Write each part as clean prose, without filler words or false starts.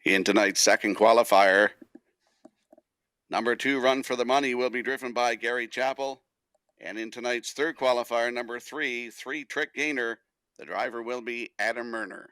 In tonight's second qualifier, number 2, Run for the Money, will be driven by Gary Chappell. And in tonight's third qualifier, number 3, Trick Gainer, the driver will be Adam Murner.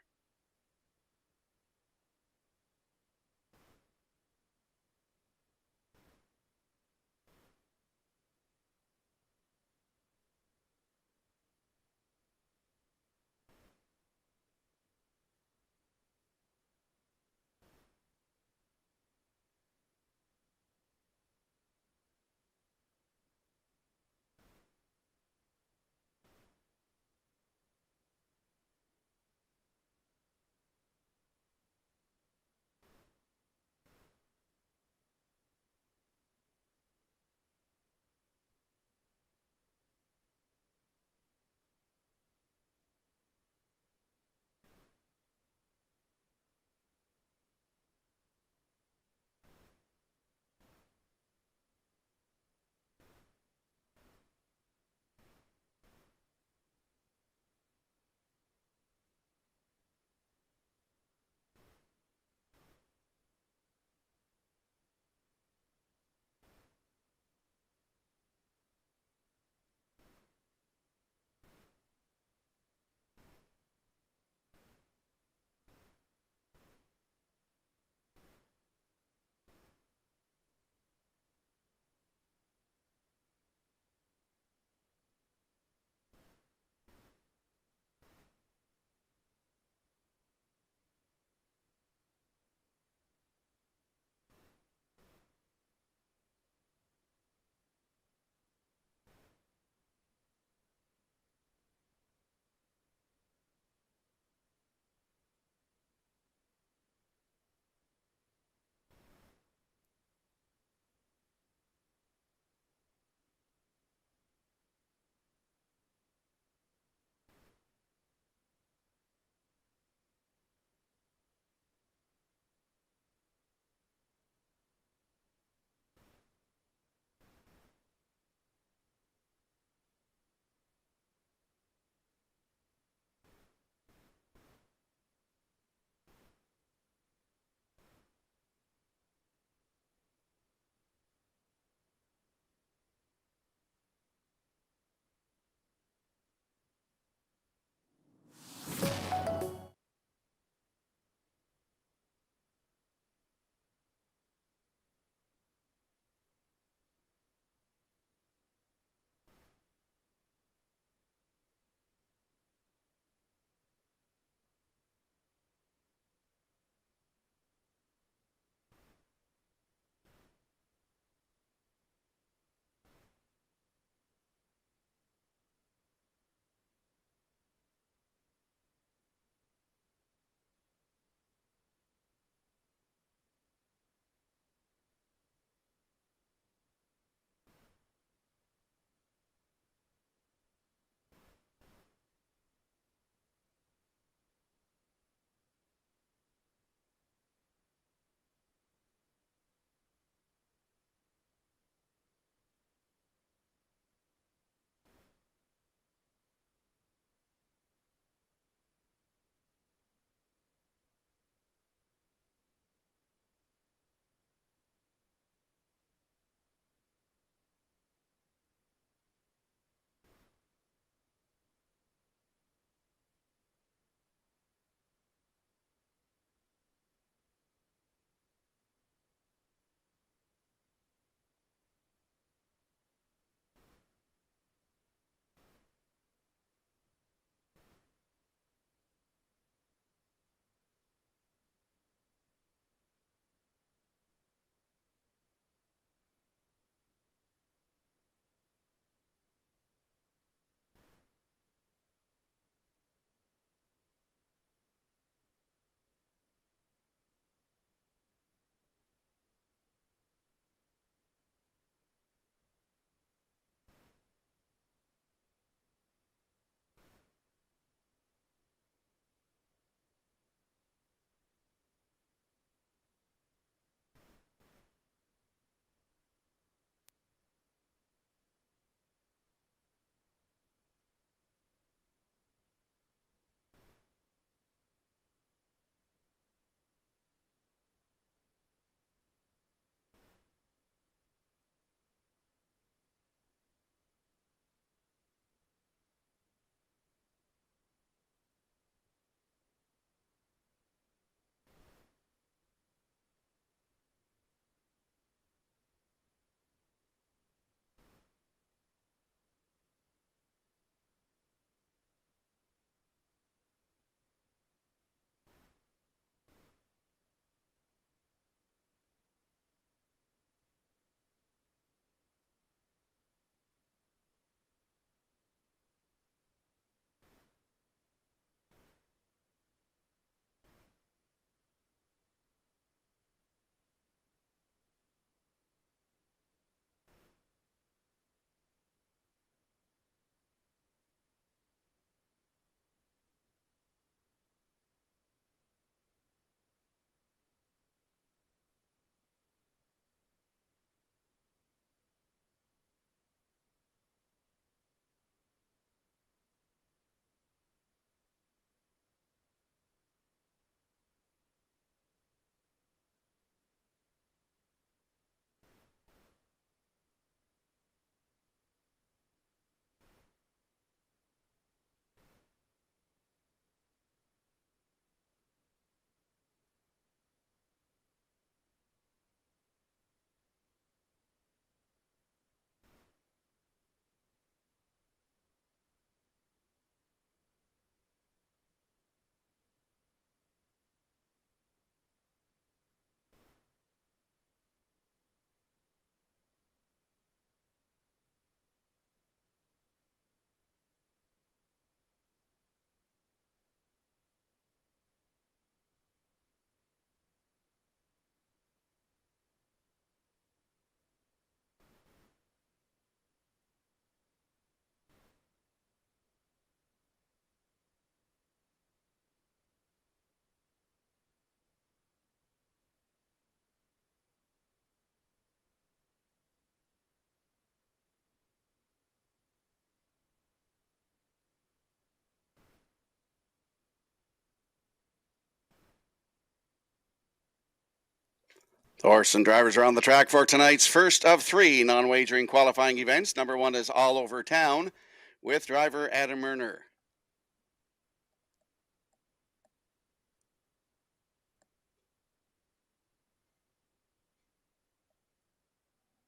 Horse and drivers are on the track for tonight's first of three non-wagering qualifying events. Number one is All Over Town with driver Adam Murner.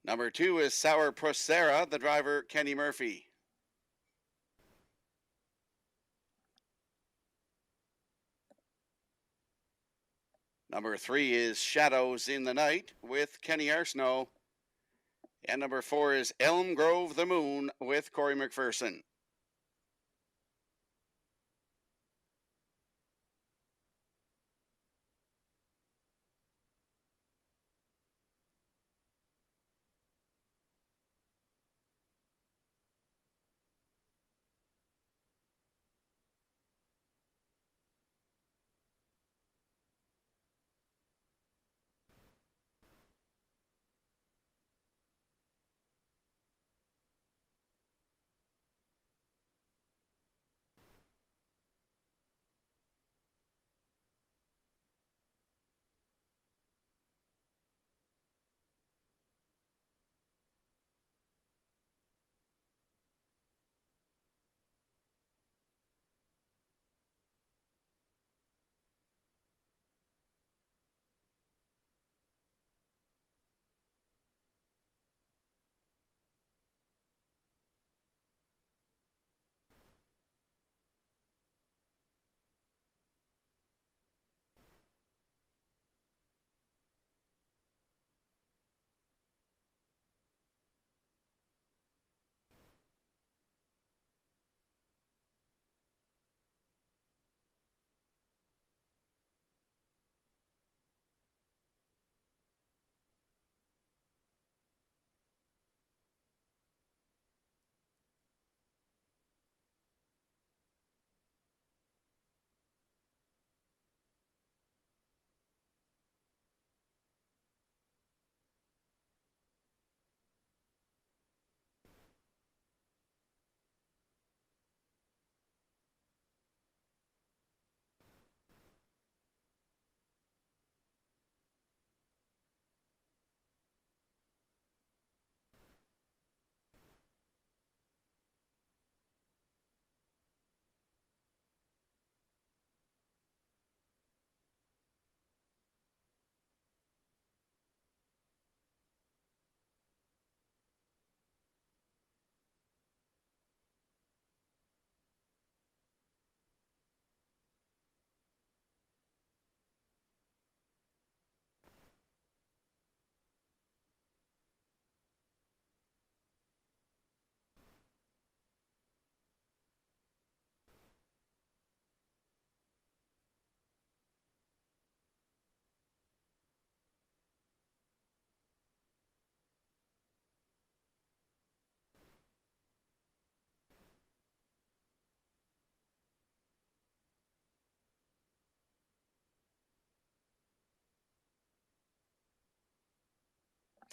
Number two is Sour Procera, the driver Kenny Murphy. Number three is Shadows in the Night with Kenny Arsenault. And number four is Elm Grove the Moon with Corey McPherson.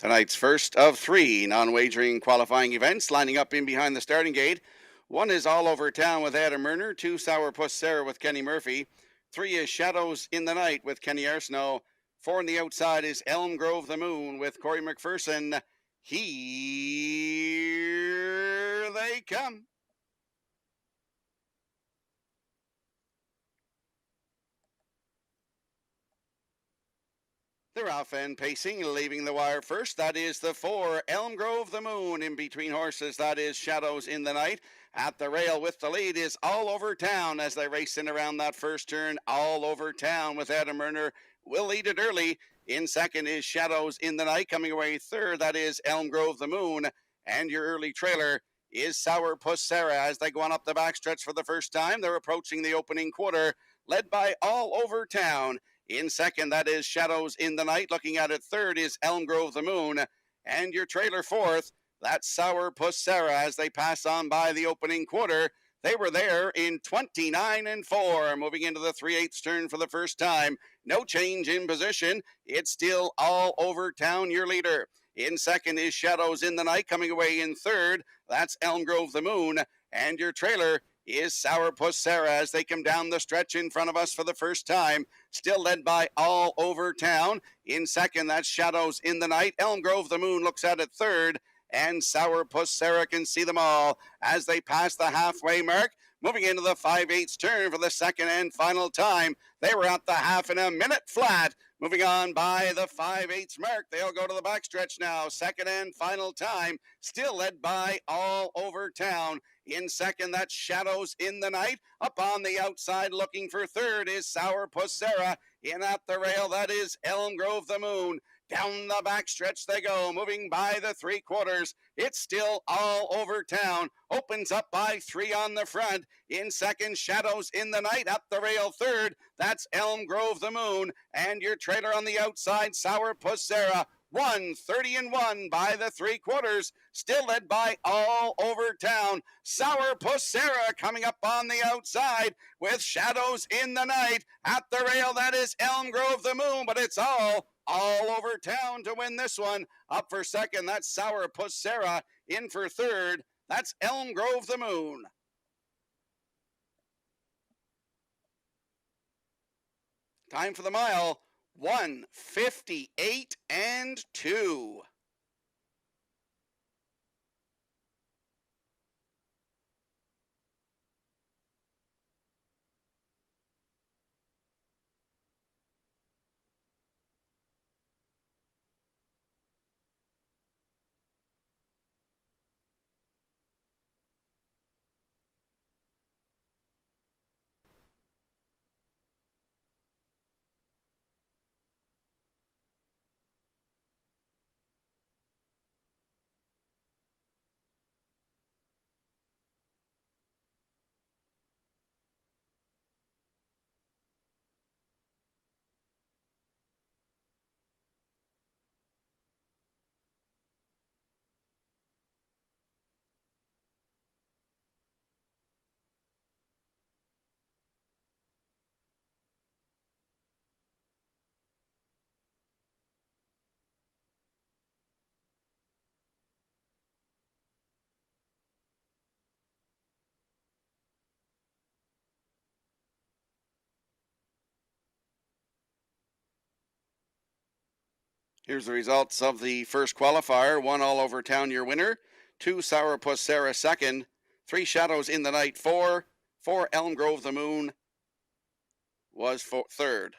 Tonight's first of three non-wagering qualifying events lining up in behind the starting gate. One is All Over Town with Adam Murner, two Sour Procera with Kenny Murphy, three is Shadows in the Night with Kenny Arsenault, four on the outside is Elm Grove the Moon with Corey McPherson. Here they come. They're off and pacing, leaving the wire first. That is the four, Elm Grove the Moon. In between horses, that is Shadows in the Night. At the rail with the lead is All Over Town as they race in around that first turn. All Over Town with Adam Murner will lead it early. In second is Shadows in the Night. Coming away third, that is Elm Grove the Moon. And your early trailer is Sour Procera as they go on up the backstretch for the first time. They're approaching the opening quarter, led by All Over Town. In second, that is Shadows in the Night. Looking at it third is Elm Grove the Moon. And your trailer fourth, that's Sour Procera as they pass on by the opening quarter. They were there in 29-4, moving into the 3/8 turn for the first time. No change in position. It's still All Over Town, your leader. In second is Shadows in the Night. Coming away in third, that's Elm Grove the Moon. And your trailer is Sourpuss Sarah as they come down the stretch in front of us for the first time. Still led by All Over Town. In second, that's Shadows in the Night. Elm Grove the Moon looks at it third. And Sourpuss Sarah can see them all as they pass the halfway mark. Moving into the 5/8 turn for the second and final time. They were at the half in a minute flat. Moving on by the 5/8 mark. They'll go to the backstretch now. Second and final time. Still led by All Over Town. In second, that's Shadows in the Night. Up on the outside, looking for third, is Sourpuss Sarah. In at the rail, that is Elm Grove the Moon. Down the backstretch they go, moving by the 3/4. It's still All Over Town. Opens up by 3 on the front. In second, Shadows in the Night. Up the rail third. That's Elm Grove the Moon. And your trailer on the outside, Sourpuss Sarah. 1:30-1 by the 3/4. Still led by All Over Town. Sourpuss Sarah coming up on the outside with Shadows in the Night. At the rail, that is Elm Grove the Moon, but it's All Over Town to win this one. Up for second, that's Sourpuss Sarah. In for third, that's Elm Grove the Moon. Time for the mile, 1:58-2. Here's the results of the first qualifier. 1 All Over Town, your winner. 2 Sourpuss Sarah second. 3 Shadows in the Night 4. 4 Elm Grove the Moon was third.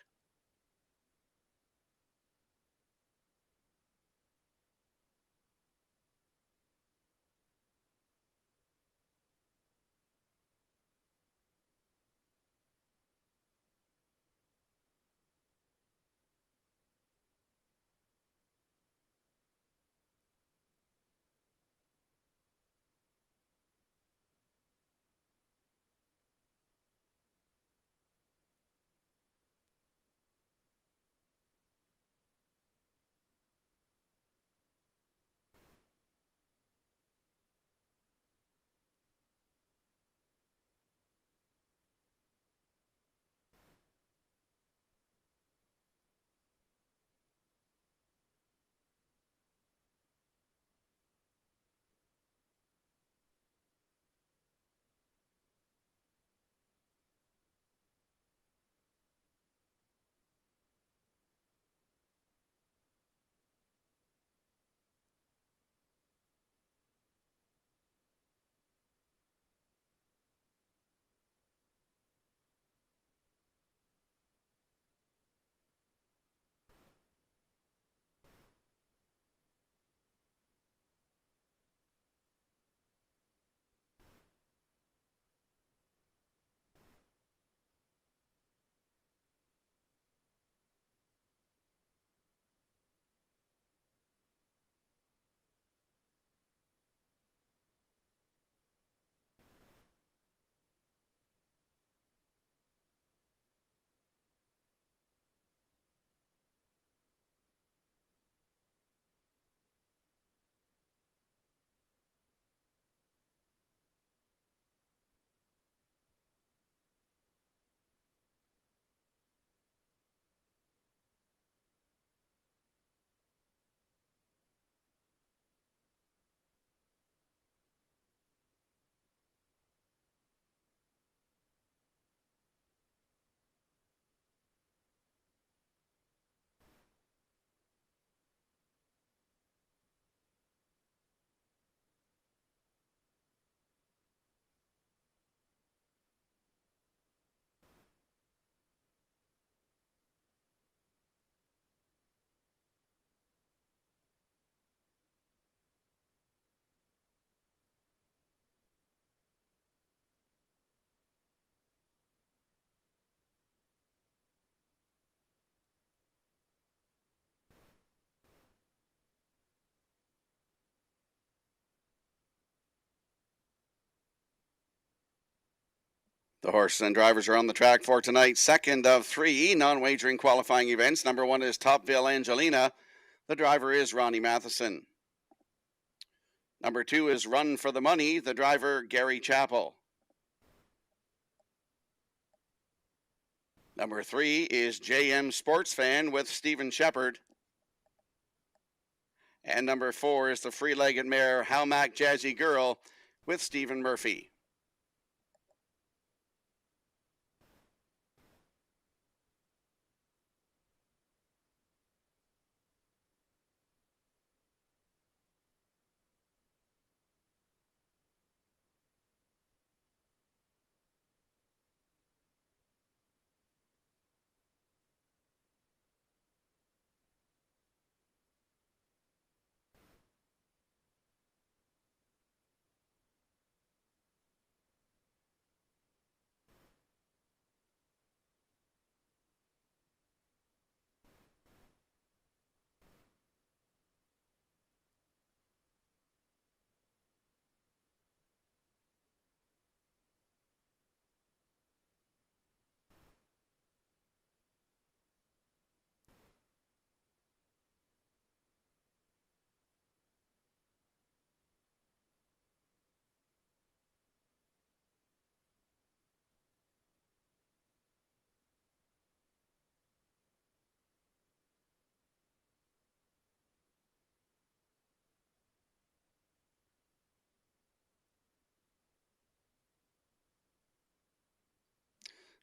The horses and drivers are on the track for tonight's second of three non-wagering qualifying events. Number one is Topville Angelina. The driver is Ronnie Matheson. Number two is Run for the Money. The driver, Gary Chappell. Number three is JM Sports Fan with Stephen Shepard. And number four is the free-legged mare, How Mac Jazzy Girl with Stephen Murphy.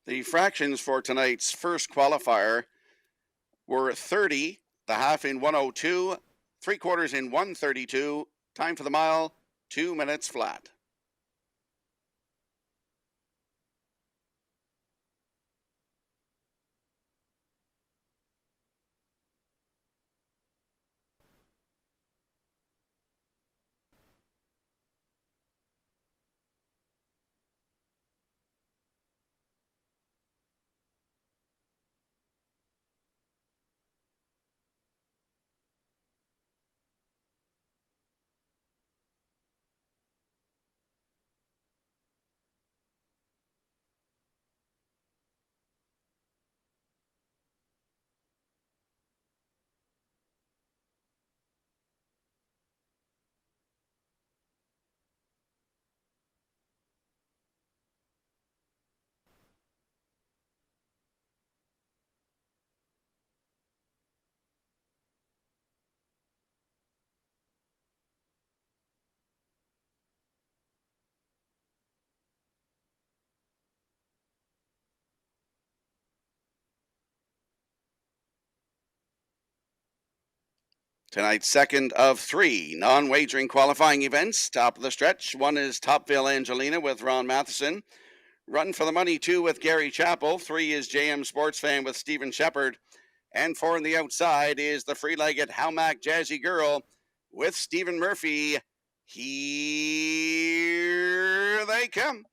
The fractions for tonight's first qualifier were 30, the half in 102, 3/4 in 132, time for the mile, 2 minutes flat. Tonight's second of three non-wagering qualifying events. Top of the stretch, one is Topville Angelina with Ron Matheson. Run for the Money, 2 with Gary Chappell. 3 is JM Sports Fan with Stephen Shepard. And 4 on the outside is the free-legged How Mac Jazzy Girl with Stephen Murphy. Here they come.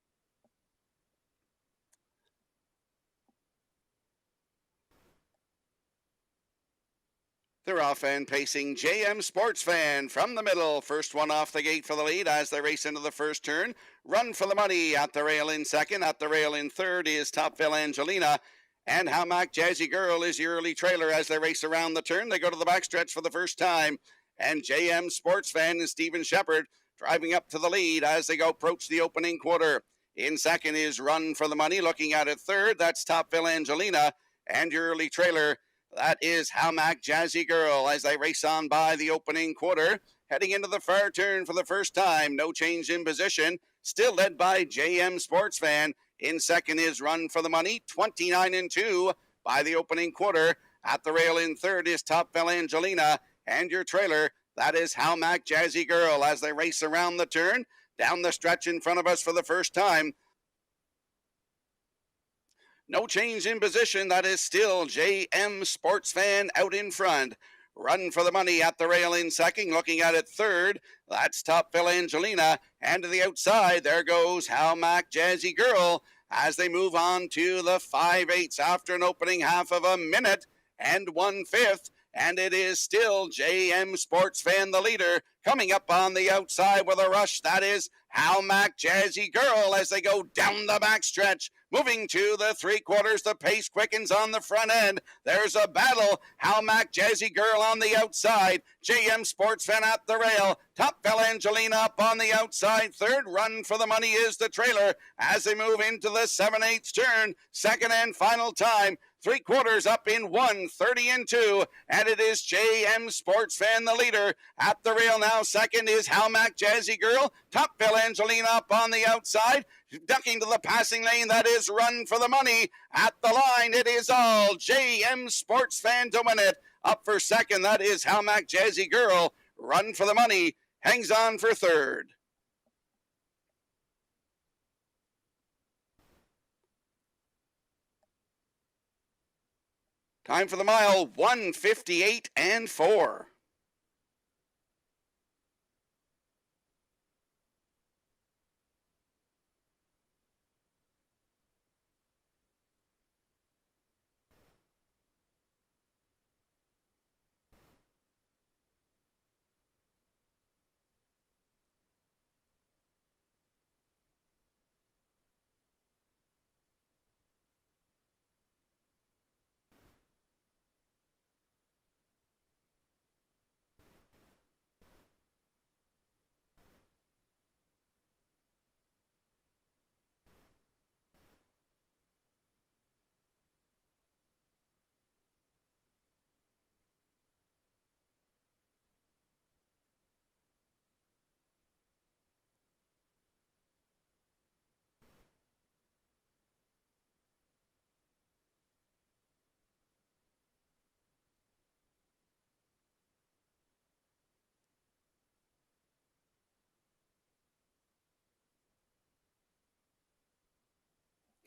They're off and pacing. JM Sports Fan from the middle. First one off the gate for the lead as they race into the first turn. Run for the Money at the rail in second. At the rail in third is Topville Angelina. And How Mac Jazzy Girl is the early trailer as they race around the turn. They go to the backstretch for the first time. And JM Sports Fan and Stephen Shepard driving up to the lead as they go approach the opening quarter. In second is Run for the Money. Looking at it third, that's Topville Angelina. And your early trailer, that is How Mac Jazzy Girl as they race on by the opening quarter. Heading into the far turn for the first time. No change in position. Still led by JM Sports Fan. In second is Run for the Money. 29-2 by the opening quarter. At the rail in third is Topville Angelina. And your trailer, that is How Mac Jazzy Girl as they race around the turn. Down the stretch in front of us for the first time. No change in position. That is still JM Sports Fan out in front. Run for the Money at the rail in second. Looking at it third. That's Topville Angelina. And to the outside, there goes How Mac Jazzy Girl as they move on to the 5/8 after an opening half of a minute and 1/5. and it is still JM Sports Fan, the leader, coming up on the outside with a rush. That is Hal Mac Jazzy Girl as they go down the backstretch. Moving to the three quarters, the pace quickens on the front end. There's a battle. Hal Mac Jazzy Girl on the outside. JM Sports Fan at the rail. Top Bell Angelina up on the outside. Third run for the money is the trailer as they move into the 7/8 turn. Second and final time. Three quarters up in 1:30 and 2, and it is JM Sports Fan, the leader. At the rail now, second is Hal Mac Jazzy Girl. Top Bill Angelina up on the outside. Ducking to the passing lane, that is Run for the Money. At the line, it is all JM Sports Fan to win it. Up for second, that is Hal Mac Jazzy Girl. Run for the Money hangs on for third. Time for the mile, 1:58 and 4.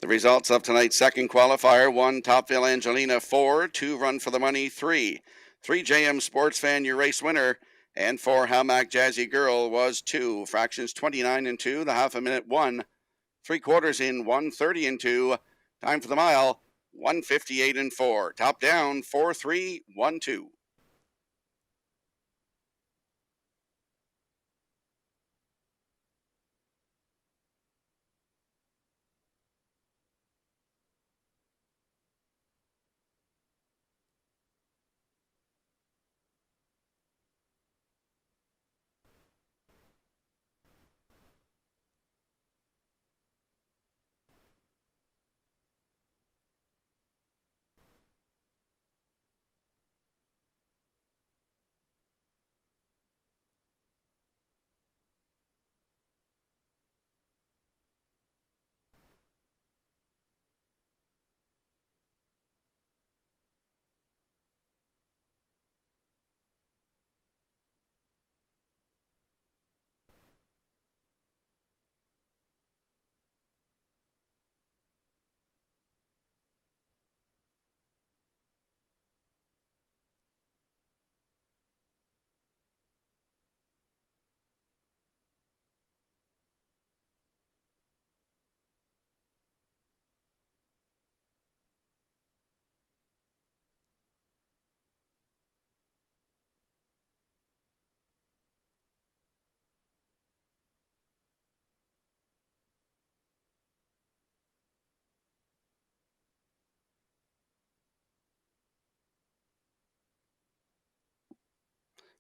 The results of tonight's second qualifier: 1 Topville Angelina, 4 2 Run for the Money, 3 JM Sports Fan, your race winner, and 4 Hal Mac Jazzy Girl was 2. Fractions 29 and 2, the half a minute 1. Three quarters in 1:30 and 2. Time for the mile, 1:58 and 4. Top down, 4-3-1-2.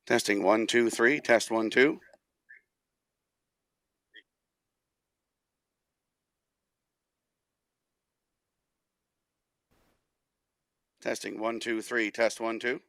Testing 1 2 3. Test 1 2. Testing 1 2 3. Test 1 2.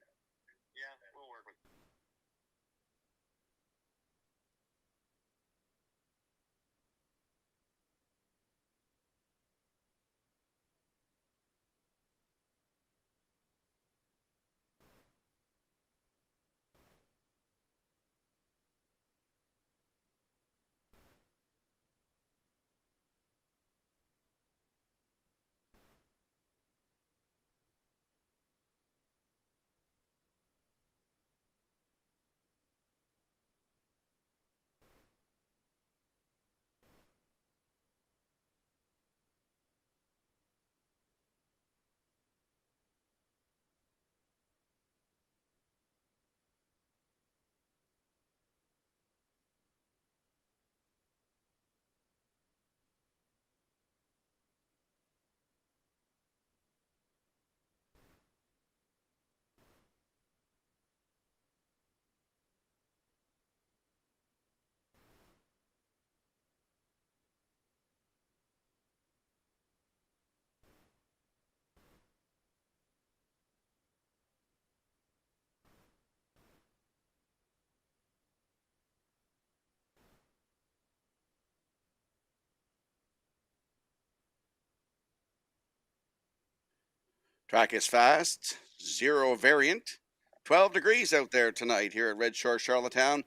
Track is fast, 0 variant. 12 degrees out there tonight here at Red Shore, Charlottetown.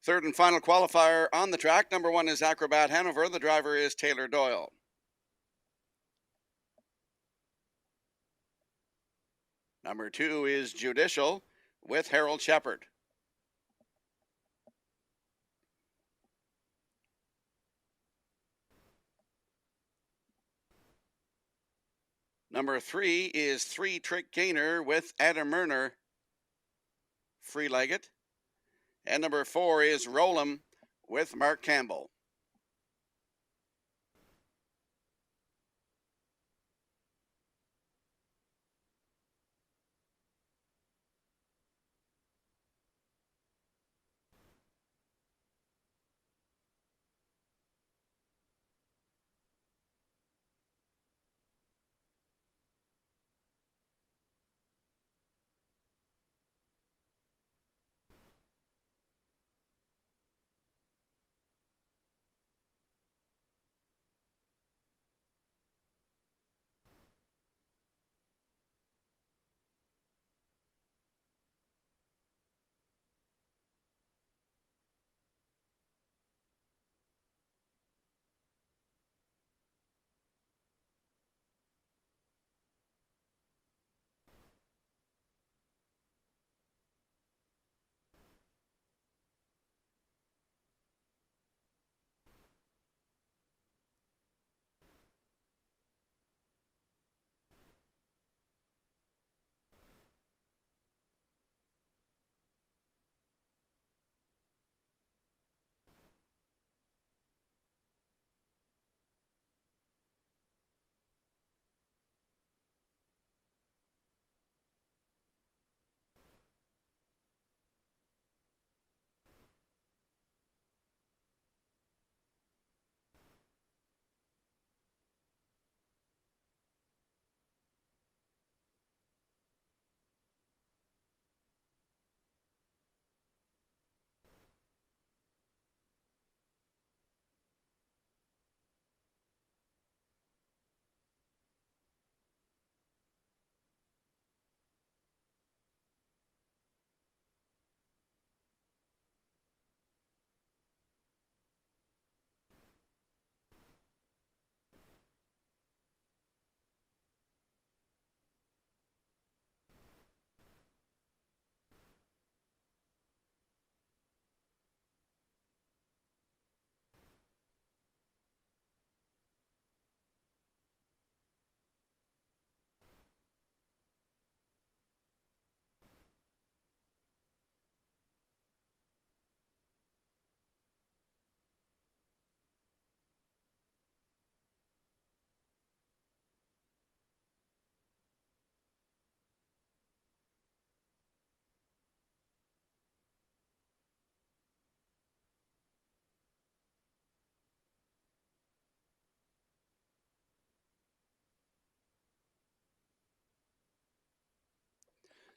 Third and final qualifier on the track. Number 1 is Acrobat Hanover. The driver is Taylor Doyle. Number 2 is Judicial with Harold Shepard. Number 3 is 3 Trick Gainer with Adam Murner, free-legged. And number 4 is Roll'em with Mark Campbell.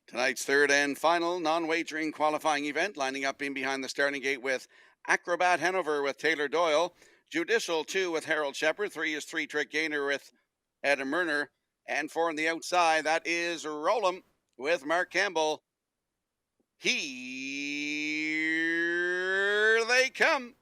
Tonight's third and final non-wagering qualifying event, lining up in behind the starting gate with Acrobat Hanover with Taylor Doyle, Judicial 2 with Harold Shepard, 3 is 3 Trick Gainer with Adam Murner, and 4 on the outside, that is Roll'em with Mark Campbell. Here they come.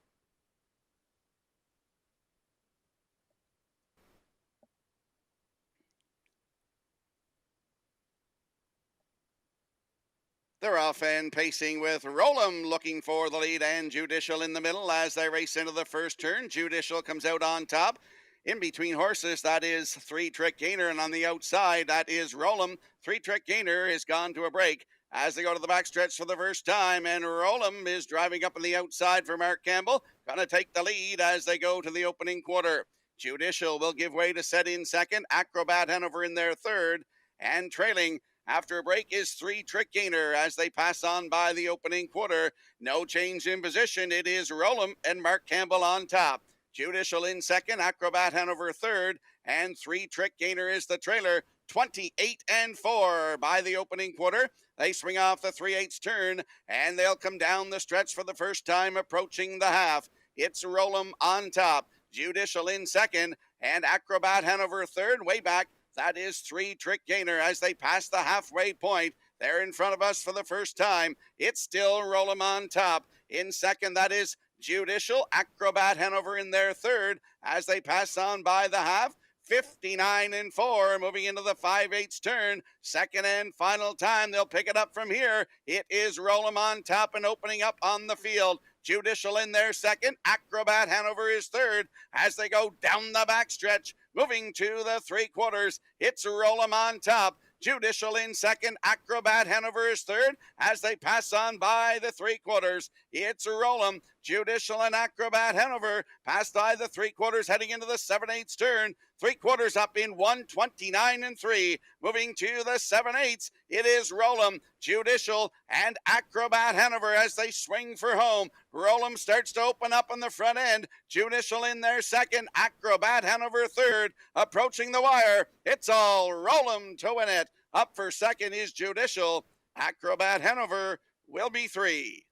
They're off and pacing with Roll'em looking for the lead and Judicial in the middle as they race into the first turn. Judicial comes out on top. In between horses, that is 3 Trick Gainer, and on the outside, that is Roll'em. 3 Trick Gainer has gone to a break as they go to the backstretch for the first time, and Roll'em is driving up on the outside for Mark Campbell, going to take the lead as they go to the opening quarter. Judicial will give way to set in second, Acrobat Hanover in their third, and trailing after a break is 3 Trick Gainer as they pass on by the opening quarter. No change in position. It is Roll'em and Mark Campbell on top. Judicial in second, Acrobat Hanover third, and 3 Trick Gainer is the trailer. 28-4 by the opening quarter. They swing off the 3/8 turn, and they'll come down the stretch for the first time approaching the half. It's Roll'em on top, Judicial in second, and Acrobat Hanover third. Way back, That is 3 Trick Gainer as they pass the halfway point. They're in front of us for the first time. It's still Roll 'em on top. In second, that is Judicial. Acrobat Hanover in their third as they pass on by the half. 59-4, moving into the 5/8 turn. Second and final time. They'll pick it up from here. It is Roll 'em on top and opening up on the field. Judicial in their second. Acrobat Hanover is third as they go down the backstretch. Moving to the 3/4. It's Roll 'em on top. Judicial in second. Acrobat Hanover is third as they pass on by the 3/4. It's Roll'em, Judicial, and Acrobat Hanover pass by the 3/4 heading into the 7/8 turn. 3/4 up in 129-3. Moving to the 7/8. It is Roll'em, Judicial, and Acrobat Hanover as they swing for home. Roll'em starts to open up on the front end. Judicial in their second. Acrobat Hanover third. Approaching the wire. It's all Roll'em to win it. Up for second is Judicial. Acrobat Hanover will be 3.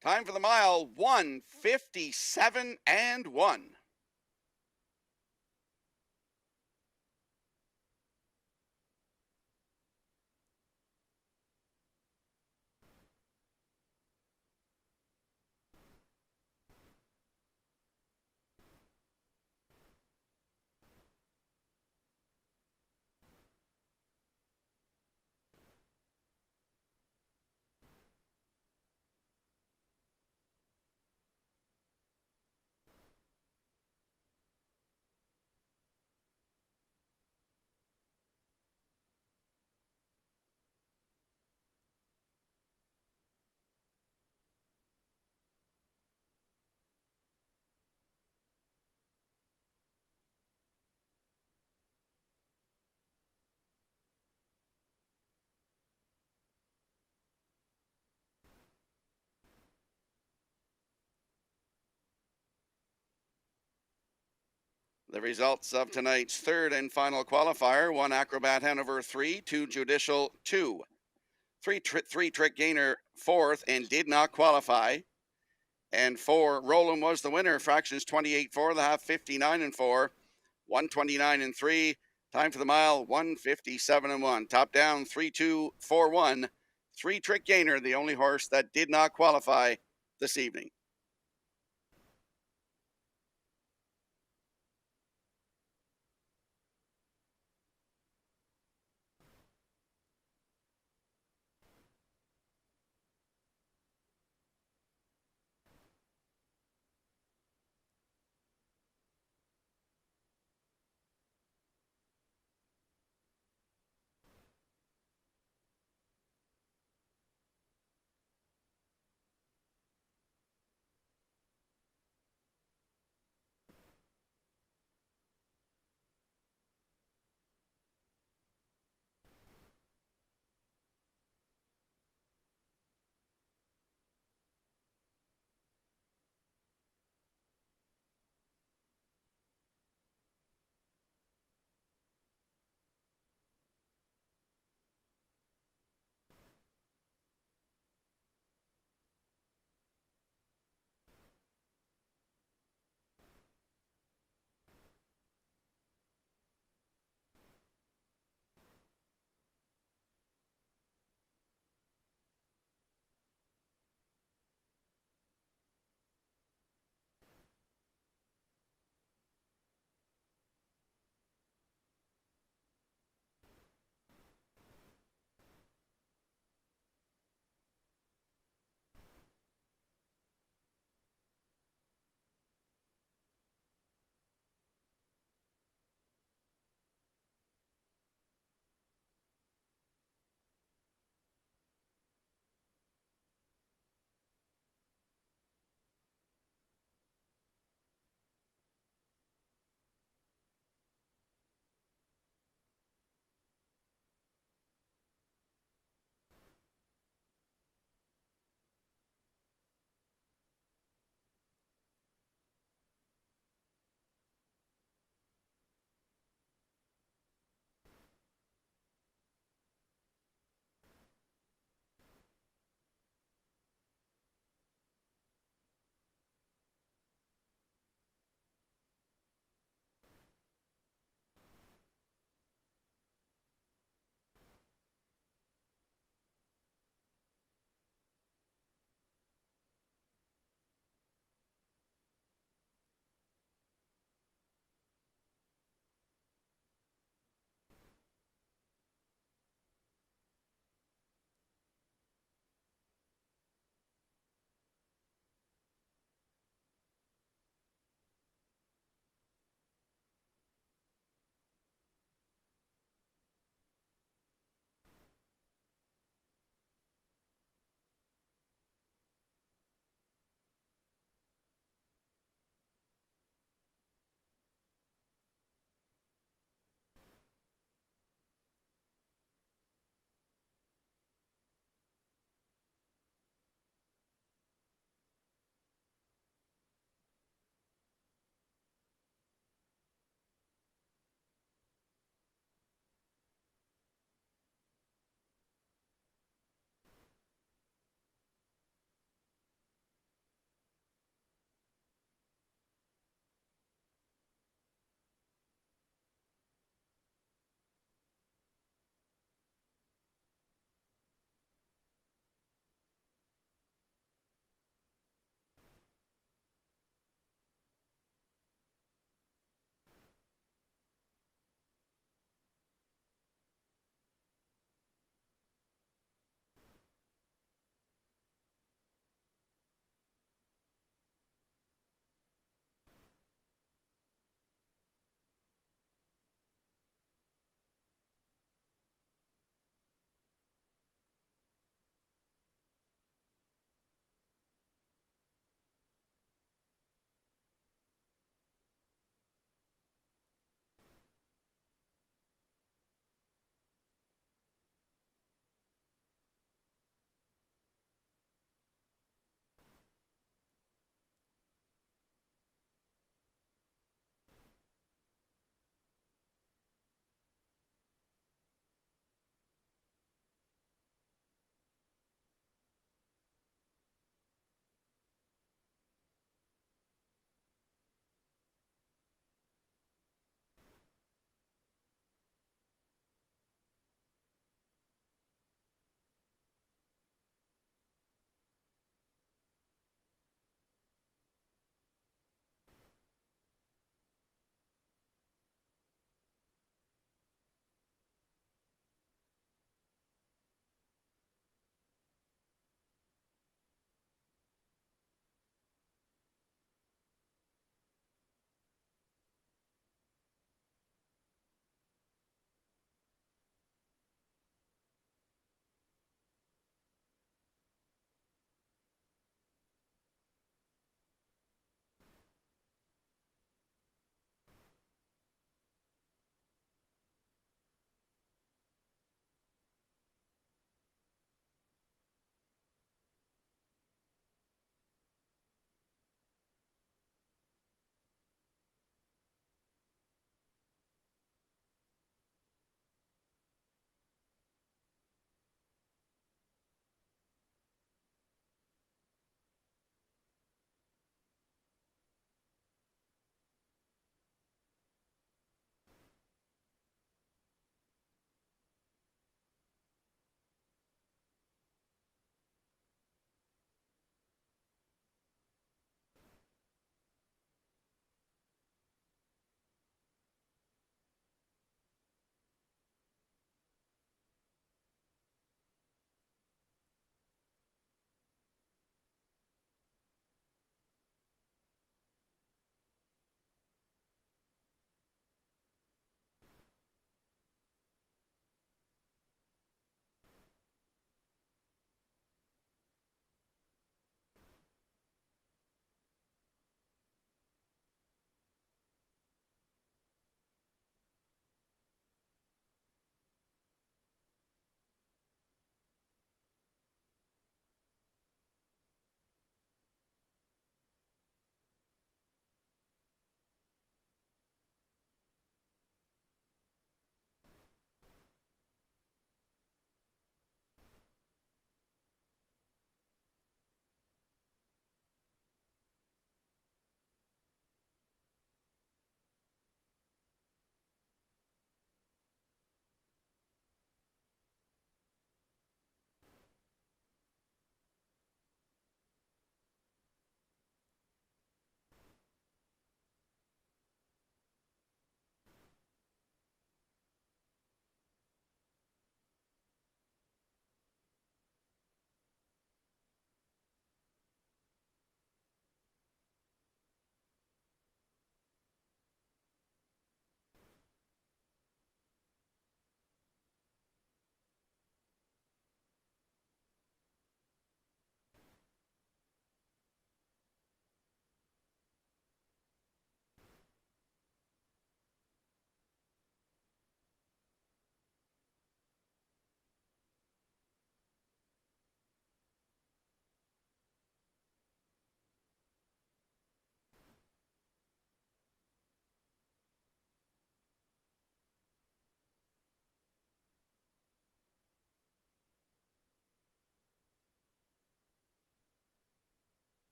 Time for the mile, 1:57.1. The results of tonight's third and final qualifier: 1 Acrobat Hanover 3, 2 Judicial 2. 3 Trick Gainer fourth and did not qualify. And 4 Roll'em was the winner. Fractions 28-4, the half 59-4, 129-3. Time for the mile, 1:57.1. Top down, 3-2-4-1. 3 Trick Gainer, the only horse that did not qualify this evening.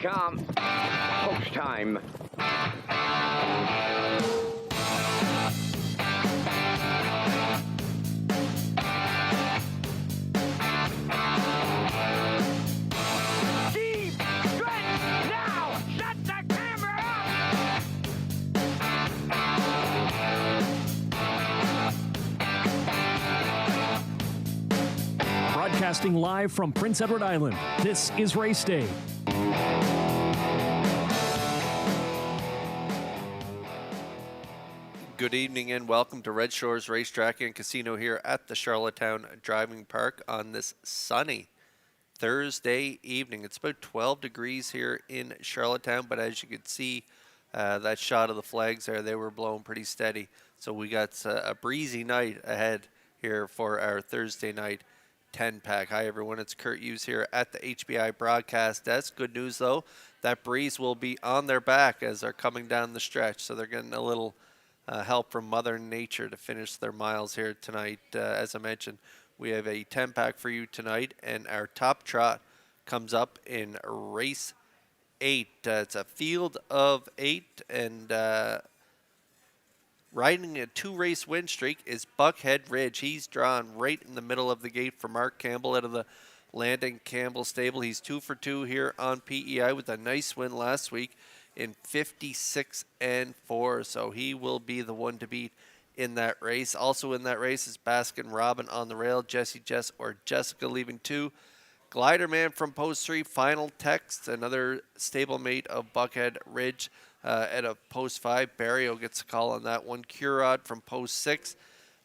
come. Post time. Deep stretch now. Shut the camera up. Broadcasting live from Prince Edward Island, this is Race Day. Good evening and welcome to Red Shores Racetrack and Casino here at the Charlottetown Driving Park on this sunny Thursday evening. It's about 12 degrees here in Charlottetown, but as you can see, that shot of the flags there, they were blowing pretty steady. So we got a breezy night ahead here for our Thursday night 10-pack. Hi everyone, it's Kurt Hughes here at the HBI broadcast desk. Good news though, that breeze will be on their back as they're coming down the stretch, so they're getting a little help from Mother Nature to finish their miles here tonight. As I mentioned, we have a 10-pack for you tonight, and our top trot comes up in race 8. It's a field of 8, and riding a 2-race win streak is Buckhead Ridge. He's drawn right in the middle of the gate for Mark Campbell out of the Landon Campbell stable. He's 2 for 2 here on PEI with a nice win last week in 56-4, so he will be the one to beat in that race. Also in that race is Baskin Robin on the rail, Jesse Jess or Jessica leaving 2. Glider Man from post 3, Final Text, another stablemate of Buckhead Ridge at a post 5. Barrio gets a call on that one. Curod from post 6.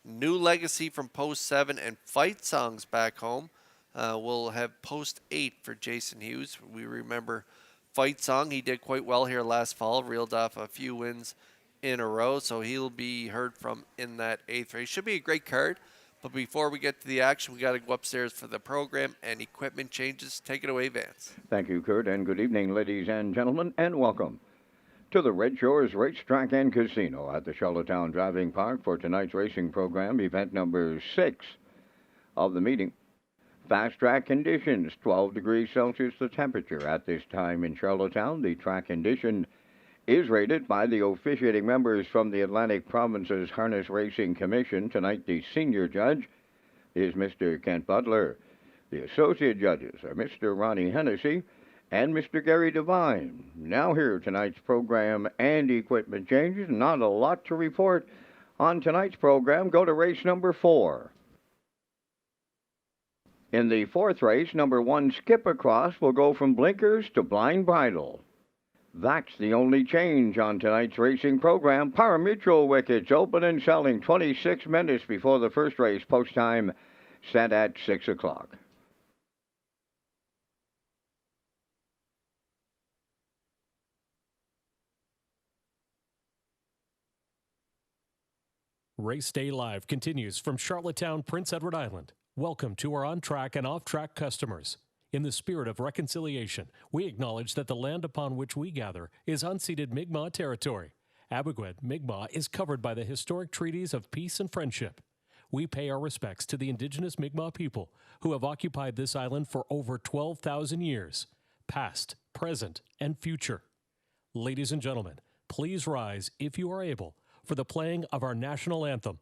New Legacy from post 7, and Fight Songs back home will have post 8 for Jason Hughes. We remember Fight Song, he did quite well here last fall, reeled off a few wins in a row, so he'll be heard from in that 8th race. Should be a great card, but before we get to the action, we got to go upstairs for the program and equipment changes. Take it away, Vance. Thank you, Kurt, and good evening, ladies and gentlemen, and welcome to the Red Shores Racetrack and Casino at the Charlottetown Driving Park for tonight's racing program, event number 6 of the meeting. Fast track conditions, 12 degrees Celsius the temperature at this time in Charlottetown. The track condition is rated by the officiating members from the Atlantic Province's Harness Racing Commission. Tonight, the senior judge is Mr. Kent Butler. The associate judges are Mr. Ronnie Hennessy and Mr. Gary Devine. Now here, tonight's program and equipment changes. Not a lot to report on tonight's program. Go to race number 4. In the 4th race, number 1, Skip Across, will go from blinkers to blind bridle. That's the only change on tonight's racing program. Pari-Mutuel wickets open and selling 26 minutes before the first race. Post time set at 6 o'clock. Race Day Live continues from Charlottetown, Prince Edward Island. Welcome to our on-track and off-track customers. In the spirit of reconciliation, we acknowledge that the land upon which we gather is unceded Mi'kmaq territory. Abogwed, Mi'kmaq is covered by the historic treaties of peace and friendship. We pay our respects to the indigenous Mi'kmaq people who have occupied this island for over 12,000 years, past, present, and future. Ladies and gentlemen, please rise, if you are able, for the playing of our national anthem.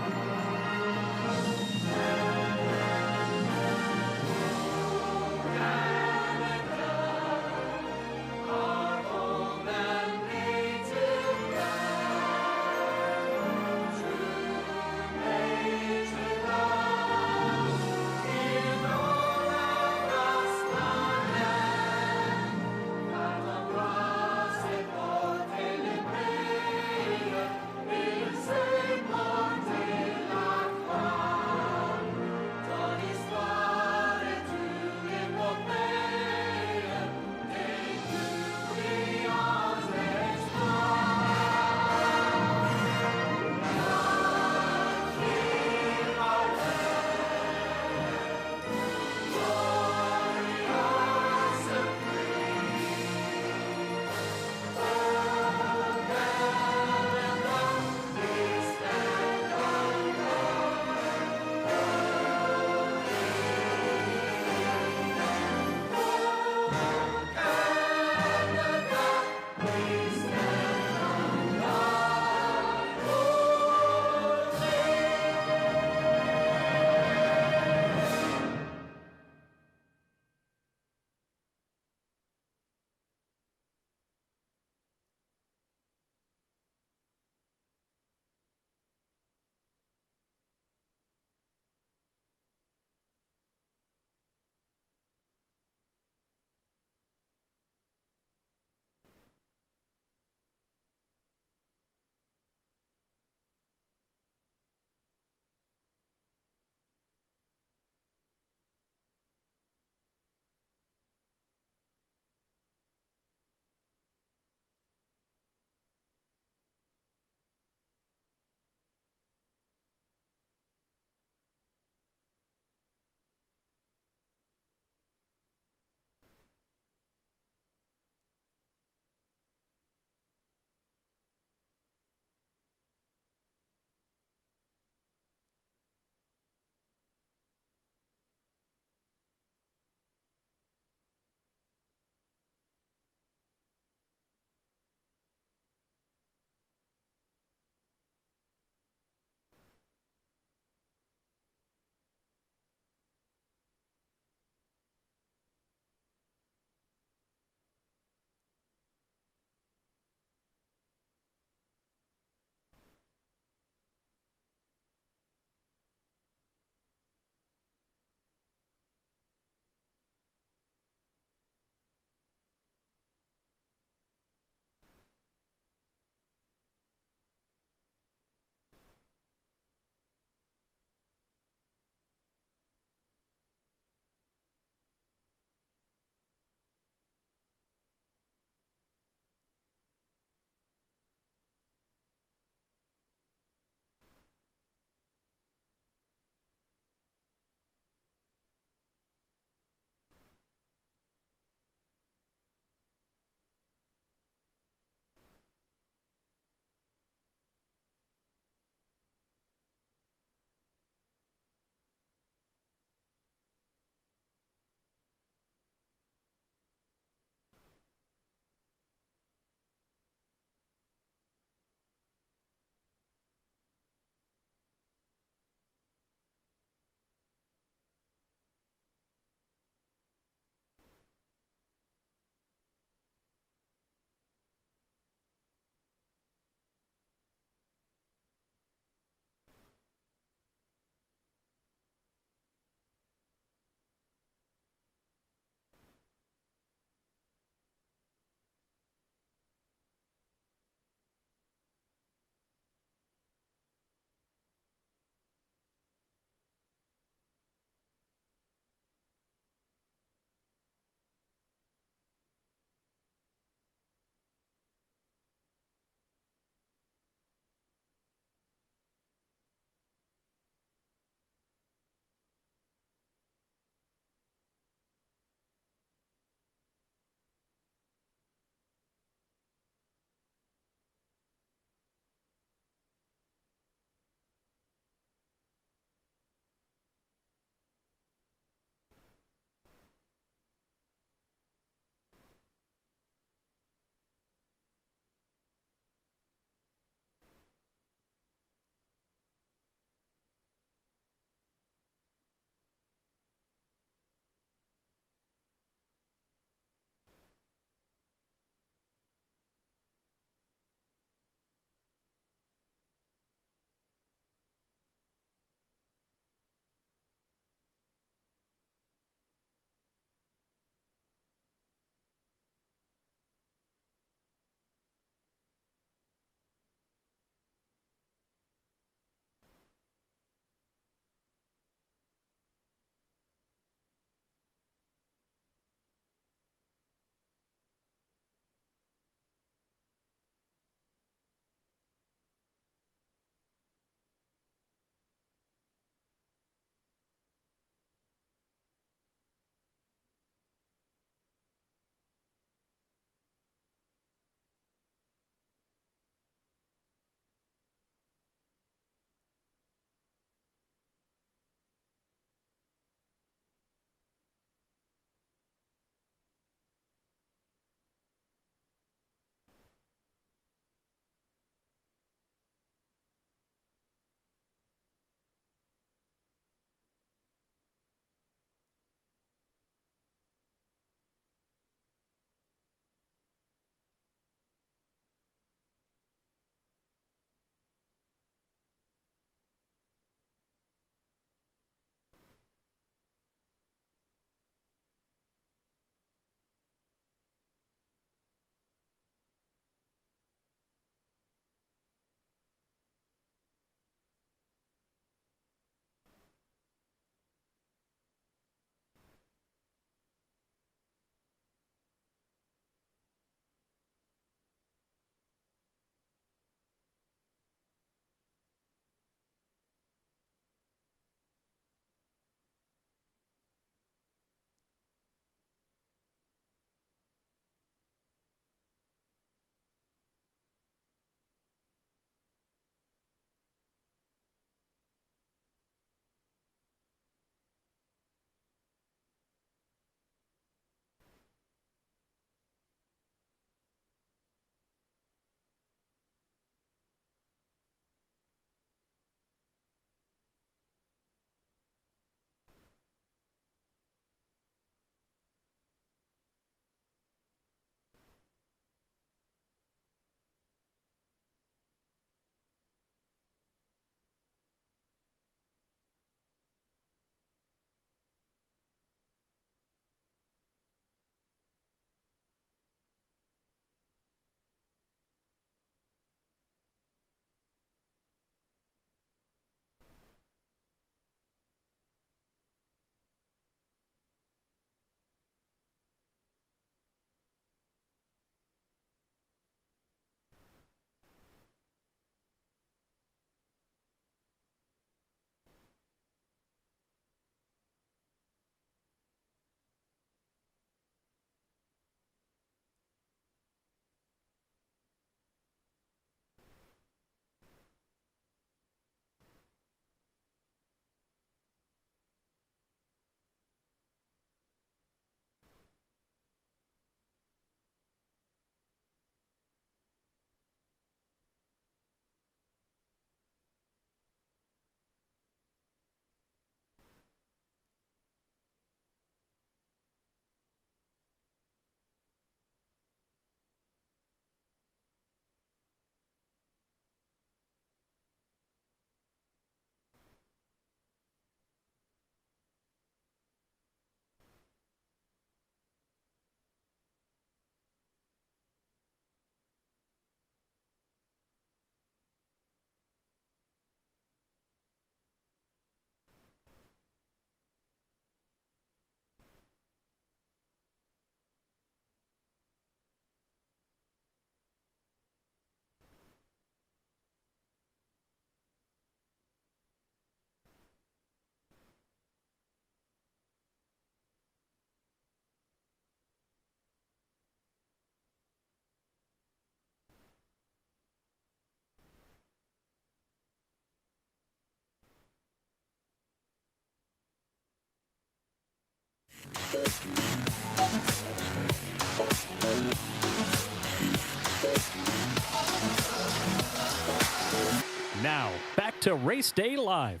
Now, back to Race Day Live.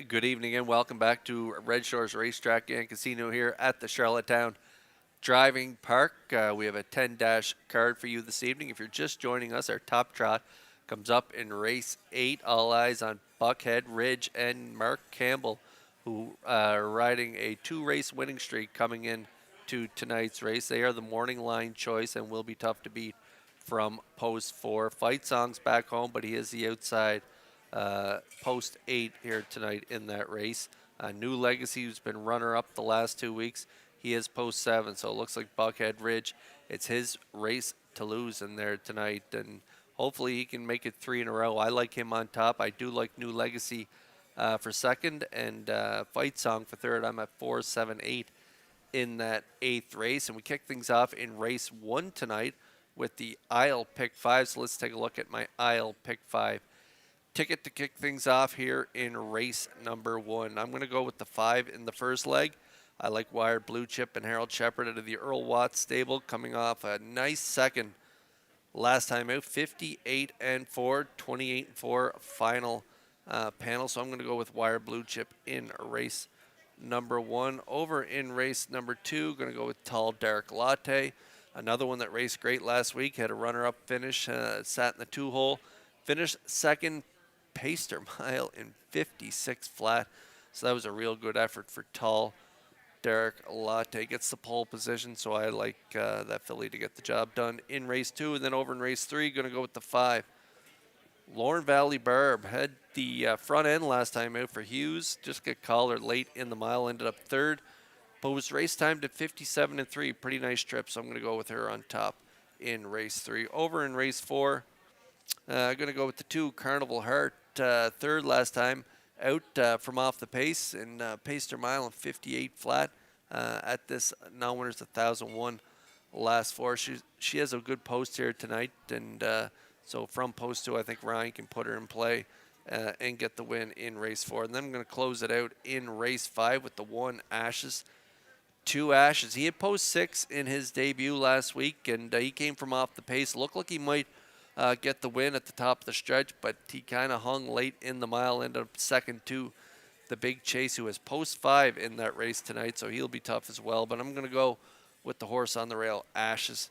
Good evening and welcome back to Red Shores Racetrack and Casino here at the Charlottetown Driving Park. We have a 10-dash card for you this evening. If you're just joining us, our top trot comes up in race 8. All eyes on Buckhead, Ridge, and Mark Campbell, who are riding a 2-race winning streak coming in to tonight's race. They are the morning line choice and will be tough to beat from post 4. Fight Song's back home, but he is the outside post 8 here tonight in that race. New Legacy, who's been runner-up the last 2 weeks, he is post 7, so it looks like Buckhead Ridge, it's his race to lose in there tonight, and hopefully he can make it 3 in a row. I like him on top. I do like New Legacy for second, and Fight Song for third. I'm at 4, 7, 8 in that 8th race, and we kick things off in race 1 tonight with the aisle pick 5. So let's take a look at my aisle pick 5 ticket to kick things off here in race number 1. I'm going to go with the 5 in the first leg. I like Wired Blue Chip and Harold Shepard out of the Earl Watts stable, coming off a nice second last time out, 58 and 4, 28 and 4 final panel. So I'm going to go with Wired Blue Chip in race number 1. Over in race number 2, going to go with Tall Dark Latte, another one that raced great last week, had a runner-up finish, sat in the 2-hole, finished second pacer mile in 56 flat. So that was a real good effort for Tall Dark Latte. Gets the pole position, so I like that filly to get the job done in race 2. And then over in race 3, going to go with the 5. Lorne Valley Barb had the front end last time out for Hughes. Just got collared late in the mile, ended up 3rd. But was race time to 57 and 3. Pretty nice trip, so I'm going to go with her on top in race 3. Over in race 4, I'm going to go with the 2, Carnival Heart. 3rd last time out from off the pace and paced her mile in 58 flat at this non-winners 1001 last 4. She has a good post here tonight, and so from post 2, I think Ryan can put her in play and get the win in race 4. And then I'm going to close it out in race 5 with the 1, Ashes. 2 Ashes. He had post 6 in his debut last week, and he came from off the pace. Looked like he might get the win at the top of the stretch, but he kind of hung late in the mile, ended up second to the Big Chase, who has post 5 in that race tonight, so he'll be tough as well. But I'm going to go with the horse on the rail, Ashes.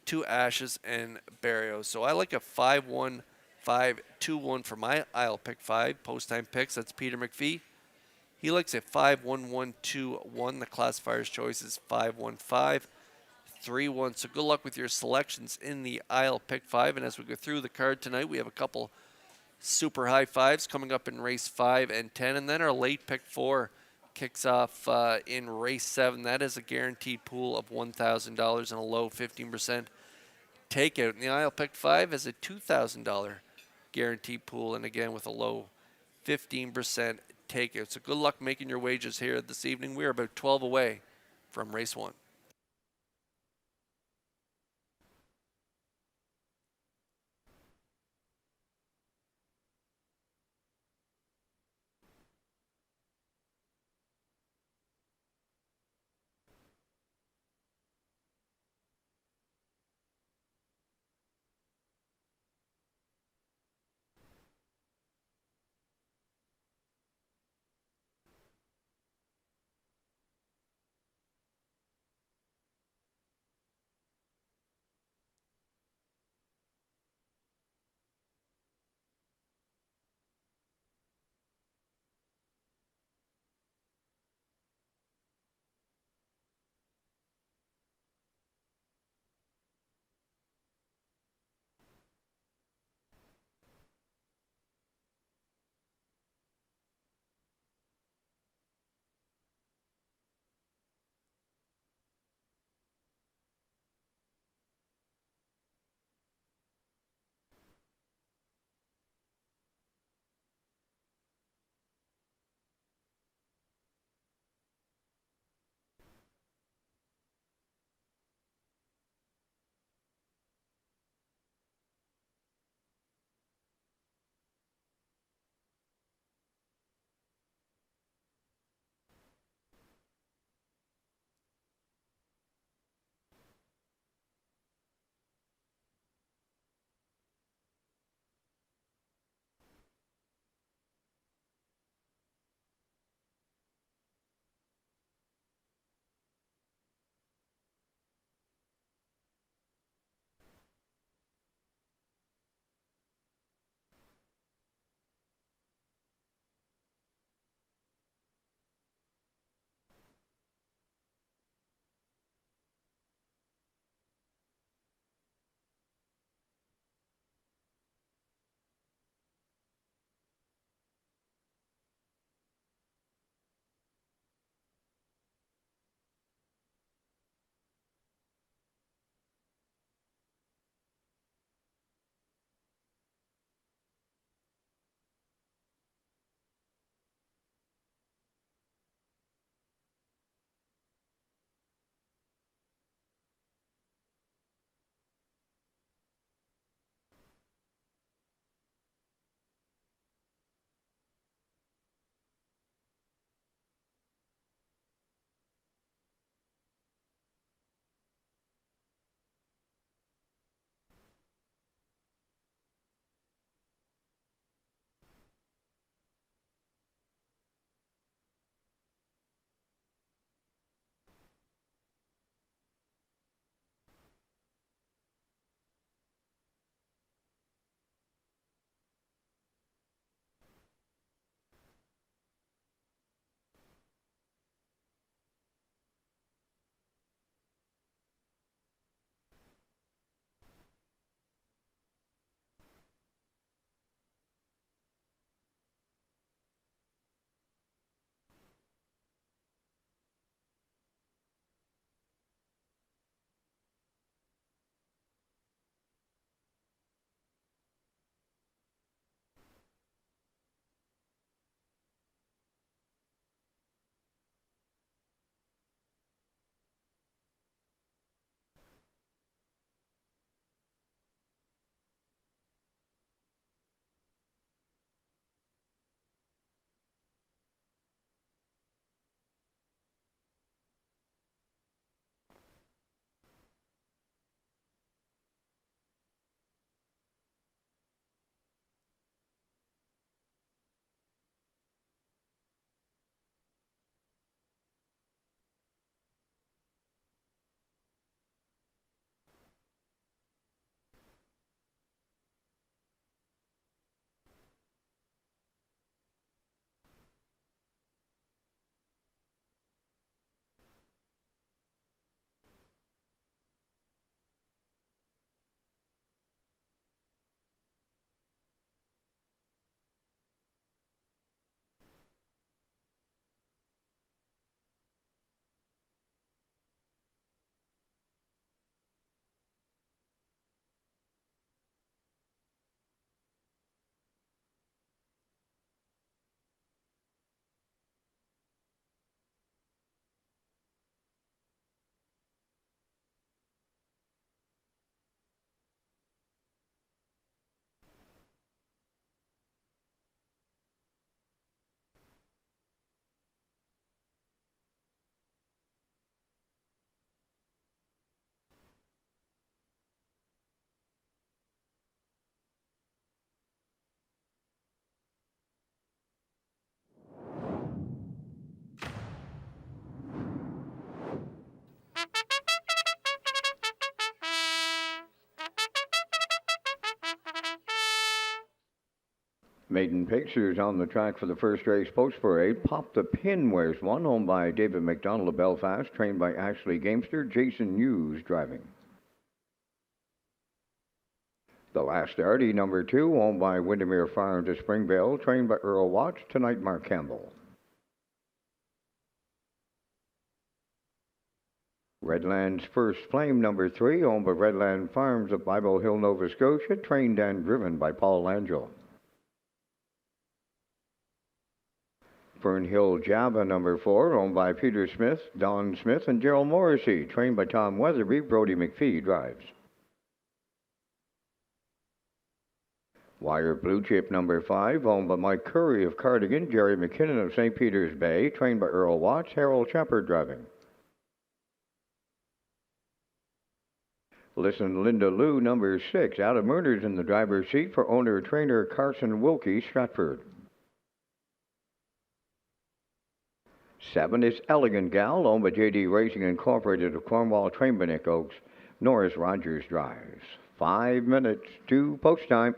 2 Ashes and Barrios. So I like a 5-1, 5-2-1 for my aisle pick 5 post time picks. That's Peter McPhee. He likes a 5-1-1-2-1. The classifier's choice is 5-1-5. 3-1. So good luck with your selections in the aisle pick 5. And as we go through the card tonight, we have a couple super high 5s coming up in race 5 and 10. And then our late pick 4 kicks off in race 7. That is a guaranteed pool of $1,000 and a low 15% takeout. And the aisle pick 5 has a $2,000 guaranteed pool, and again with a low 15% takeout. So good luck making your wagers here this evening. We are about 12 away from race 1. Maiden Pictures on the track for the first race post parade. Pop the Pin wears one, owned by David McDonald of Belfast, trained by Ashley Gamester. Jason Hughes driving. The Last Artie, number 2, owned by Windermere Farms of Springvale, trained by Earl Watts. Tonight, Mark Campbell. Redland's First Flame, number 3, owned by Redland Farms of Bible Hill, Nova Scotia, trained and driven by Paul Angel. Fernhill Java, number 4, owned by Peter Smith, Don Smith, and Gerald Morrissey, trained by Tom Weatherby. Brody McPhee drives. Wire Blue Chip, number 5, owned by Mike Curry of Cardigan, Jerry McKinnon of St. Peter's Bay, trained by Earl Watts. Harold Shepard driving. Listen Linda Lou, number 6, Adam Murners in the driver's seat for owner-trainer Carson Wilkie, Stratford. 7 is Elegant Gal, owned by JD Racing Incorporated of Cornwall, Trainbannock Oaks. Norris Rogers drives. 5 minutes to post time.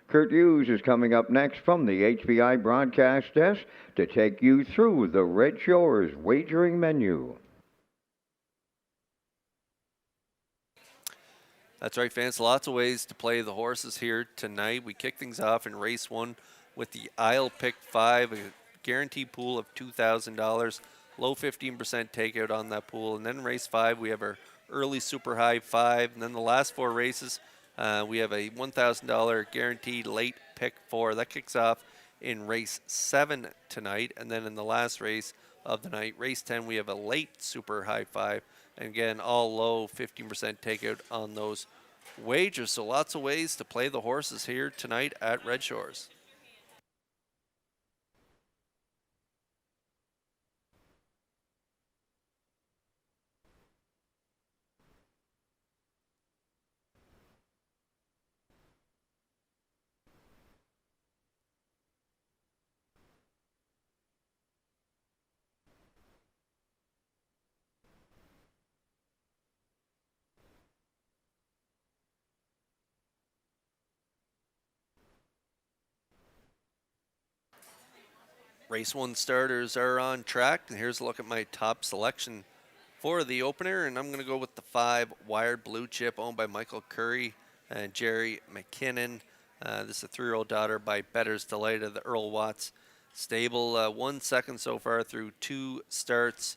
Kurt Hughes is coming up next from the HBI broadcast desk to take you through the Red Shores wagering menu. That's right, fans. Lots of ways to play the horses here tonight. We kick things off in race 1 with the Isle Pick 5, a guaranteed pool of $2,000, low 15% takeout on that pool. And then race 5, we have our early super high 5. And then the last 4 races, we have a $1,000 guaranteed late pick 4. That kicks off in race 7 tonight. And then in the last race of the night, race 10, we have a late super high 5. And again, all low 15% takeout on those wagers. So lots of ways to play the horses here tonight at Red Shores. Race 1 starters are on track, and here's a look at my top selection for the opener, and I'm going to go with the 5 Wired Blue Chip, owned by Michael Curry and Jerry McKinnon. This is a 3-year-old daughter by Better's Delight of the Earl Watts stable. 1 second so far through 2 starts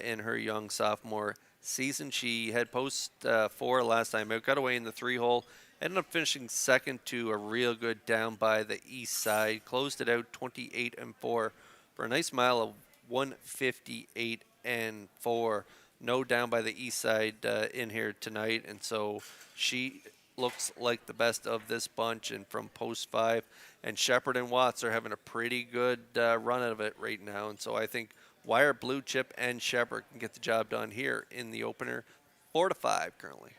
in her young sophomore season. She had post 4 last time out, got away in the 3-hole, ended up finishing second to a real good down by the east side. Closed it out 28-4 for a nice mile of 158-4. No down by the east side in here tonight, and so she looks like the best of this bunch. And from post 5, and Shepard and Watts are having a pretty good run of it right now, and so I think Wire Blue Chip and Shepard can get the job done here in the opener. 4-5 currently.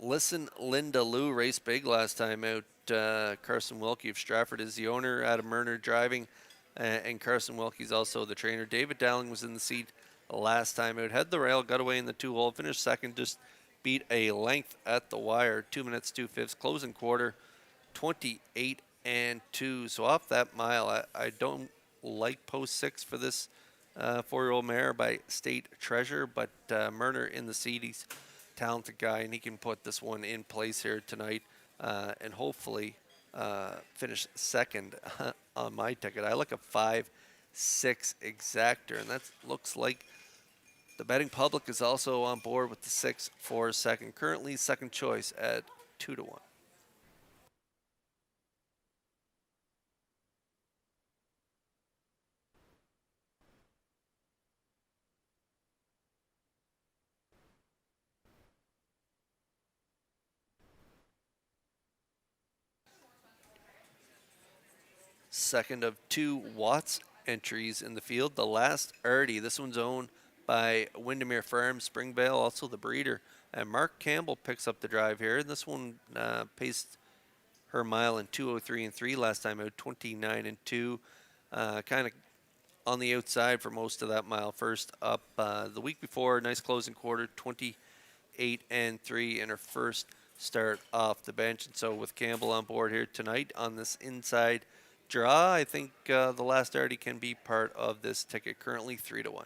Listen, Linda Lou raced big last time out. Carson Wilkie of Stratford is the owner. Adam Murner driving, and Carson Wilkie's also the trainer. David Dowling was in the seat last time out. Had the rail, got away in the 2-hole, finished second, just beat a length at the wire. 2 minutes, 2/5, closing quarter, 28-2. So off that mile, I don't like post 6 for this 4-year-old mare by State Treasure, but Murner in the seat. He's talented guy, and he can put this one in place here tonight and hopefully finish second on my ticket. I like a 5-6 exactor, and that looks like the betting public is also on board with the 6 for second. Currently second choice at 2-1. Second of 2 Watts entries in the field. The Last Artie. This one's owned by Windermere Farms, Springvale, also the breeder And Mark Campbell picks up the drive here. And this one paced her mile in 2:03 and 3 last time out, 29 and 2. Kind of on the outside for most of that mile. First up the week before, nice closing quarter, 28 and 3 in her first start off the bench. And so with Campbell on board here tonight on this inside draw, I think the last Darty can be part of this ticket, currently 3-1.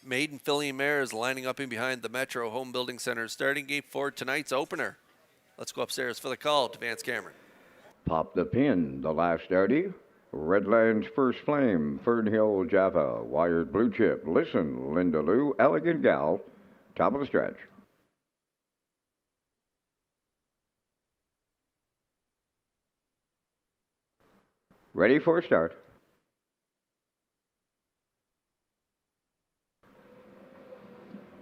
Maiden filly mare is lining up in behind the Metro Home Building Center starting gate for tonight's opener. Let's go upstairs for the call to Vance Cameron. Pop the Pin, the last Darty. Redlands First Flame, Fernhill Java, Wired Blue Chip, Listen, Linda Lou, Elegant Gal, top of the stretch. Ready for a start.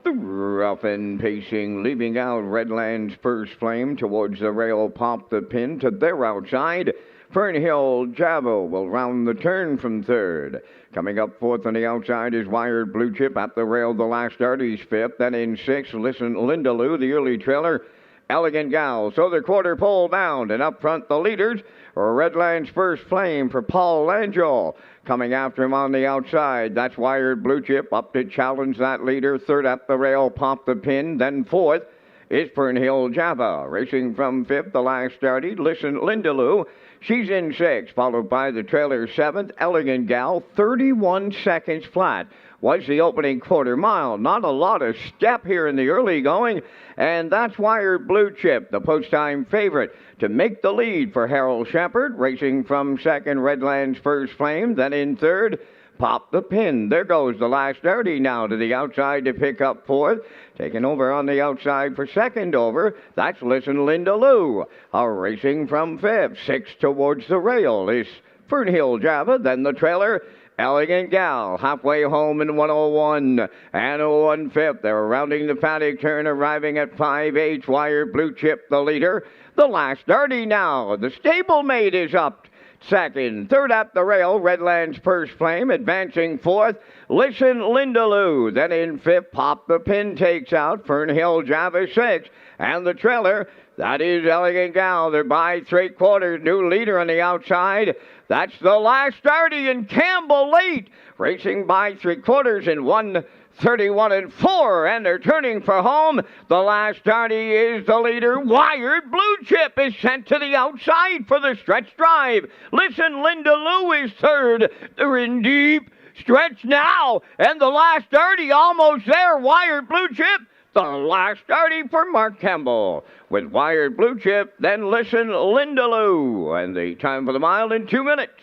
Rough and pacing, leaving out Redlands First Flame towards the rail. Pop the Pin to their outside. Fernhill Java will round the turn from third. Coming up fourth on the outside is Wired Blue Chip at the rail. The last Darty's fifth. Then in sixth, Listen, Linda Lou, the early trailer. Elegant Gal. So the quarter pole down, and up front the leaders. Redlands First Flame for Paul Langell. Coming after him on the outside, that's Wired Blue Chip up to challenge that leader. Third at the rail, Pop the Pin. Then fourth is Fernhill Java. Racing from fifth, the last started. Listen, Linda Lou. She's in sixth, followed by the trailer seventh, Elegant Gal. 31 seconds flat was the opening quarter mile. Not a lot of step here in the early going, and that's Wired Blue Chip, the post-time favorite, to make the lead for Harold Shepard. Racing from second, Redlands First Flame. Then in third, Pop the Pin. There goes the last Darty now to the outside to pick up fourth. Taking over on the outside for second over, that's Listen, Linda Lou. Racing from fifth, sixth towards the rail is Fernhill Java. Then the trailer, Elegant Gal, halfway home in 101 and 1/5. They're rounding the paddock turn, arriving at 5/8. Wired Blue Chip, the leader. The last Darty now. The stablemate is up second. Third at the rail, Redlands First Flame. Advancing fourth, Listen, Linda Lou. Then in fifth, Pop the Pin takes out Fernhill Java sixth. And the trailer, that is Elegant Gal. They're by 3/4. New leader on the outside. That's the last Darty, and Campbell late. Racing by 3/4 in 1:31 and 4. And they're turning for home. The last Darty is the leader. Wired Blue Chip is sent to the outside for the stretch drive. Listen, Linda Lou is third. They're in deep stretch now. And the last Darty almost there. Wired Blue Chip. The last Darty for Mark Campbell. With Wired Blue Chip, then Listen, Linda Lou. And the time for the mile in 2 minutes.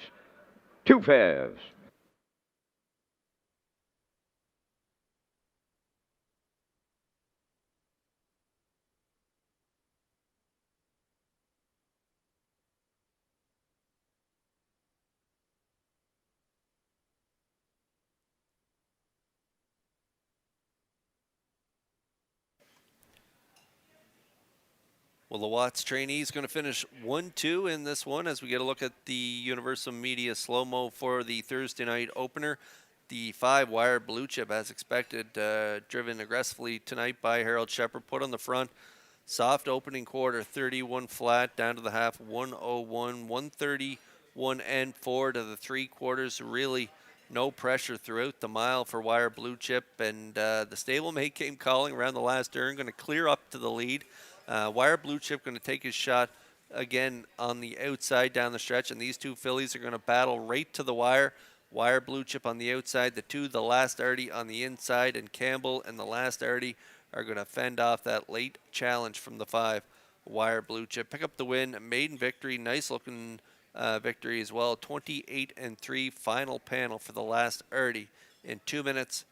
2:5. Well, the Watts trainee is going to finish 1-2 in this one as we get a look at the Universal Media slow-mo for the Thursday night opener. The 5-wire Blue Chip, as expected, driven aggressively tonight by Harold Shepard, put on the front. Soft opening quarter, 31 flat, down to the half, 101, 131 and 4 to the 3 quarters. Really no pressure throughout the mile for Wire Blue Chip, and the stablemate came calling around the last turn, going to clear up to the lead. Wire Blue Chip going to take his shot again on the outside down the stretch, and these two fillies are going to battle right to the wire. Wire Blue Chip on the outside, the Last Artie on the inside, and Campbell and the Last Artie are going to fend off that late challenge from the 5. Wire Blue Chip pick up the win, maiden victory, nice looking victory as well. 28-3 final panel for the Last Artie in 2 minutes,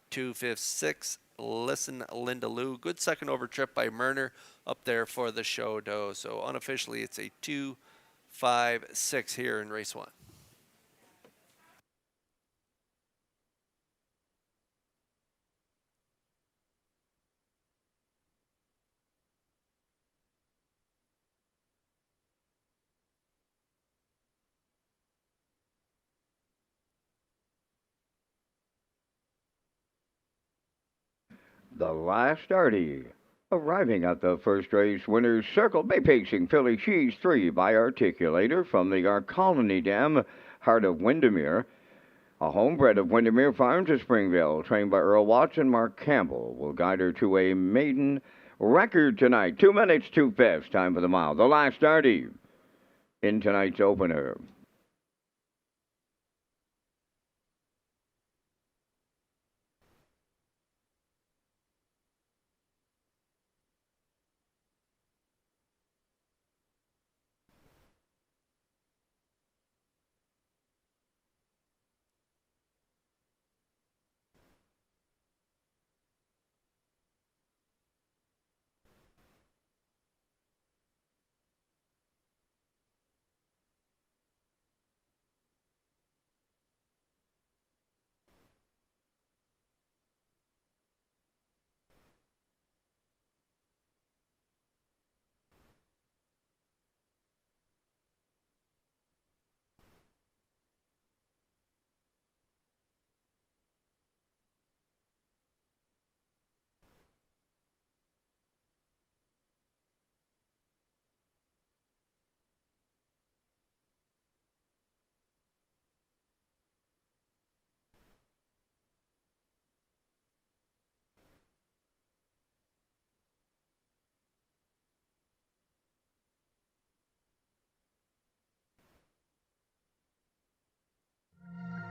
2:56. Listen, Linda Lou. Good second over trip by Murner up there for the show dough. So unofficially, it's a 2-5-6 here in race 1. The Last Artie. Arriving at the first race winner's circle, bay pacing filly She's 3 by Articulator from the Ark Colony Dam, heart of Windermere. A homebred of Windermere Farm to Springville, trained by Earl Watts and Mark Campbell, will guide her to a maiden record tonight. 2 minutes, 2/5, time for the mile. The Last Artie in tonight's opener.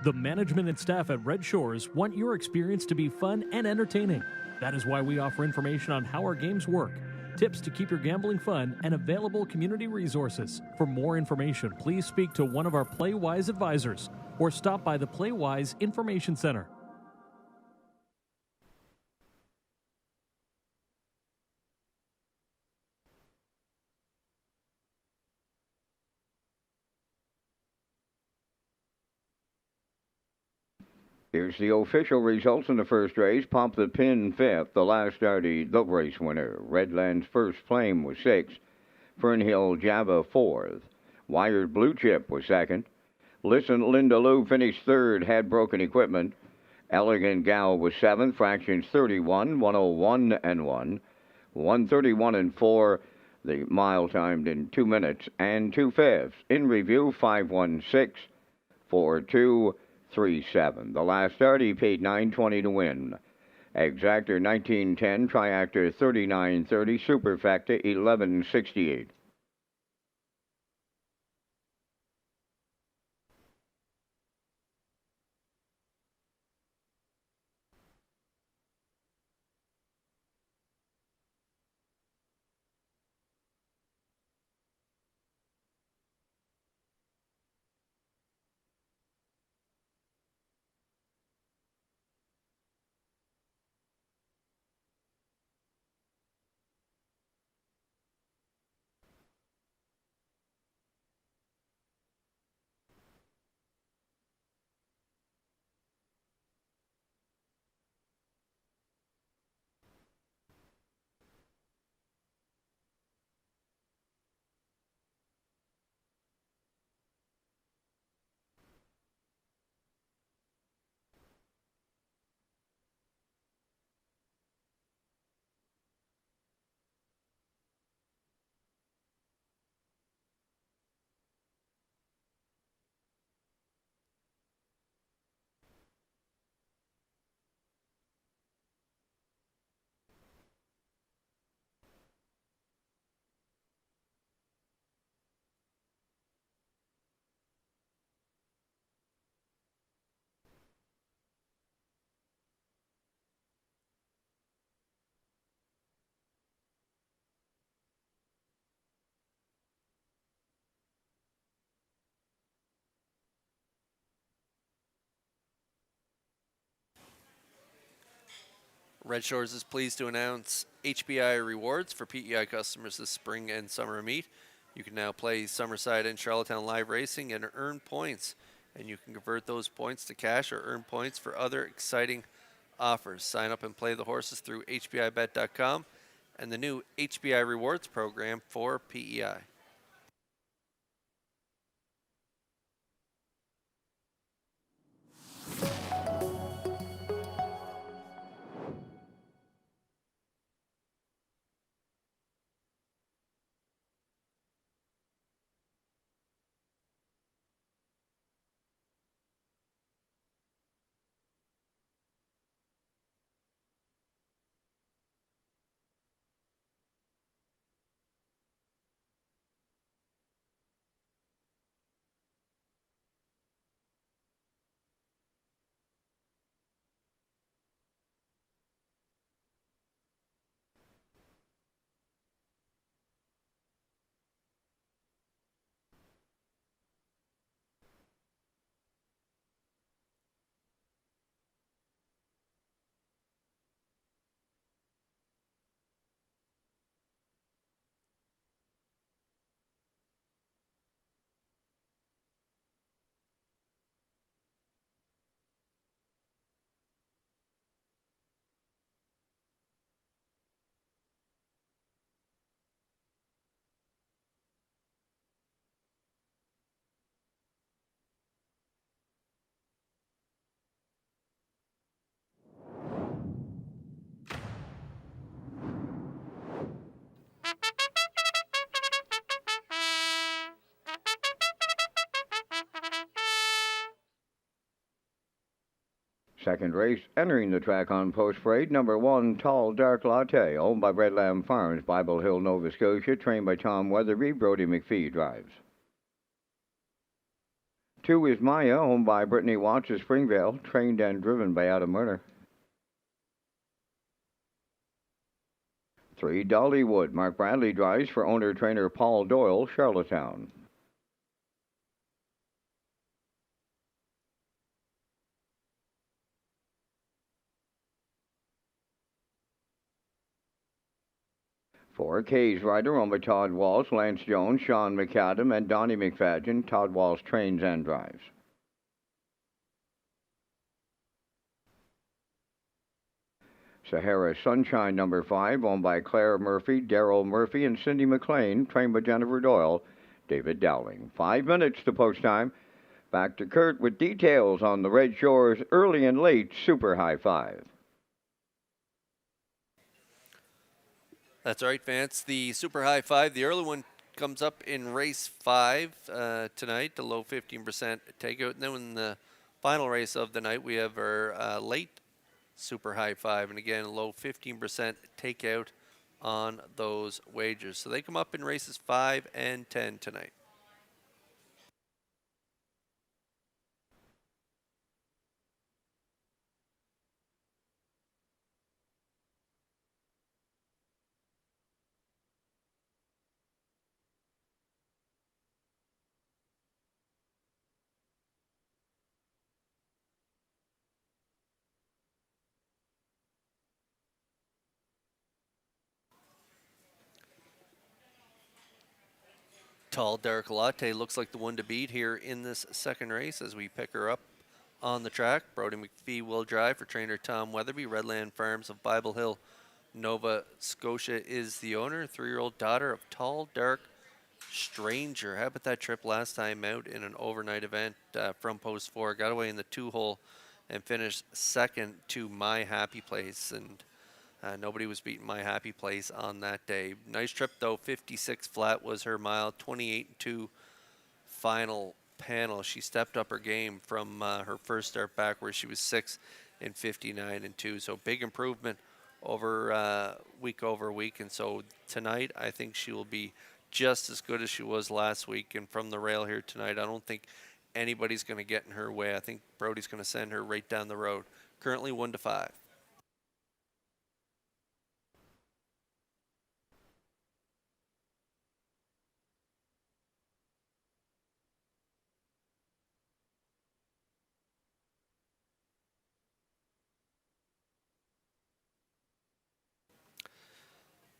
The management and staff at Red Shores want your experience to be fun and entertaining. That is why we offer information on how our games work, tips to keep your gambling fun, and available community resources. For more information, please speak to one of our PlayWise advisors or stop by the PlayWise Information Center. Here's the official results in the first race. Pop the Pin 5th. The Last Artie, the race winner. Redland's First Flame was 6th. Fernhill Java 4th. Wired Blue Chip was 2nd. Listen Linda Lou finished 3rd. Had Broken Equipment. Elegant Gal was 7th. Fractions 31, 101 and 1. 131 and 4. The mile timed in 2 minutes and 2/5. In review, 516, 4237. The Last Artie paid $9.20 to win. Exactor 1910, Triactor 3930, Superfactor 1168. Red Shores is pleased to announce HBI rewards for PEI customers this spring and summer meet. You can now play Summerside and Charlottetown live racing and earn points. And you can convert those points to cash or earn points for other exciting offers. Sign up and play the horses through HBIBet.com and the new HBI rewards program for PEI. Second race, entering the track on post parade, number 1, Tall Dark Latte, owned by Redland Farms, Bible Hill, Nova Scotia, trained by Tom Weatherby, Brody McPhee drives. 2 is Maya, owned by Brittany Watts of Springvale, trained and driven by Adam Murner. 3, Dollywood, Mark Bradley drives for owner-trainer Paul Doyle, Charlottetown. 4, Kay's Rider, owned by Todd Walsh, Lance Jones, Sean McAdam, and Donnie McFadden. Todd Walsh trains and drives. Sahara Sunshine, number 5, owned by Claire Murphy, Daryl Murphy, and Cindy McLean, trained by Jennifer Doyle, David Dowling. 5 minutes to post time. Back to Kurt with details on the Red Shores early and late Super High 5. That's right, Vance. The Super High 5, the early one comes up in race 5 tonight, the low 15% takeout. And then in the final race of the night, we have our late Super High 5. And again, low 15% takeout on those wagers. So they come up in races 5 and 10 tonight. Tall Dark Latte looks like the one to beat here in this second race as we pick her up on the track. Brody McPhee will drive for trainer Tom Weatherby. Redland Farms of Bible Hill, Nova Scotia is the owner. 3-year-old daughter of Tall Dark Stranger. How about that trip last time out in an overnight event from post 4? Got away in the 2-hole and finished second to My Happy Place. And nobody was beating My Happy Place on that day. Nice trip, though. 56 flat was her mile. 28-2 final panel. She stepped up her game from her first start back where she was 6 in 59-2. So big improvement over week over week. And so tonight, I think she will be just as good as she was last week. And from the rail here tonight, I don't think anybody's going to get in her way. I think Brody's going to send her right down the road. Currently 1-5.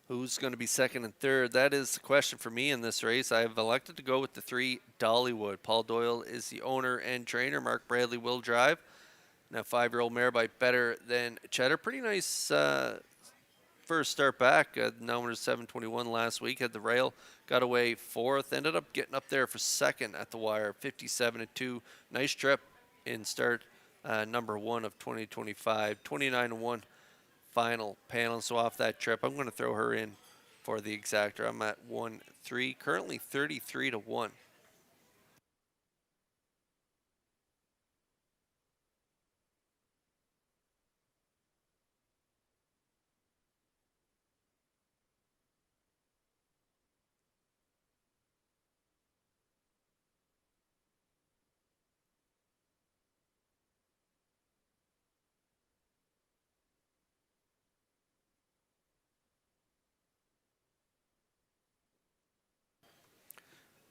Who's going to be second and third? That is the question for me in this race. I have elected to go with the 3 Dollywood. Paul Doyle is the owner and trainer. Mark Bradley will drive. Now 5-year-old mare by Better Than Cheddar. Pretty nice first start back. Number 721 last week. Had the rail. Got away fourth. Ended up getting up there for second at the wire. 57-2. Nice trip in start number 1 of 2025. 29-1. Final panel. So off that trip, I'm going to throw her in for the exactor. I'm at 1-3, currently 33-1.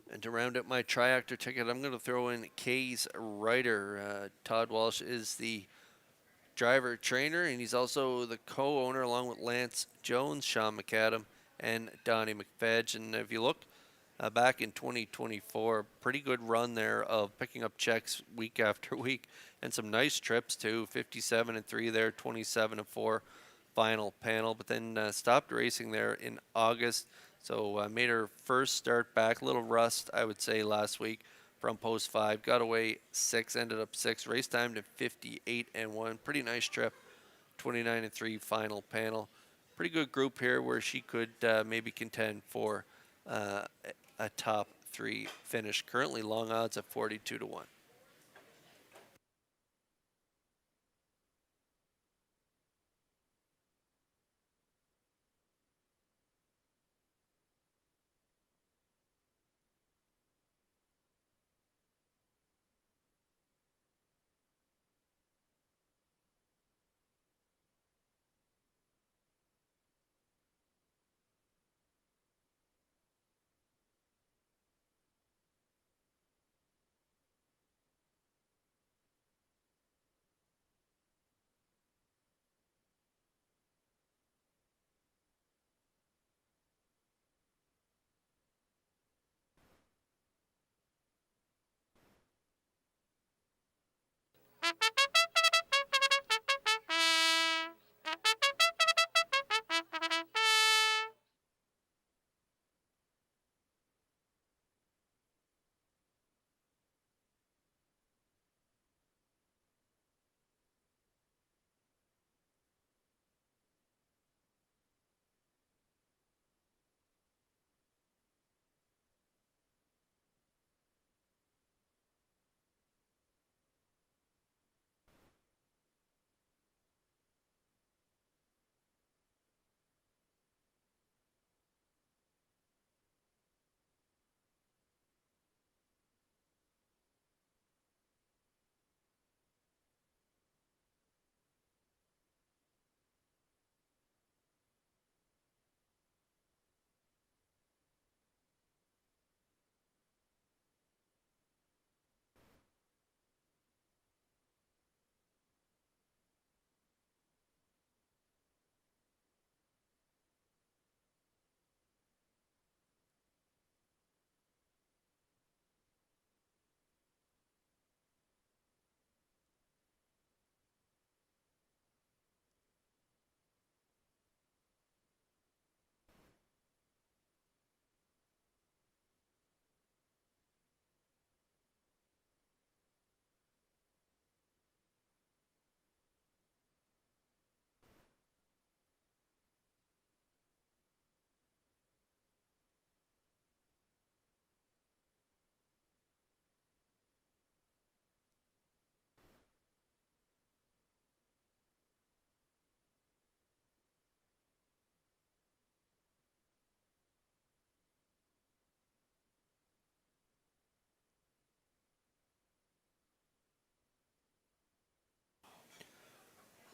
And to round out my triactor ticket, I'm going to throw in Kay's Rider. Todd Walsh is the driver trainer, and he's also the co-owner along with Lance Jones, Sean McAdam, and Donnie McFedge. And if you look back in 2024, pretty good run there of picking up checks week after week, and some nice trips too. 57-3 there, 27-4 final panel, but then stopped racing there in August. So made her first start back, a little rust, I would say, last week from post 5. Got away 6, ended up 6. Race time to 58-1. Pretty nice trip. 29-3 final panel. Pretty good group here where she could maybe contend for a top 3 finish. Currently long odds at 42-1.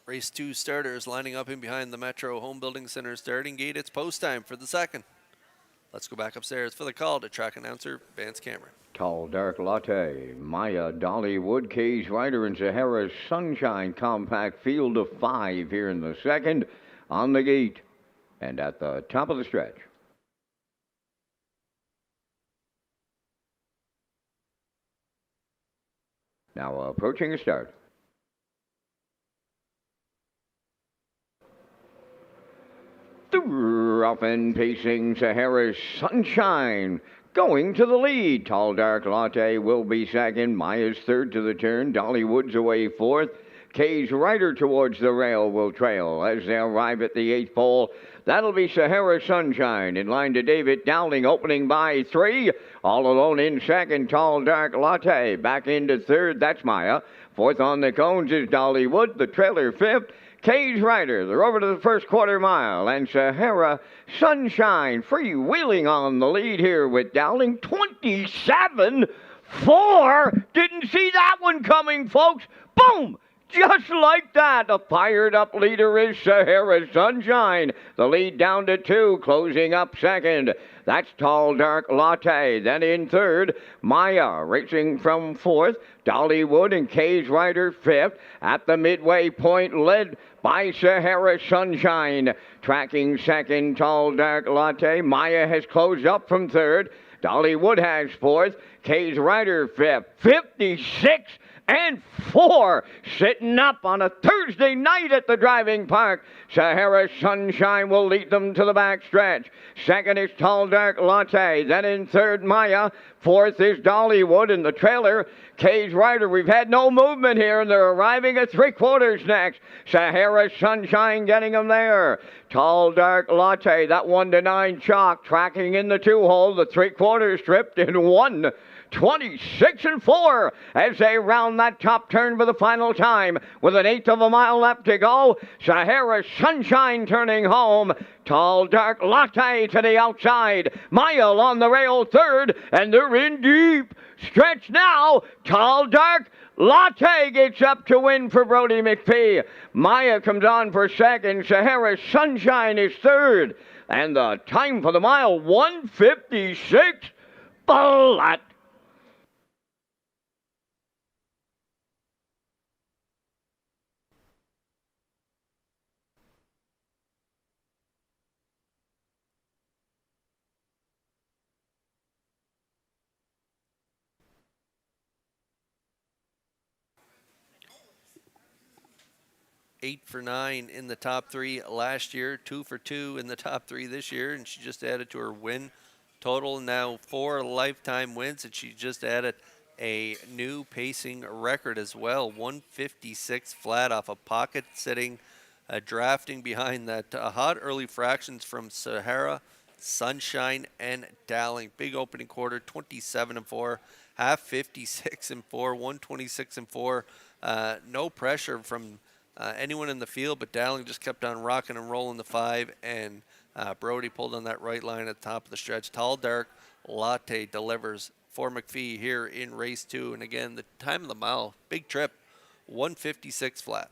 Race 2 starters lining up in behind the Metro Home Building Center starting gate. It's post time for the second. Let's go back upstairs for the call to track announcer Vance Cameron. Tall Dark Latte, Maya Dollywood, Kay's Rider, and Sahara's Sunshine Compact field of 5 here in the second. On the gate, And at the top of the stretch. Now approaching a start. The rough and pacing Sahara's Sunshine going to the lead. Tall Dark Latte will be second. Maya's third to the turn. Dollywood's away fourth. Kay's Rider towards the rail will trail as they arrive at the eighth pole. That'll be Sahara Sunshine in line to David Dowling, opening by 3. All alone in second, Tall Dark Latte. Back into third, that's Maya. Fourth on the cones is Dollywood. The trailer fifth. Kay's Rider, they're over to the first quarter mile, and Sahara Sunshine freewheeling on the lead here with Dowling. 27-4. Didn't see that one coming, folks. Boom! Just like that, the fired-up leader is Sahara Sunshine. The lead down to 2, closing up second. That's Tall Dark Latte. Then in third, Maya racing from fourth. Dollywood and Kay's Rider fifth. At the midway point, led by Sahara Sunshine. Tracking second, Tall Dark Latte. Maya has closed up from third. Dollywood has fourth. Kay's Rider fifth. 56-4, sitting up on a Thursday night at the driving park. Sahara Sunshine will lead them to the back stretch. Second is Tall Dark Latte. Then in third, Maya. Fourth is Dollywood in the trailer. Kay's Rider. We've had no movement here, and they're arriving at 3/4 next. Sahara Sunshine getting them there. Tall Dark Latte, that 1-9 chalk, tracking in the 2-hole. The 3/4 stripped in 1. 26-4 as they round that top turn for the final time with an eighth of a mile left to go. Sahara Sunshine turning home. Tall Dark Latte to the outside. Mile on the rail third, and they're in deep. Stretch now. Tall Dark Latte gets up to win for Brody McPhee. Maya comes on for second. Sahara Sunshine is third. And the time for the mile, 1:56 flat. 8 for 9 in the top 3 last year, 2 for 2 in the top 3 this year, and she just added to her win total now 4 lifetime wins, and she just added a new pacing record as well, 156 flat off a pocket sitting, drafting behind that hot early fractions from Sahara, Sunshine, and Dowling. Big opening quarter, 27-4, half 56-4, 126-4. No pressure from anyone in the field, but Dowling just kept on rocking and rolling the 5, and Brody pulled on that right line at the top of the stretch. Tall Dark Latte delivers for McPhee here in race 2, and again, the time of the mile, big trip, 156 flat.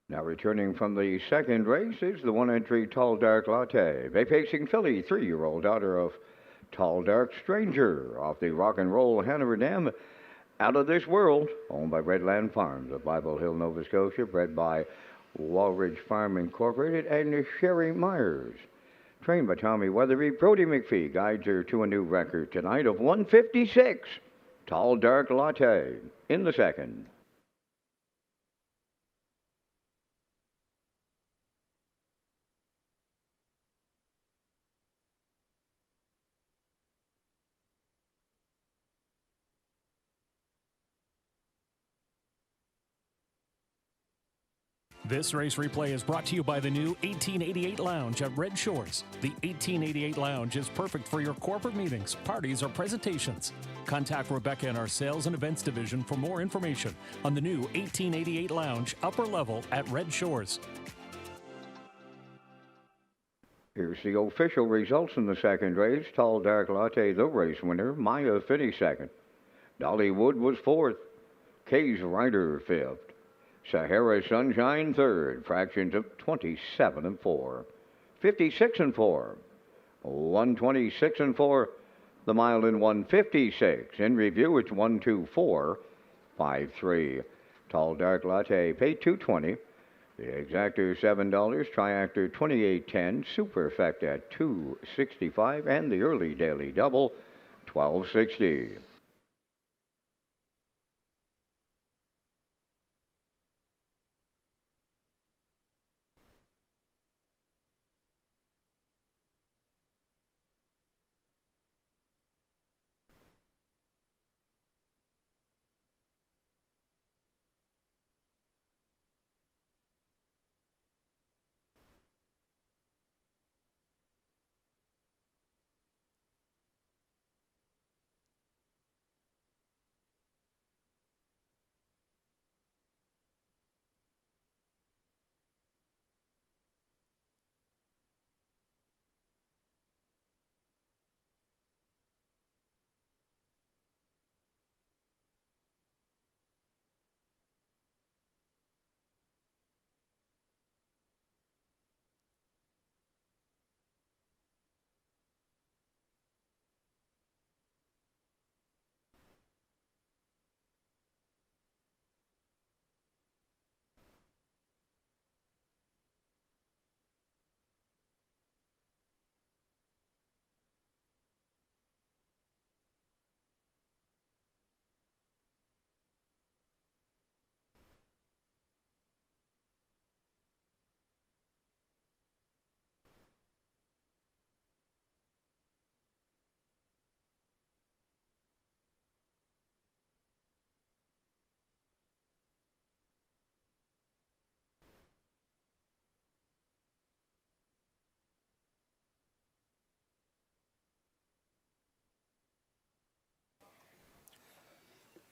Now returning from the second race is the one-entry Tall Dark Latte. Bay Pacing filly, 3-year-old daughter of Tall Dark Stranger off the Rock and Roll Hanover Dam. Out of This World, owned by Redland Farms of Bible Hill, Nova Scotia, bred by Walridge Farm Incorporated and Sherry Myers. Trained by Tommy Weatherby, Brody McPhee guides her to a new record tonight of 156. Tall Dark Latte in the second. This race replay is brought to you by the new 1888 Lounge at Red Shores. The 1888 Lounge is perfect for your corporate meetings, parties, or presentations. Contact Rebecca in our Sales and Events Division for more information on the new 1888 Lounge upper level at Red Shores. Here's the official results in the second race. Tall Dark Latte, the race winner. Maya finished second. Dollywood was fourth. Kay's Rider fifth. Sahara Sunshine third, fractions of 27 and 4, 56 and 4, 126 and 4, the mile in 156. In review, it's 124.53. Tall Dark Latte paid $2.20. The exactor $7, triactor $28.10, superfect at $2.65, and the early daily double $12.60.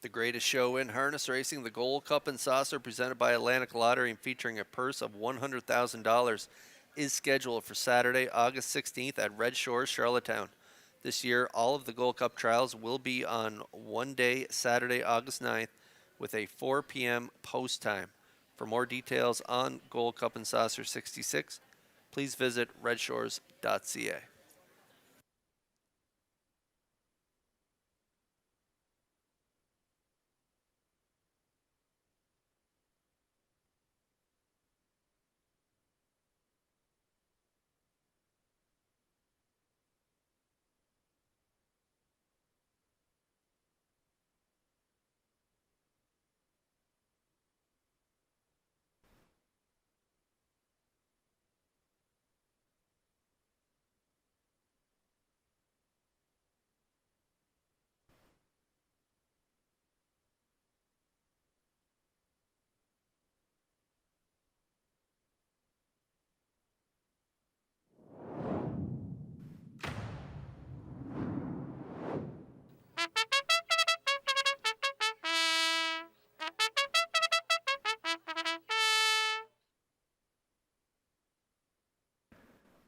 The greatest show in harness racing, the Gold Cup and Saucer, presented by Atlantic Lottery and featuring a purse of $100,000, is scheduled for Saturday, August 16th at Red Shores, Charlottetown. This year, all of the Gold Cup trials will be on one day, Saturday, August 9th, with a 4 p.m. post time. For more details on Gold Cup and Saucer 66, please visit Redshores.ca.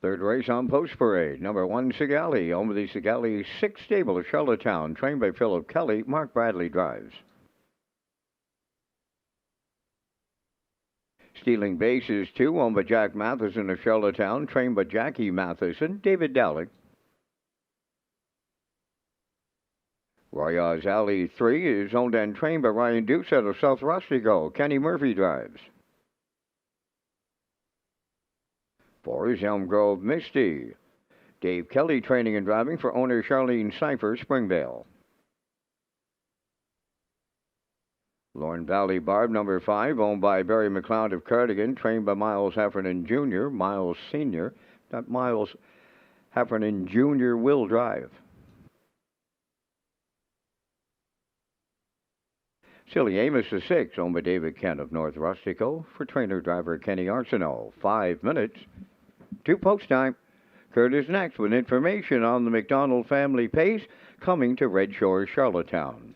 Third race on Post Parade. Number 1, Sigali, owned by the Sigali 6 Stable of Charlottetown, trained by Philip Kelly. Mark Bradley drives. Stealing Base is 2, owned by Jack Matheson of Charlottetown, trained by Jackie Matheson, David Dowling. Royals Alley 3 is owned and trained by Ryan Doucette of South Rustico. Kenny Murphy drives. 4 is Elm Grove Misty. Dave Kelly training and driving for owner Charlene Cipher, Springvale. Lorne Valley Barb number 5, owned by Barry McLeod of Cardigan, trained by Miles Heffernan Jr., Miles Sr. That Miles Heffernan Jr. will drive. Silly Amos is 6, owned by David Kent of North Rustico, for trainer-driver Kenny Arsenault. 5 minutes to post time. Kurt is next with information on the McDonald Family Pace coming to Red Shores, Charlottetown.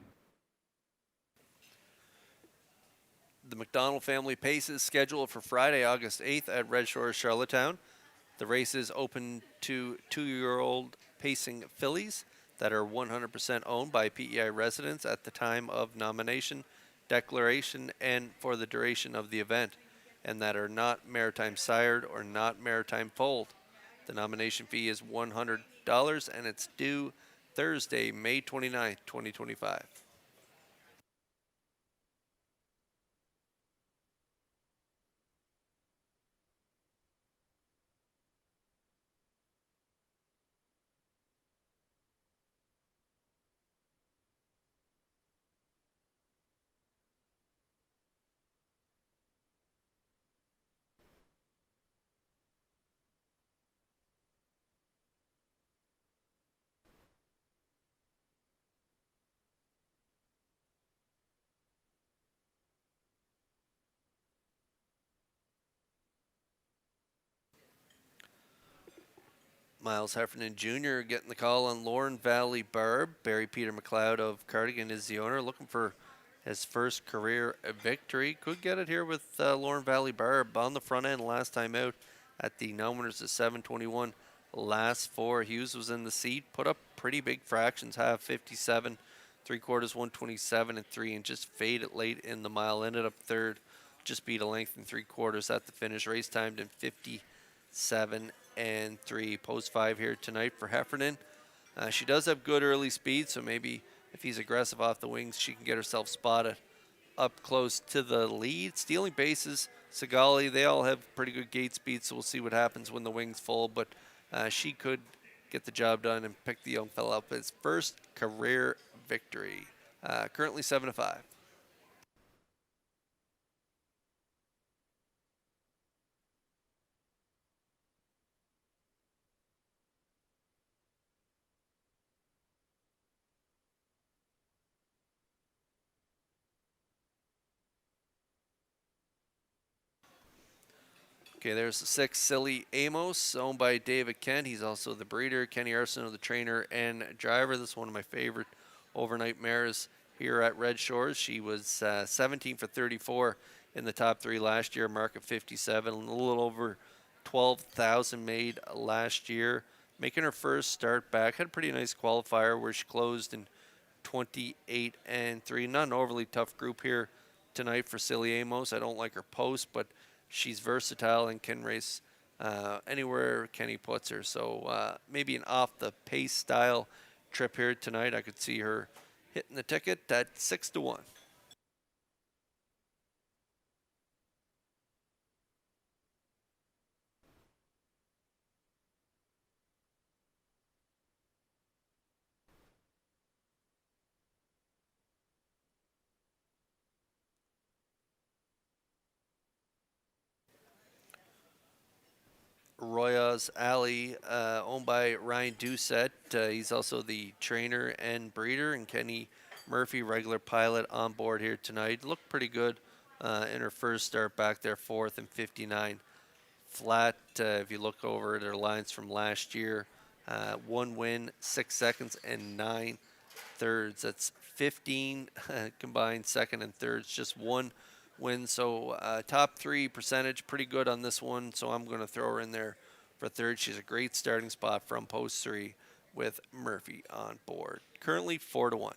The McDonald Family Pace is scheduled for Friday, August 8th at Red Shores, Charlottetown. The race is open to 2-year-old pacing fillies that are 100% owned by PEI residents at the time of nomination, declaration, and for the duration of the event, and that are not maritime sired or not maritime foaled. The nomination fee is $100, and it's due Thursday, May 29th, 2025. Miles Heffernan Jr. getting the call on Lorne Valley Barb. Barry Peter McLeod of Cardigan is the owner, looking for his first career victory. Could get it here with Lorne Valley Barb on the front end last time out at the no-winners of 721. Last 4, Hughes was in the seat, put up pretty big fractions, half 57, 3/4 127 and 3, and just faded late in the mile. Ended up third, just beat a length and 3/4 at the finish. Race timed in 57 and 3. Post 5 here tonight for Heffernan. She does have good early speed, so maybe if he's aggressive off the wings, she can get herself spotted up close to the lead. Stealing Bases, Sigali, they all have pretty good gate speed, so we'll see what happens when the wings fold, but she could get the job done and pick the young fella up his first career victory. Currently 7-5. Okay, there's the 6, Silly Amos, owned by David Kent. He's also the breeder. Kenny Arsenault, the trainer and driver. This is one of my favorite overnight mares here at Red Shores. She was 17 for 34 in the top 3 last year, mark of 57, a little over 12,000 made last year. Making her first start back. Had a pretty nice qualifier where she closed in 28 and 3. Not an overly tough group here tonight for Silly Amos. I don't like her post, but she's versatile and can race anywhere Kenny puts her. So maybe an off-the-pace style trip here tonight. I could see her hitting the ticket at 6-1. Royals Alley, owned by Ryan Doucette. He's also the trainer and breeder, and Kenny Murphy, regular pilot, on board here tonight. Looked pretty good in her first start back there, 4th and 59 flat. If you look over their lines from last year, 1 win, 6 seconds, and 9 thirds. That's 15 combined second and thirds, just 1 win. So top 3 percentage, pretty good on this one. So I'm going to throw her in there for third. She's a great starting spot from post 3 with Murphy on board. Currently 4-1.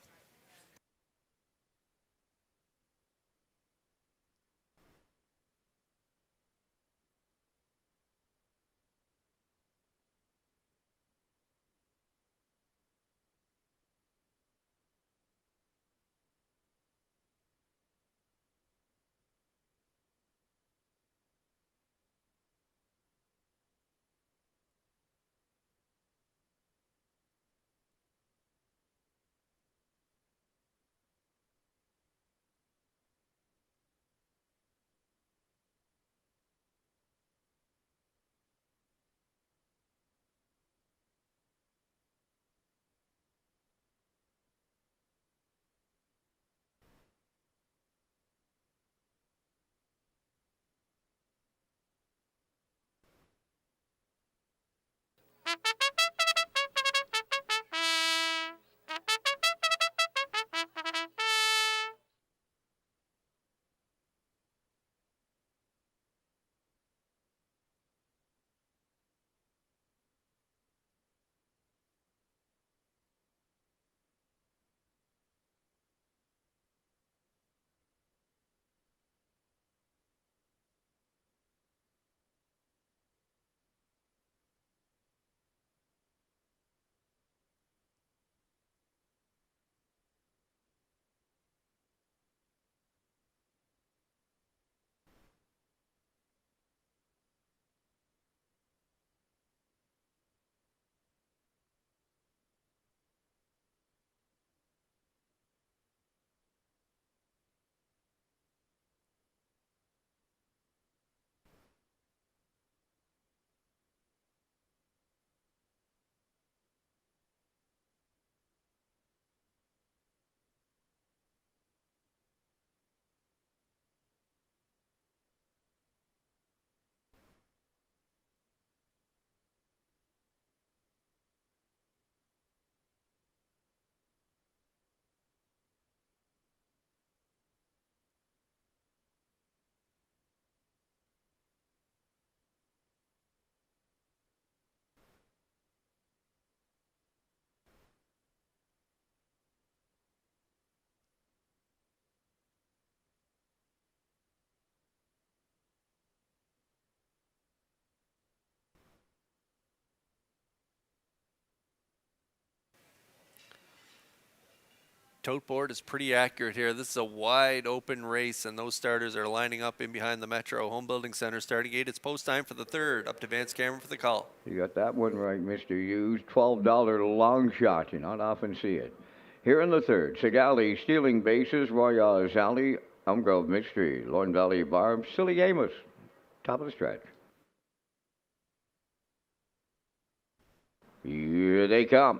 Tote board is pretty accurate here. This is a wide open race, and those starters are lining up in behind the Metro Home Building Center starting gate. It's post time for the third. Up to Vance Cameron for the call. You got that one right, Mr. Hughes. $12 long shot. You not often see it. Here in the third, Sigali stealing bases, Royale Alley, Grove Mystery, Lorne Valley Barb, Silly Amos. Top of the stretch. Here they come.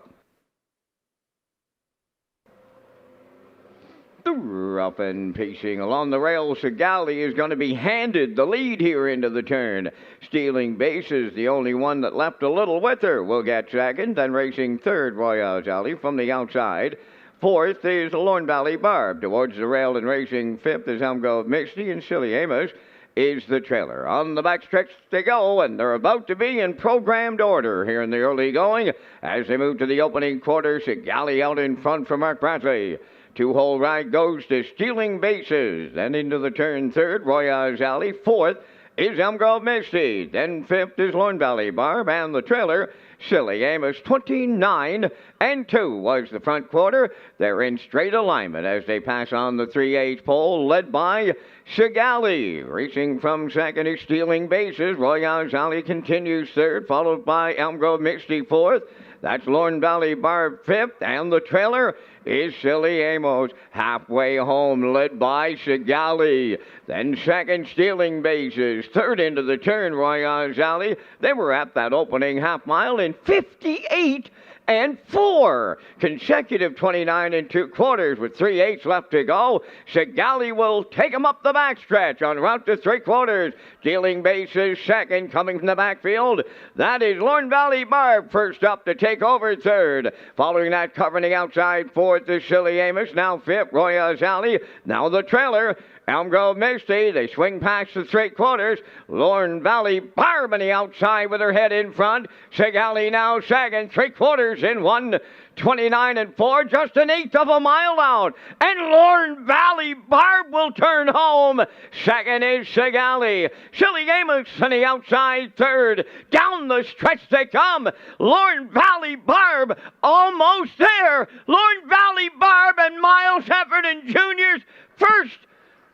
Rough and pacing along the rail, Sigali is going to be handed the lead here into the turn. Stealing bases, the only one that left a little with her, will get second, then racing third, Royale Alley from the outside. Fourth is Lorne Valley Barb. Towards the rail and racing fifth is Grove Misty, and Silly Amos is the trailer. On the backstretch they go, and they're about to be in programmed order here in the early going. As they move to the opening quarter, Sigali out in front for Mark Bradley. Two-hole ride goes to Stealing Bases. Then into the turn third, Royale's Alley. Fourth is Grove Misty. Then fifth is Lorne Valley Barb. And the trailer, Silly Amos. 29-2 was the front quarter. They're in straight alignment as they pass on the 3/8 pole, led by Sigali. Racing from second is Stealing Bases. Royale's Alley continues third, followed by Grove Misty fourth. That's Lorne Valley Barb fifth, and the trailer is Silly Amos. Halfway home, led by Sigali. Then second, Stealing Bases. Third into the turn, Royale's Alley. They were at that opening half mile in 58-4. Consecutive 29 2/4 with 3/8 left to go. Sigali will take him up the backstretch en route to 3/4. Stealing Bases second, coming from the backfield. That is Lorne Valley Barb first up to take over third. Following that, covering the outside fourth is Silly Amos. Now fifth, Royale's Alley. Now the trailer, Grove Misty. They swing past the 3/4. Lorne Valley Barb on the outside with her head in front. Sigali now second, 3/4 in 1:29-4, just an eighth of a mile out. And Lorne Valley Barb will turn home. Second is Sigali. Silly Amos on the outside third. Down the stretch they come. Lorne Valley Barb almost there. Lorne Valley Barb and Miles Heffernan Jr.'s first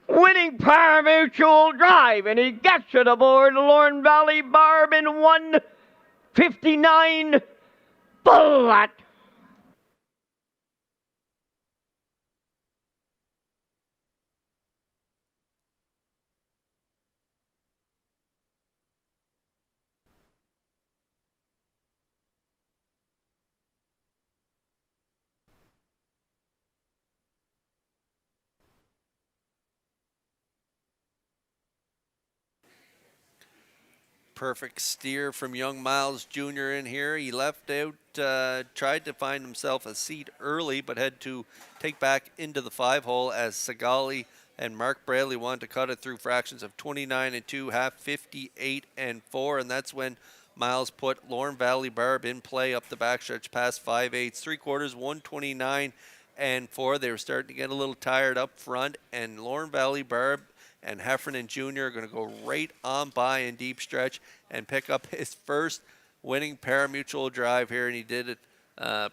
winning pari-mutuel drive, and he gets it aboard Lorne Valley Barb in 1:59 flat. Perfect steer from young Miles Jr. in here. He left out, tried to find himself a seat early, but had to take back into the 5-hole as Sigali and Mark Bradley wanted to cut it through fractions of 29 2, half 58-4, and that's when Miles put Lorne Valley Barb in play up the backstretch past 5/8, 3/4, 129-4. They were starting to get a little tired up front, and Lorne Valley Barb and Heffernan Jr. are going to go right on by in deep stretch and pick up his first winning pari-mutuel drive here, and he did it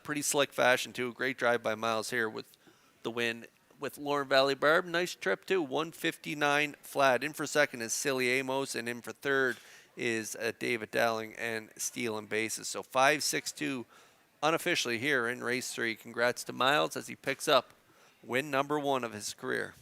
pretty slick fashion too. Great drive by Miles here with the win with Lorne Valley Barb. Nice trip too, 1:59 flat. In for second is Silly Amos, and in for third is David Dowling and Stealing Bases. So 5-6-2 unofficially here in race 3. Congrats to Miles as he picks up win number 1 of his career.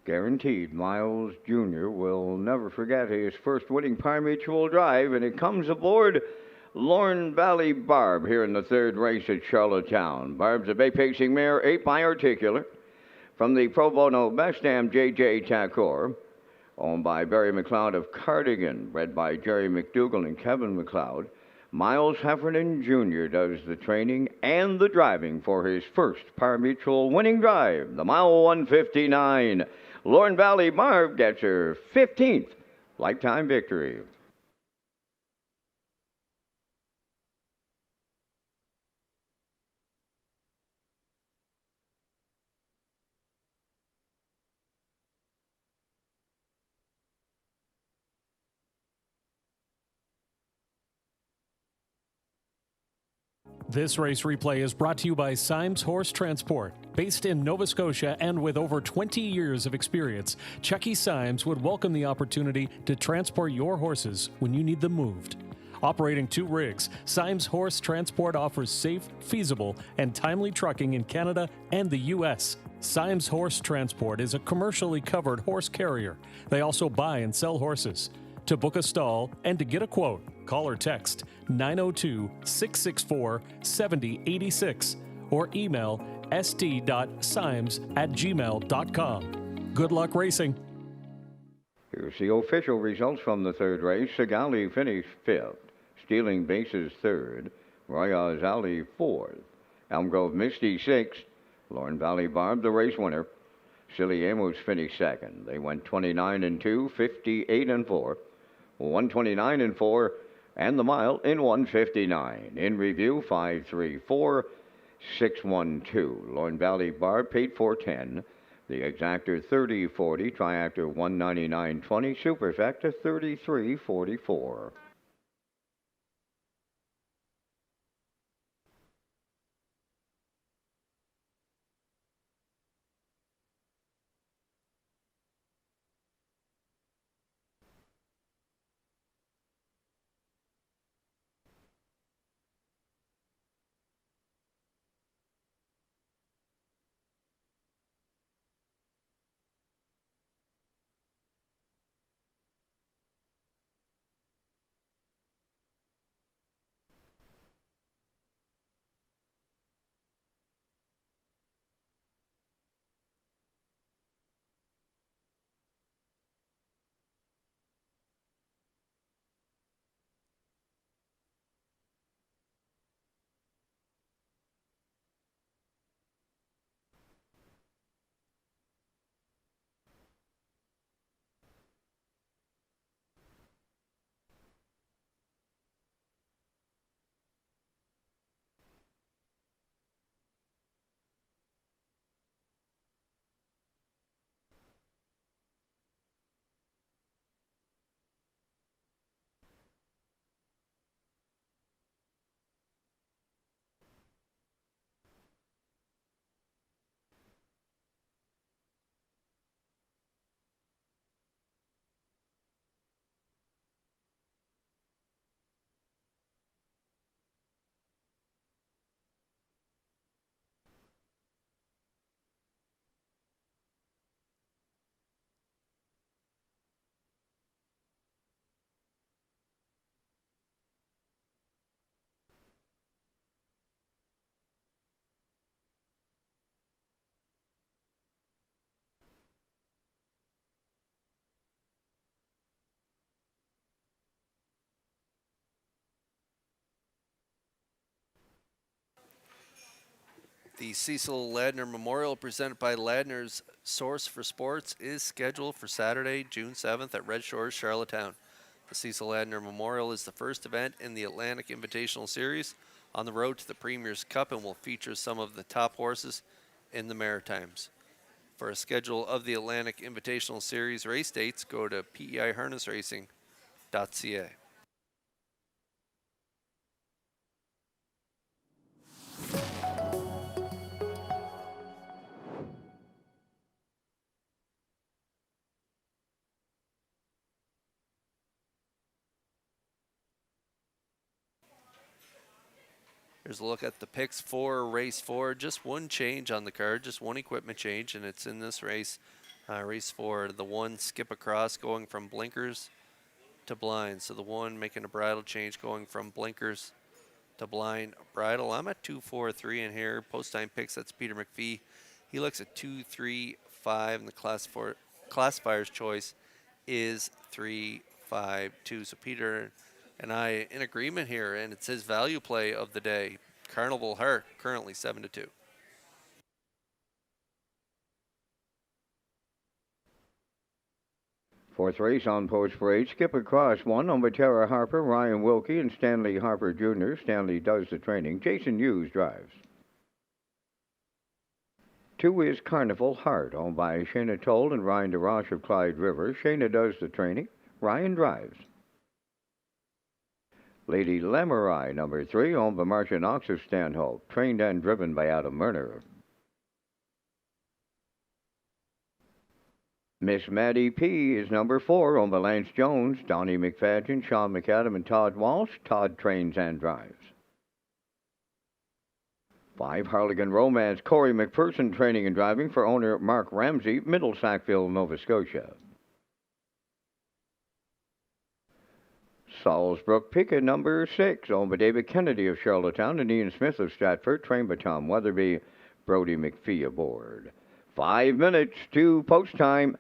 Guaranteed, Miles Jr. will never forget his first winning pari-mutuel drive, and it comes aboard Lorne Valley Barb here in the third race at Charlottetown. Barb's a bay-pacing mare, 8 by Articular, from the Pro Bono Best Dam J.J. Takor, owned by Barry McLeod of Cardigan, bred by Jerry McDougall and Kevin McLeod. Miles Heffernan Jr. does the training and the driving for his first pari-mutuel winning drive, the mile 159. Lorne Valley Barb gets her 15th lifetime victory. This race replay is brought to you by Symes Horse Transport. Based in Nova Scotia and with over 20 years of experience, Chucky Symes would welcome the opportunity to transport your horses when you need them moved. Operating 2 rigs, Symes Horse Transport offers safe, feasible, and timely trucking in Canada and the U.S. Symes Horse Transport is a commercially covered horse carrier. They also buy and sell horses. To book a stall and to get a quote, call or text 902-664-7086 or email st.symes@gmail.com. Good luck racing. Here's the official results from the third race. Sigali finished 5th. Stealing Bases 3rd. Royals Alley 4th. Elm Grove Misty 6th. Lorne Valley Barb, the race winner. Silly Amos finished 2nd. They went 29-2, 58-4, 129-4, and the mile in 159. In review, 534, 612. Lorne Valley Barb paid $410. The exactor 30.40, triactor 199.20, superfecta 33.44. The Cecil Ladner Memorial, presented by Ladner's Source for Sports, is scheduled for Saturday, June 7th at Red Shores, Charlottetown. The Cecil Ladner Memorial is the first event in the Atlantic Invitational Series on the road to the Premier's Cup and will feature some of the top horses in the Maritimes. For a schedule of the Atlantic Invitational Series race dates, go to peiharnessracing.ca. Here's a look at the picks for race 4. Just one change on the card, just one equipment change, and it's in this race. Race 4, the 1 skip across going from blinkers to blind. So the 1 making a bridle change going from blinkers to blind bridle. I'm at 2-4-3 in here. Post time picks, that's Peter McPhee. He looks at 2-3-5, and the classifier's choice is 3-5-2. So Peter and I in agreement here, and it's his value play of the day. Carnival Heart currently 7-2. Fourth race on post parade. Skip across one on Tara Harper, Ryan Wilkie, and Stanley Harper Jr. Stanley does the training. Jason Hughes drives. 2 is Carnival Heart, owned by Shayna Toll and Ryan DeRoche of Clyde River. Shayna does the training. Ryan drives. Lady Lemurai, number 3, owned by Marcia Knox of Stanhope, trained and driven by Adam Murner. Miss Maddie P. is number 4, owned by Lance Jones, Donnie McFadden, Sean McAdam, and Todd Walsh. Todd trains and drives. 5, Harligan Romance, Corey McPherson, training and driving for owner Mark Ramsey, Middle Sackville, Nova Scotia. Salisbrook Picket, number 6, owned by David Kennedy of Charlottetown and Ian Smith of Stratford, trained by Tom Weatherby, Brody McPhee aboard. 5 minutes to post time.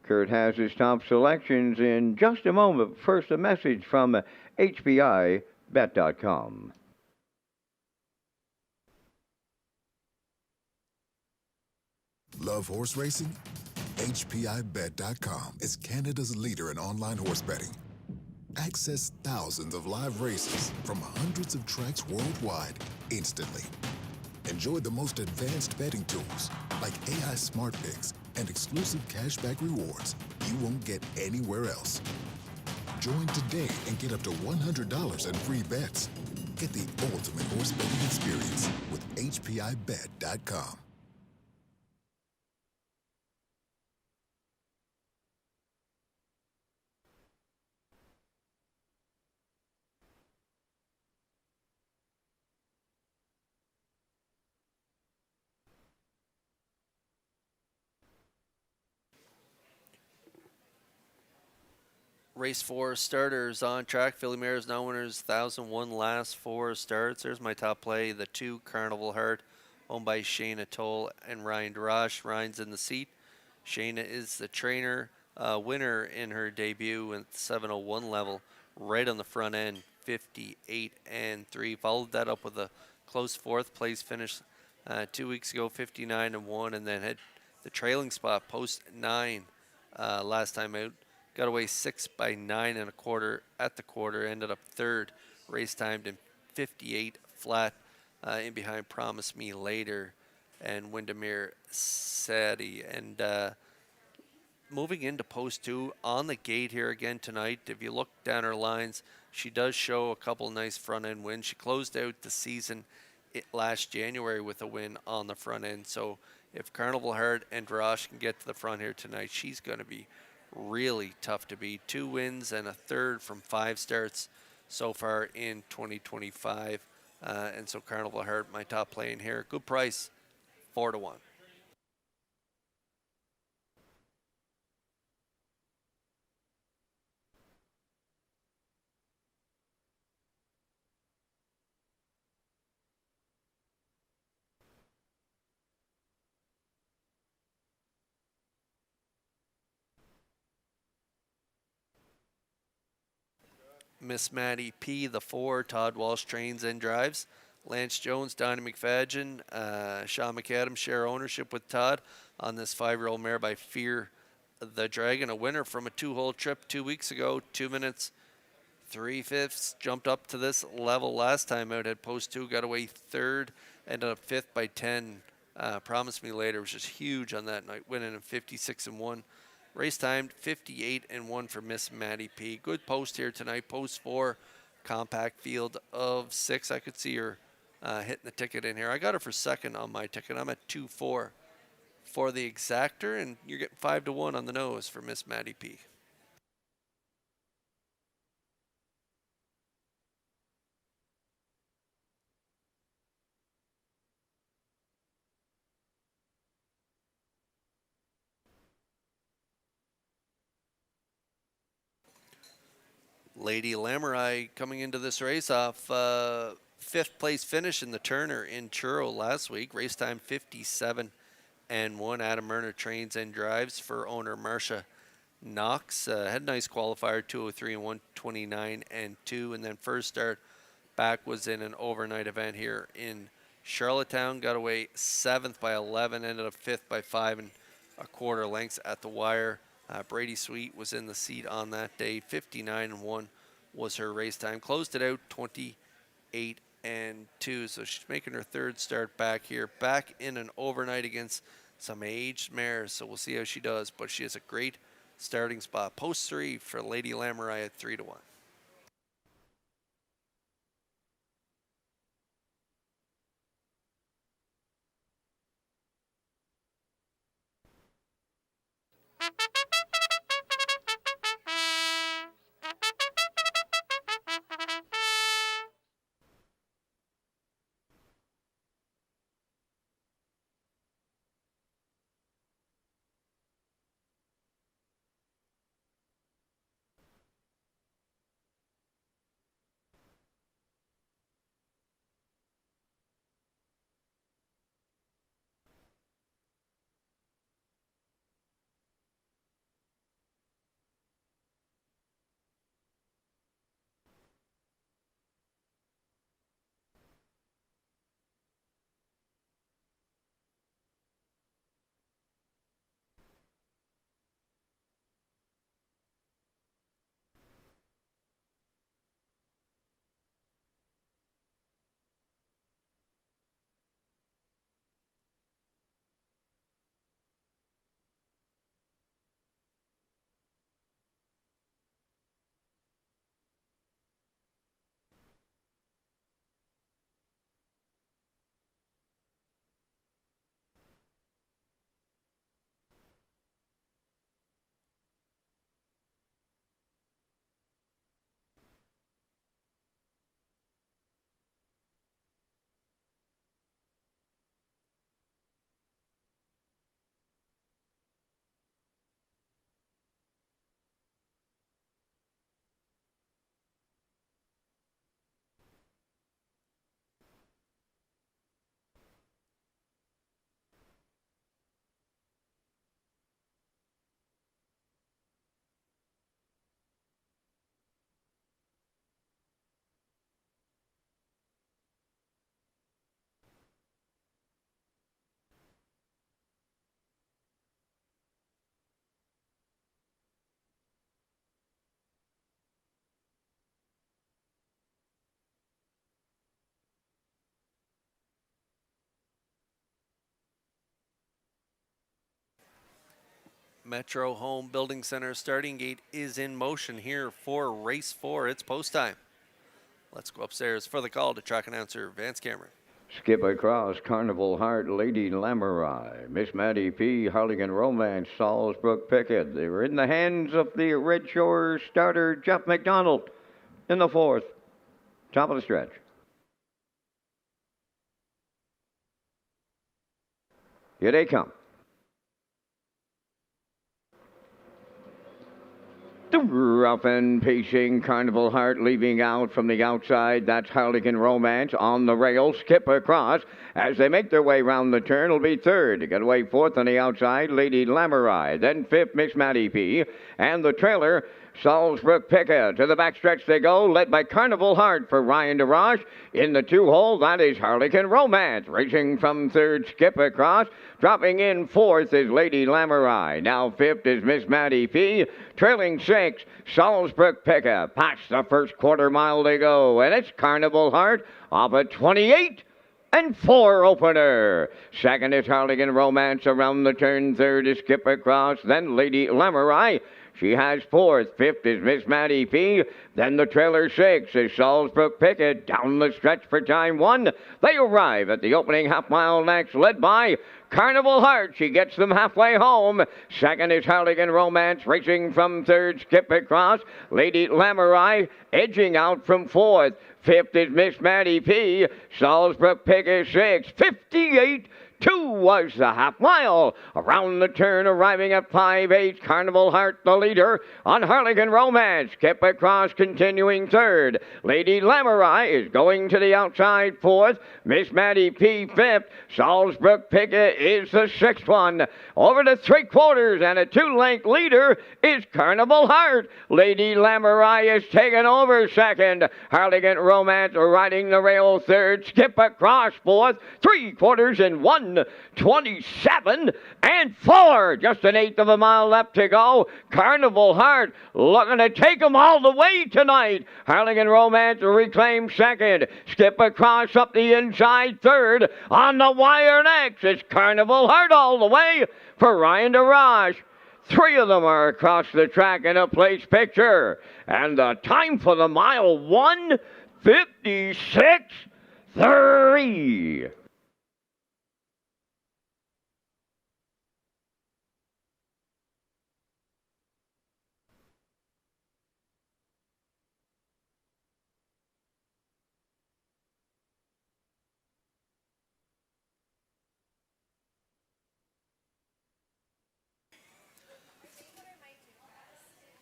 Kurt has his top selections in just a moment. First, a message from HPIBet.com. Love horse racing? HPIBet.com is Canada's leader in online horse betting. Access thousands of live races from hundreds of tracks worldwide instantly. Enjoy the most advanced betting tools like AI Smart Picks and exclusive cashback rewards you won't get anywhere else. Join today and get up to $100 in free bets. Get the ultimate horse betting experience with HPIBet.com. Race 4 starters on track. Philly Mares now winners, 1,001 last 4 starts. There's my top play, the 2 Carnival Heart, owned by Shayna Toll and Ryan DeRoche. Ryan's in the seat. Shayna is the trainer, winner in her debut at the 701 level, right on the front end, 58-3. Followed that up with a close 4th place finish 2 weeks ago, 59-1, and then had the trailing spot post 9 last time out. Got away 6 by 9.25 at the quarter. Ended up 3rd. Race timed in 58 flat. In behind Promise Me Later and Windermere Sadie. And moving into post 2 on the gate here again tonight. If you look down her lines, she does show a couple nice front end wins. She closed out the season last January with a win on the front end. So if Carnival Heart and DeRoche can get to the front here tonight, she's going to be really tough to beat. 2 wins and a 3rd from 5 starts so far in 2025. And so Carnival Heart, my top play in here. Good price, 4-1. Miss Maddie P, the 4, Todd Walsh trains and drives. Lance Jones, Donnie McFadden, Sean McAdam share ownership with Todd on this 5-year-old mare by Fear the Dragon, a winner from a 2-hole trip 2 weeks ago, 2 minutes 3/5. Jumped up to this level last time out. Had post 2, got away 3rd, ended up 5th by 10. Promise Me Later was just huge on that night, winning in 56-1. Race timed 58-1 for Miss Maddie P. Good post here tonight. Post 4, compact field of 6. I could see her hitting the ticket in here. I got her for 2nd on my ticket. I'm at 2-4 for the exactor, and you're getting 5-1 on the nose for Miss Maddie P. Lady Lamurai coming into this race off fifth place finish in the Turner in Churro last week. Race time 57 and 1. Adam Murner trains and drives for owner Marcia Knox. Had a nice qualifier, 203 and 129 and 2. And then first start back was in an overnight event here in Charlottetown. Got away 7th by 11, ended up 5th by 5.25 lengths at the wire. Brady Sweet was in the seat on that day. 59 and 1 was her race time. Closed it out 28 and 2. So she's making her third start back here. Back in an overnight against some aged mares. So we'll see how she does. But she has a great starting spot. Post 3 for Lady Lamurai at 3 to 1. Metro Home Building Center starting gate is in motion here for race 4. It's post time. Let's go upstairs for the call to track announcer Vance Cameron. Skip across Carnival Heart, Lady Lamurai, Miss Maddie P, Harligan Romance, Salisbrook Pickett. They were in the hands of the Red Shores starter Jeff McDonald in the 4th. Top of the stretch. Here they come. The rough and pacing Carnival Heart leaving out from the outside. That's Harligan Romance on the rail. Skip across. As they make their way round the turn, it'll be 3rd. Get away 4th on the outside, Lady Lamurai. Then 5th, Miss Maddie P. And the trailer, Salisbrook Pickett. To the backstretch they go, led by Carnival Heart for Ryan DeRoche. In the 2-hole, that is Harligan Romance. Racing from 3rd, Skip across. Dropping in 4th is Lady Lamurai. Now 5th is Miss Maddie P. Trailing 6th, Salisbrook Pickett. Past the first quarter mile they go. And it's Carnival Heart off a 28 and 4 opener. 2nd is Harligan Romance around the turn. 3rd is Skip across. Then Lady Lamurai. She has 4th. 5th is Miss Maddie P. Then the trailer 6 is Salisbrook Pickett. Down the stretch for time 1. They arrive at the opening half mile next, led by Carnival Heart. She gets them halfway home. 2nd is Harligan Romance, racing from 3rd, Skip across. Lady Lamurai edging out from 4th. 5th is Miss Maddie P. Salisbrook Pickett 6th. 58 2 was the half mile. Around the turn, arriving at 5-8, Carnival Heart the leader on Harlequin Romance. Skip Across continuing third. Lady Lamorai is going to the outside fourth. Miss Maddie P. fifth. Salzbrook Pickett is the sixth one. Over to 3/4 and a 2-length leader is Carnival Heart. Lady Lamorai is taken over second. Harlequin Romance riding the rail third. Skip Across fourth. 3/4 and 1:27 and 4. Just an eighth of a mile left to go. Carnival Heart looking to take them all the way tonight. Harlequin Romance reclaims second. Skip Across up the inside third. On the wire next, it's Carnival Heart all the way for Ryan DeRoche. 3 of them are across the track in a place picture. And the time for the mile, 1:56.3.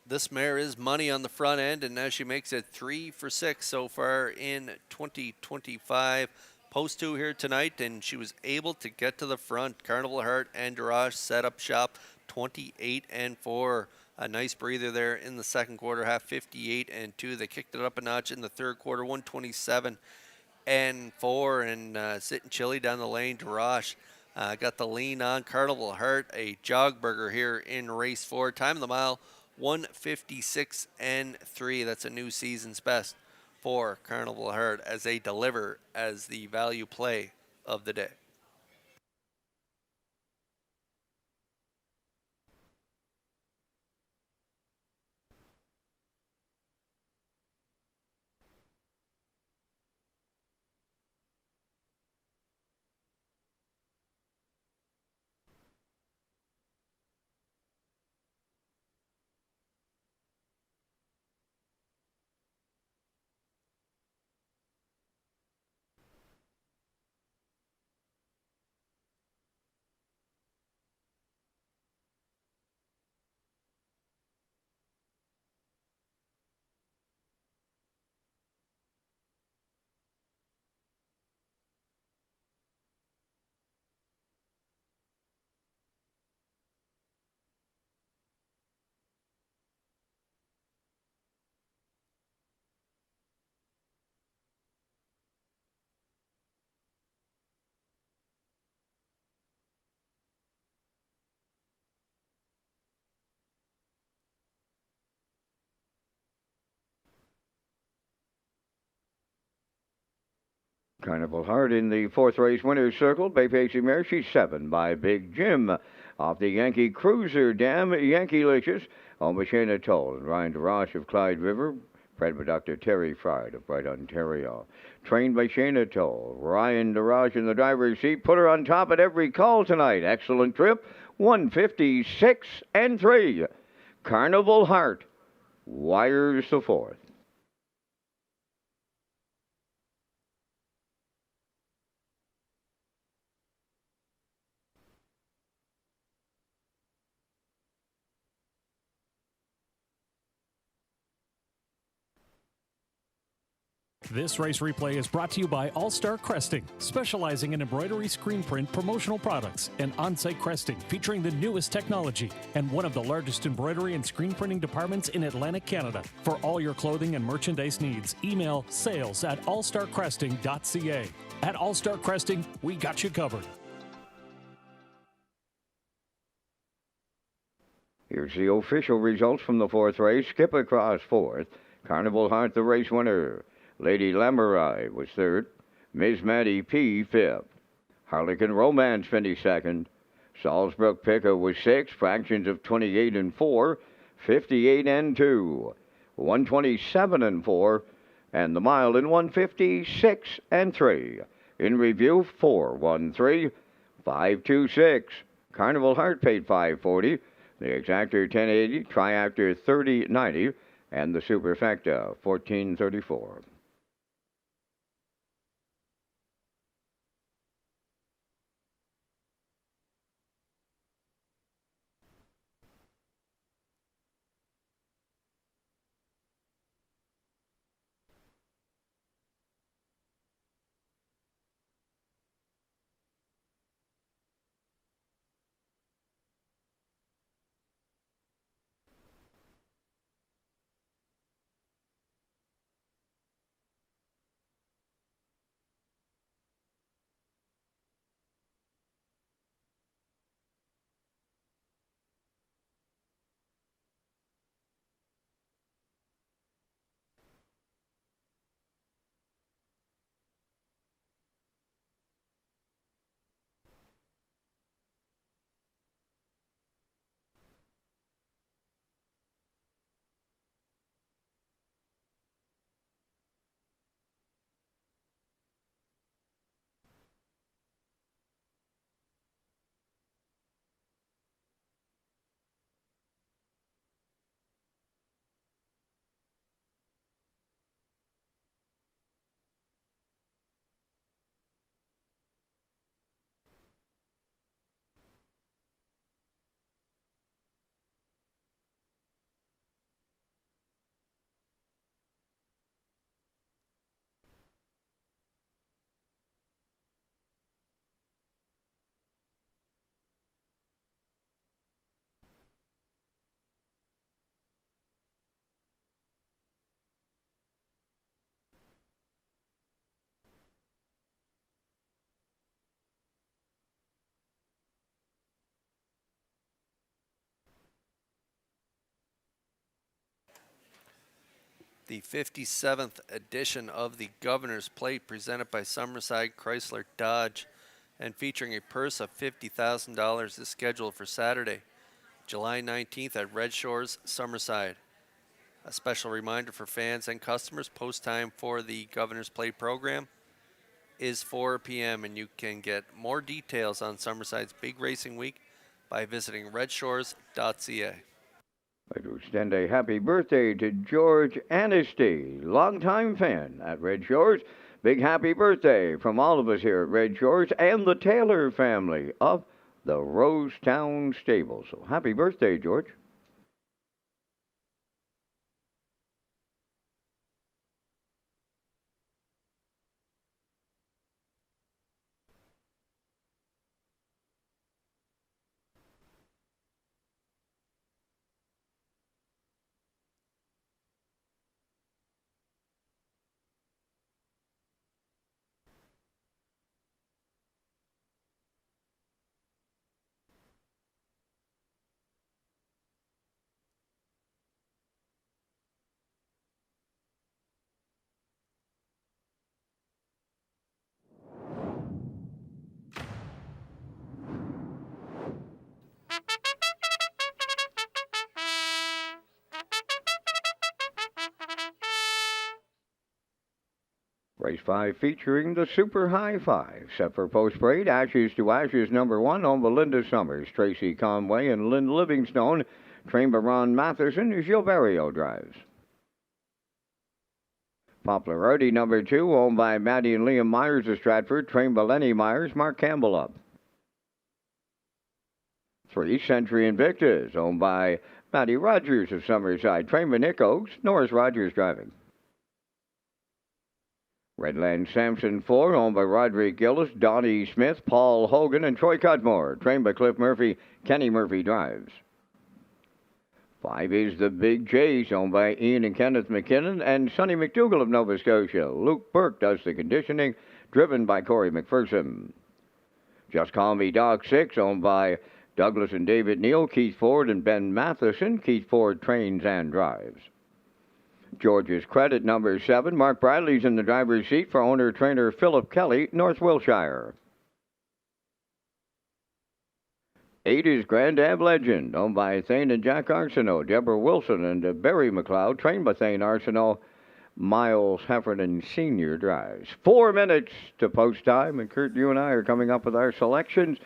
This mare is money on the front end, and now she makes it 3 for 6 so far in 2025. Post 2 here tonight, and she was able to get to the front. Carnival Heart and DeRoche set up shop 28 and 4. A nice breather there in the second quarter, half 58 and 2. They kicked it up a notch in the third quarter, 127 and 4, and sitting chilly down the lane. DeRoche got the lean on. Carnival Heart, a jog burger here in race 4. Time of the mile, 1:56 and 3. That's a new season's best for Carnival Heart as they deliver as the value play of the day. Carnival Heart in the fourth race winner's circle. Bay Pacey mare, she's 7 by Big Jim. Off the Yankee Cruiser Dam, Yankee Licious. Home by Shayna Toll and Ryan DeRoche of Clyde River. Bred by Dr. Terry Fried of Bright, Ontario. Trained by Shayna Toll. Ryan DeRoche in the driver's seat. Put her on top at every call tonight. Excellent trip. 1:56 and 3. Carnival Heart wires the fourth. This race replay is brought to you by All Star Cresting, specializing in embroidery, screen print, promotional products, and on-site cresting featuring the newest technology and one of the largest embroidery and screen printing departments in Atlantic Canada. For all your clothing and merchandise needs, email sales@allstarcresting.ca. At All Star Cresting, we got you covered. Here's the official results from the fourth race. Skip Across fourth. Carnival Heart the race winner. Lady Lamorai was third. Miss Maddie P. fifth. Harlequin Romance finished second. Salzbrook Picker was sixth. Fractions of 28 and 4. 58 and 2. 127 and 4. And the mile in 1:56 and 3. In review, 4:13, 5:26. Carnival Heart paid $5.40. The Exactor $10.80. Triactor $30.90. And the Superfecta $14.34. The 57th edition of the Governor's Plate, presented by Summerside Chrysler Dodge, and featuring a purse of $50,000, is scheduled for Saturday, July 19th at Red Shores, Summerside. A special reminder for fans and customers, post time for the Governor's Plate program is 4 p.m. and you can get more details on Summerside's big racing week by visiting Redshores.ca. I'd like to extend a happy birthday to George Anasty, longtime fan at Red Shores. Big happy birthday from all of us here at Red Shores and the Taylor family of the Rosetown Stable. So happy birthday, George. Race 5 featuring the Super High Five. Set for post parade, Ashes to Ashes #1 on Belinda Summers, Tracy Conway, and Lynn Livingstone. Trained by Ron Matheson, Gilberto drives. Popularity #2, owned by Maddie and Liam Myers of Stratford, trained by Lenny Myers, Mark Campbell up. 3, Century Invictus, owned by Matty Rogers of Summerside, trained by Nick Oakes, Norris Rogers driving. Redland Samson 4, owned by Roderick Gillis, Donnie Smith, Paul Hogan, and Troy Cudmore, trained by Cliff Murphy, Kenny Murphy drives. 5 is the Big Chase, owned by Ian and Kenneth McKinnon and Sonny McDougall of Nova Scotia. Luke Burke does the conditioning, driven by Corey McPherson. Just Call Me Doc 6, owned by Douglas and David Neal, Keith Ford and Ben Matheson. Keith Ford trains and drives. George's Credit #7, Mark Bradley's in the driver's seat for owner-trainer Philip Kelly, North Wilshire. 8 is Grand Ab Legend, owned by Thane and Jack Arsenault, Deborah Wilson and Barry McLeod, trained by Thane Arsenault. Miles Heffernan Sr. drives. 4 minutes to post time, and Kurt, you and I are coming up with our selections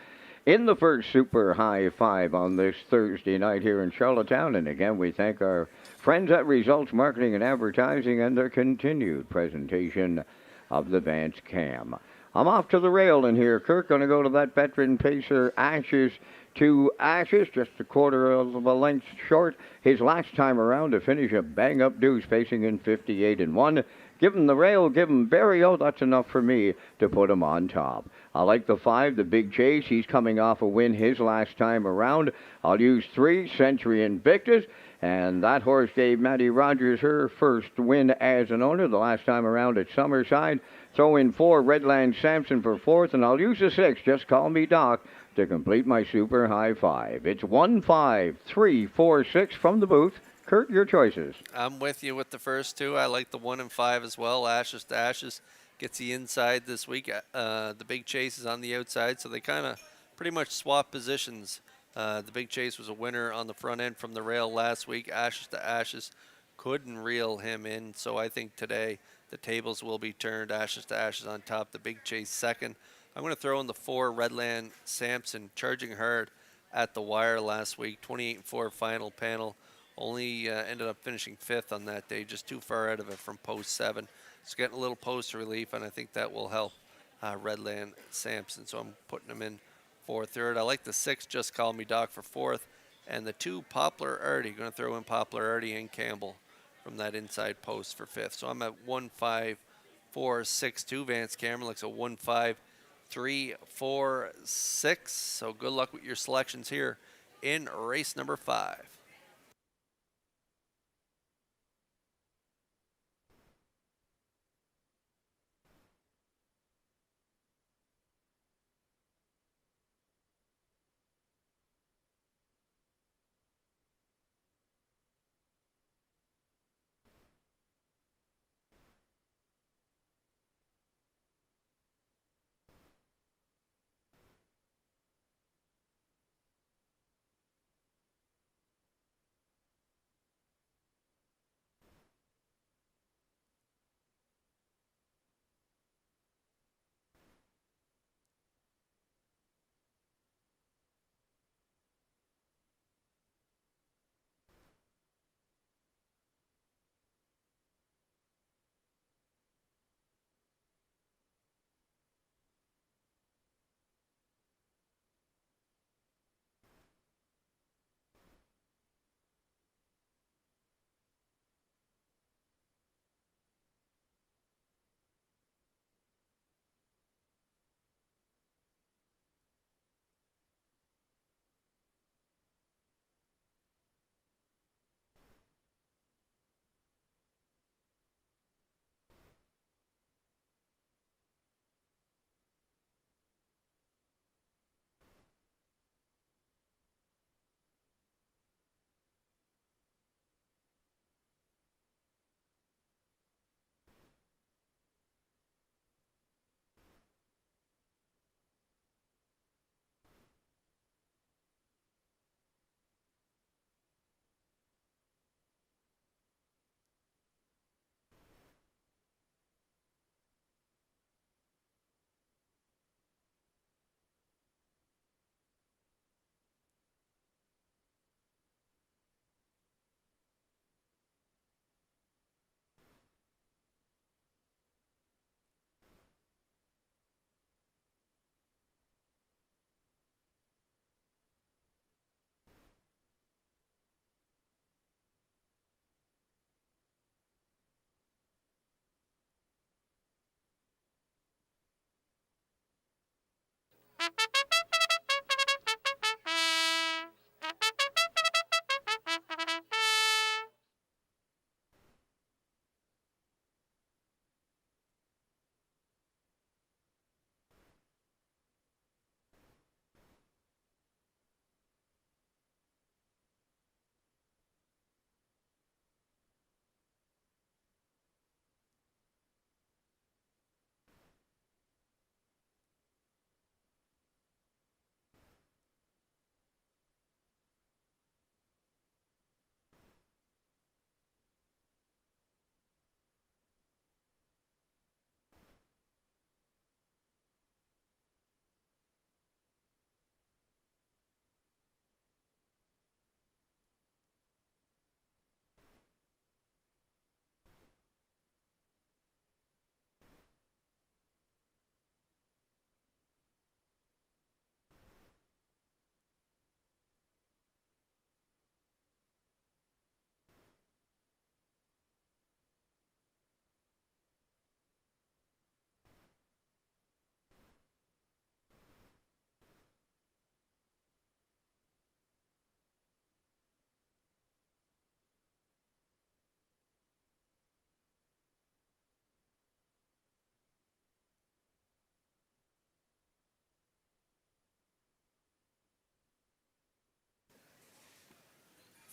in the first Super High Five on this Thursday night here in Charlottetown. And again, we thank our friends at Results Marketing and Advertising and their continued presentation of the Vance Cam. I'm off to the rail in here, Kirk. Going to go to that veteran pacer, Ashes to Ashes, just a quarter of a length short. His last time around to finish a bang-up deuce, pacing in 58-1. Give him the rail, give him Barrio. That's enough for me to put him on top. I like the 5, the Big Chase. He's coming off a win his last time around. I'll use 3, Century Invictus. And that horse gave Maddie Rogers her first win as an owner the last time around at Summerside. Throw in 4, Redland Samson for 4th, and I'll use a 6, Just Call Me Doc, to complete my Super High Five. It's 1, 5, 3, 4, 6 from the booth. Kurt, your choices. I'm with you with the first 2. I like the 1 and 5 as well. Ashes to Ashes gets the inside this week. The Big Chase is on the outside, so they kind of pretty much swap positions. The Big Chase was a winner on the front end from the rail last week. Ashes to Ashes couldn't reel him in, so I think today the tables will be turned. Ashes to Ashes on top, the Big Chase second. I'm going to throw in the 4, Redland Samson, charging hard at the wire last week. 28-4 final panel. Only ended up finishing 5th on that day, just too far out of it from post 7. It's getting a little post relief, and I think that will help Redland Samson, so I'm putting him in for 3rd. I like the 6, Just Call Me Doc, for 4th, and the 2, Poplar Artie. Going to throw in Poplar Artie and Campbell from that inside post for 5th. So I'm at 1, 5, 4, 6, 2. Vance Cameron looks at 1, 5, 3, 4, 6. So good luck with your selections here in race number 5.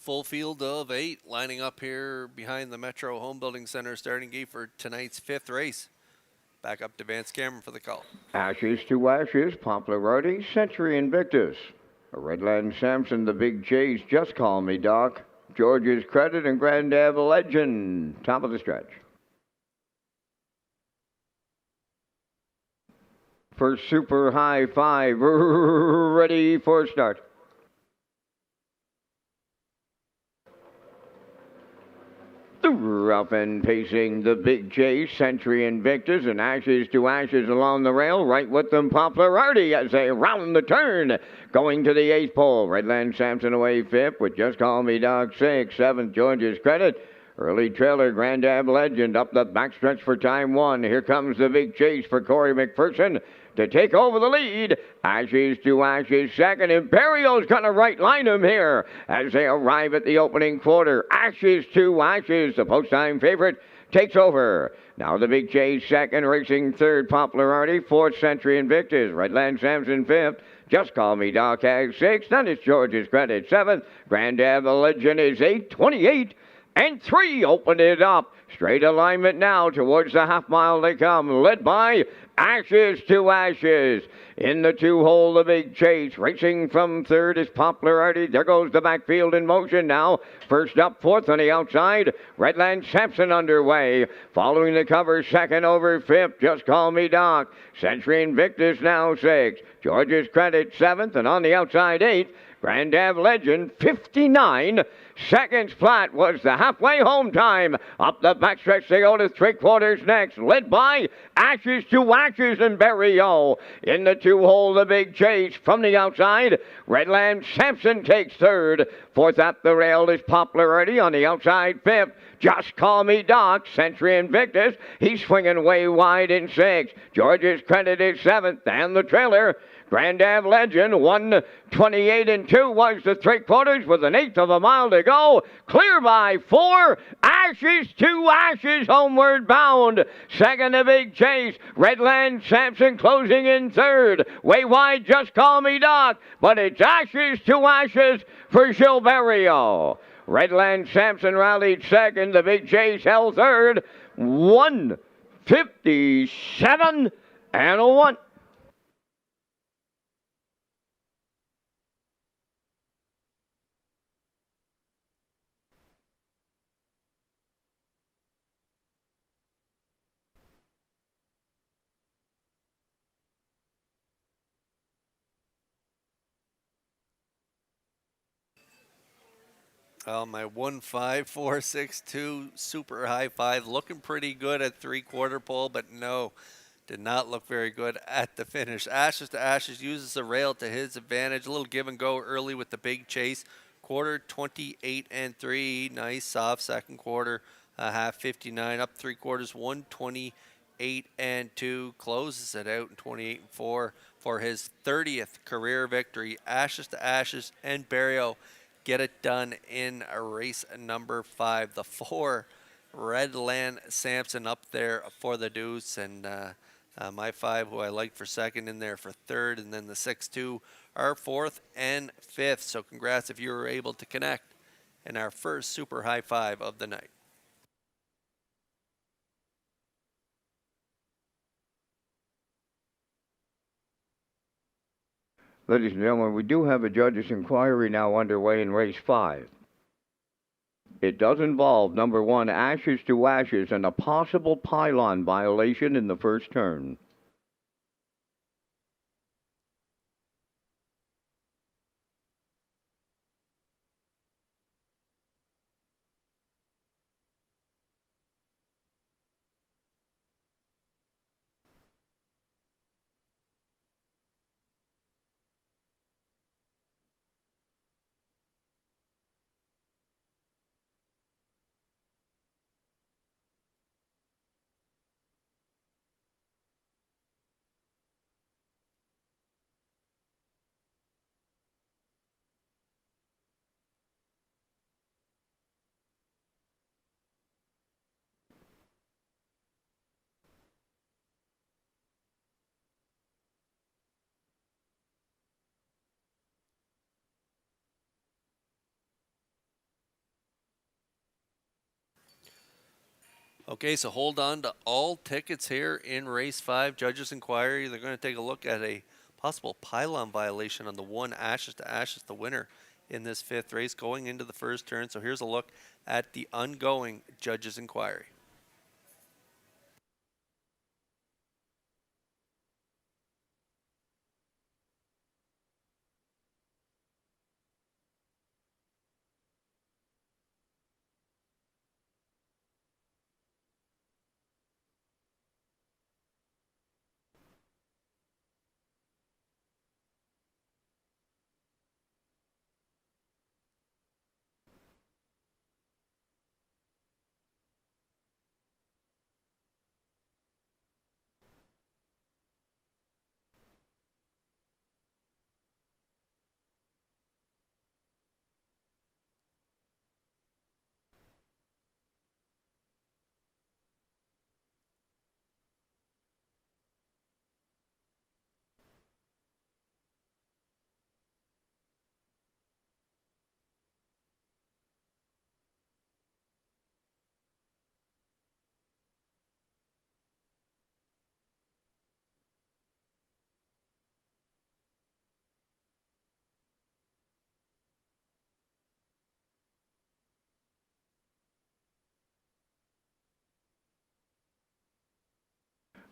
full field of 8 lining up here behind the Metro Home Building Center starting gate for tonight's 5th race. Back up to Vance Cameron for the call. Ashes to Ashes, Popularity, Century Invictus. Redland Sampson, the Big Chase, Just Call Me Doc. George's Credit and Grand Ave Legend. Top of the stretch. For Super High Five, ready for start. Up and pacing the Big Chase, Century Invictus, and Ashes to Ashes along the rail. Right with them, Popularity as they round the turn. Going to the 8th pole. Redland Sampson away 5th with Just Call Me Doc 6th. 7th, George's Credit. Early trailer, Grand Ave Legend up the backstretch for time 1. Here comes the Big Chase for Corey McPherson to take over the lead. Ashes to Ashes second. Imperio's going to right line him here as they arrive at the opening quarter. Ashes to Ashes, the post-time favorite, takes over. Now the Big Chase second, racing third, Popularity, 4th, Century Invictus, Redland Sampson 5th. Just Call Me Doc has 6th, then it's George's Credit 7th. Grand Ave Legend is 8th, 28. And 3 open it up. Straight alignment now towards the half mile they come, led by Ashes to Ashes. In the 2-hole, the Big Chase. Racing from 3rd is Popularity. There goes the backfield in motion now. First up, 4th on the outside. Redland Sampson underway. Following the cover, 2nd over 5th. Just Call Me Doc. Century Invictus now 6th. George's Credit 7th. And on the outside, 8th. Grand Ave Legend 59 seconds flat was the halfway home time. Up the backstretch they go to 3/4 next, led by Ashes to Ashes and Berrio. In the 2-hole, the Big Chase from the outside. Redland Sampson takes 3rd. 4th at the rail is Popularity on the outside. 5th, Just Call Me Doc. Century Invictus, he's swinging way wide in 6th. George's Credit is 7th, and the trailer, Grand Ave Legend, 1:28 and 2 was the 3/4 with an 1/8 of a mile to go. Clear by 4. Ashes to Ashes, homeward bound. Second, the Big Chase. Redland Sampson closing in 3rd. Way wide, Just Call Me Doc. But it's Ashes to Ashes for Gilberto. Redland Sampson rallied 2nd. The Big Chase held 3rd. 1:57 and a 1. My 15462 Super High Five looking pretty good at 3/4 pole, but no, did not look very good at the finish. Ashes to Ashes uses the rail to his advantage. A little give and go early with the Big Chase. Quarter 28 and 3. Nice soft second quarter. Half 59 up 3/4. 128 and 2. Closes it out in 28 and 4 for his 30th career victory. Ashes to Ashes and Berrio get it done in race number 5. The 4, Redland Sampson up there for the deuce, and my 5, who I like for 2nd, in there for 3rd, and then the 6-2 are 4th and 5th. So congrats if you were able to connect in our first Super High Five of the night. Ladies and gentlemen, we do have a judge's inquiry now underway in race 5. It does involve number 1, Ashes to Ashes, and a possible pylon violation in the first turn. Okay, so hold on to all tickets here in race 5. Judges inquiry. They're going to take a look at a possible pylon violation on the 1 Ashes to Ashes, the winner in this 5th race going into the first turn. So here's a look at the ongoing judges inquiry.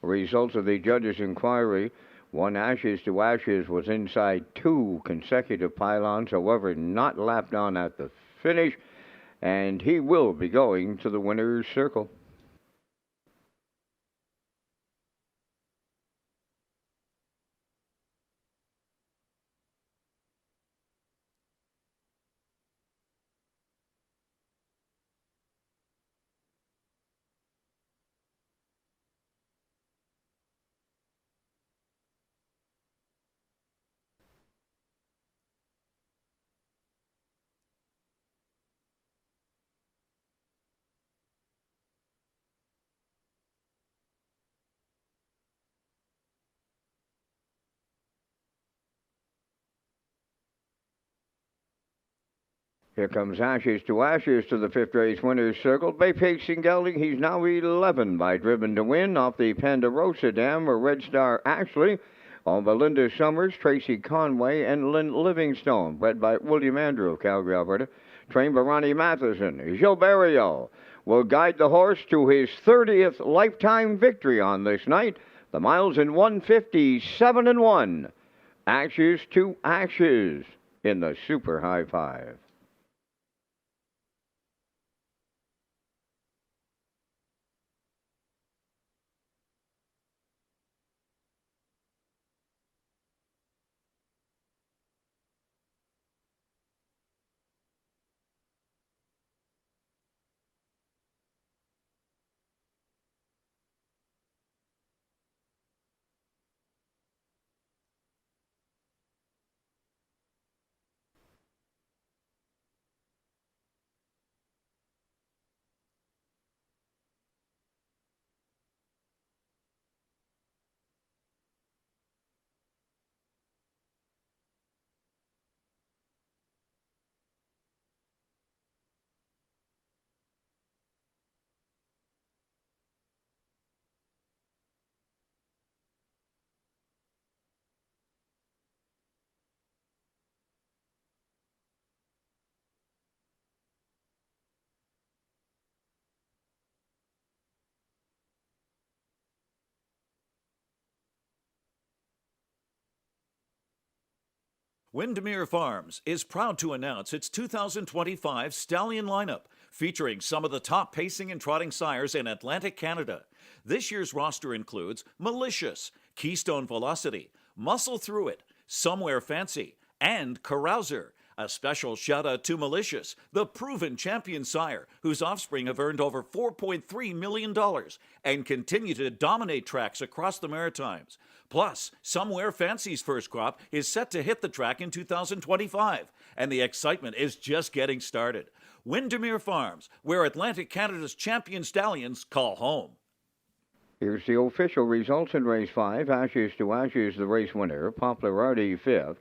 Results of the judge's inquiry: 1 Ashes to Ashes was inside 2 consecutive pylons, however, not lapped on at the finish, and he will be going to the winner's circle. Here comes Ashes to the 5th race winner's circle. Bay pacing gelding. He's now 11 by Driven to Win off the Ponderosa Dam, or Red Star Ashley. On Belinda Summers, Tracy Conway, and Lynn Livingstone. Bred by William Andrew of Calgary, Alberta. Trained by Ronnie Matheson. Gilberto will guide the horse to his 30th lifetime victory on this night. The miles in 157-1. Ashes to Ashes in the Super High Five. Windermere Farms is proud to announce its 2025 Stallion lineup, featuring some of the top pacing and trotting sires in Atlantic Canada. This year's roster includes Malicious, Keystone Velocity, Muscle Through It, Somewhere Fancy, and Carouser. A special shout out to Malicious, the proven champion sire, whose offspring have earned over $4.3 million and continue to dominate tracks across the Maritimes. Plus, Somewhere Fancy's first crop is set to hit the track in 2025, and the excitement is just getting started. Windermere Farms, where Atlantic Canada's champion stallions call home. Here's the official results in race 5. Ashes to Ashes, the race winner. Popularity 5th.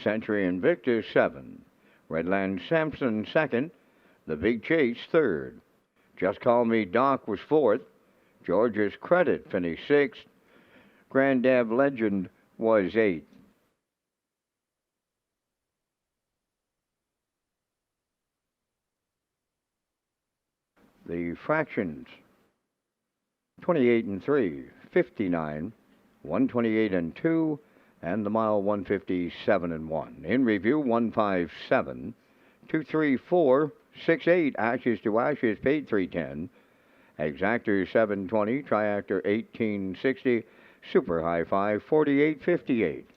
Century Invictus 7th. Redland Sampson 2nd. The Big Chase 3rd. Just Call Me Doc was fourth. George's Credit finished sixth. Grand Dab Legend was eighth. The fractions 28 and 3, 59, 128 and 2, and the mile 157 and 1. In review 157, 234, 68, Ashes to Ashes paid 310, Exactor 720, Triactor 1860, Super High Five 4858.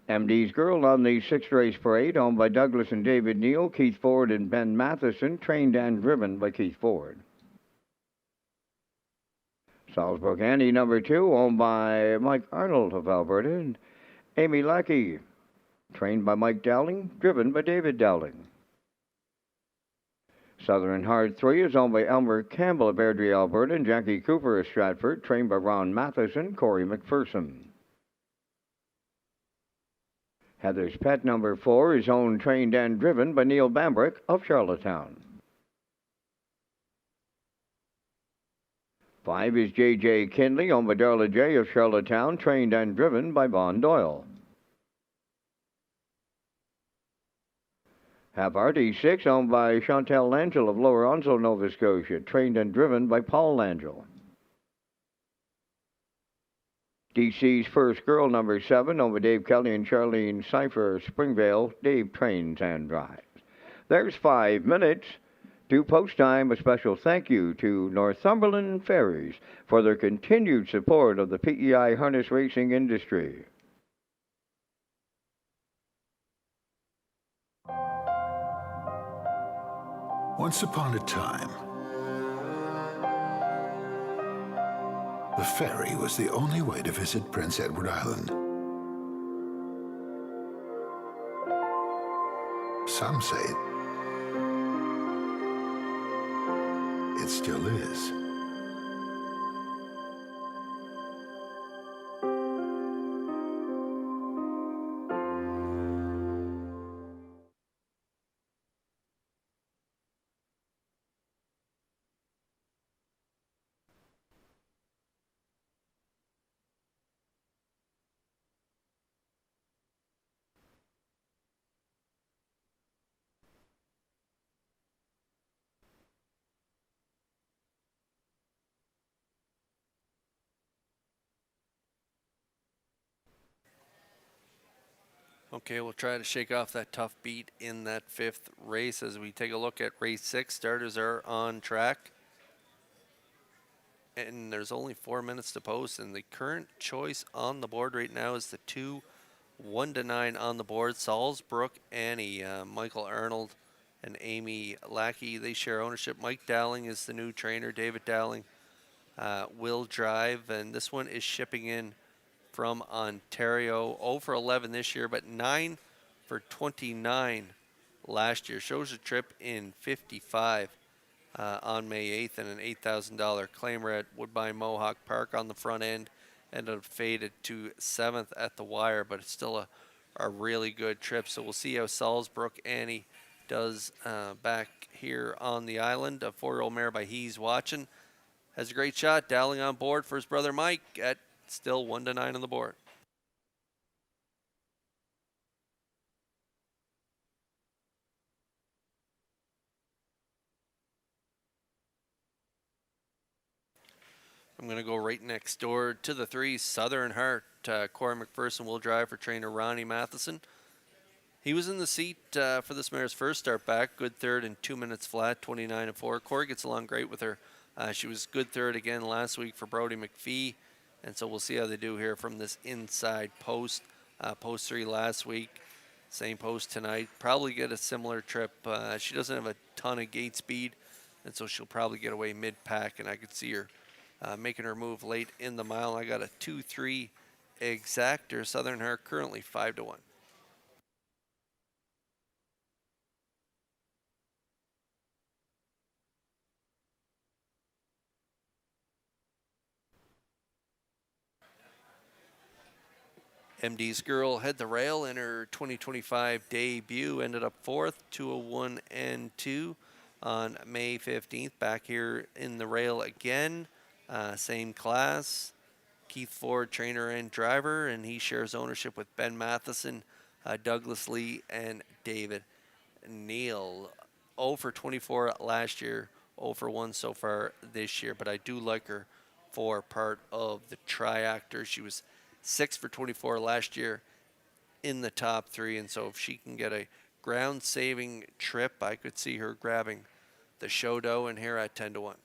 MD's Girl on the sixth race parade, owned by Douglas and David Neal, Keith Ford and Ben Matheson, trained and driven by Keith Ford. Salzburg Annie number 2, owned by Mike Arnold of Alberta, and Amy Lackey, trained by Mike Dowling, driven by David Dowling. Southern Heart 3 is owned by Elmer Campbell of Airdrie, Alberta, and Jackie Cooper of Stratford, trained by Ron Matheson, Corey McPherson. Heather's Pet number 4 is owned, trained, and driven by Neil Bambrick of Charlottetown. 5 is J.J. Kinley, owned by Darla J. of Charlottetown, trained and driven by Vaughn Doyle. Half RT6, owned by Chantal Langell of Lower Onslow, Nova Scotia, trained and driven by Paul Langell. DC's First Girl number 7, owned by Dave Kelly and Charlene Cipher, Springvale. Dave trains and drives. There's 5 minutes to post time. A special thank you to Northumberland Ferries for their continued support of the PEI harness racing industry. Once upon a time, the ferry was the only way to visit Prince Edward Island. Some say it still is. Okay, we'll try to shake off that tough beat in that 5th race as we take a look at race 6. Starters are on track. And there's only 4 minutes to post, and the current choice on the board right now is the 2 1-9 on the board. Salzbrook Annie, Michael Arnold and Amy Lackey, they share ownership. Mike Dowling is the new trainer. David Dowling will drive, and this one is shipping in from Ontario. 0 for 11 this year, but 9 for 29 last year. Shows a trip in 55 on May 8th and an $8,000 claimer at Woodbine Mohawk Park on the front end. Ended up faded to 7th at the wire, but it's still a really good trip. So we'll see how Salzbrook Annie does back here on the island. A 4-year-old mare by He's Watching has a great shot, dialing on board for his brother Mike at still 1-9 on the board. I'm going to go right next door to the 3, Southern Heart. Corey McPherson will drive for trainer Ronnie Matheson. He was in the seat for this mare's first start back. Good third in 2 minutes flat, 29-4. Corey gets along great with her. She was good third again last week for Brody McPhee. And so we'll see how they do here from this inside post. Post 3 last week. Same post tonight. Probably get a similar trip. She doesn't have a ton of gate speed. And so she'll probably get away mid-pack. And I could see her making her move late in the mile. I got a 2-3 exactor. Southern Heart currently 5-1. MD's Girl had the rail in her 2025 debut, ended up 4th, 201 and 2 on May 15th. Back here in the rail again, same class. Keith Ford, trainer and driver, and he shares ownership with Ben Matheson, Douglas Lee, and David Neal. 0 for 24 last year, 0 for 1 so far this year, but I do like her for part of the triactor. She was 6 for 24 last year in the top 3, and so if she can get a ground-saving trip, I could see her grabbing the show dough and here at 10-1.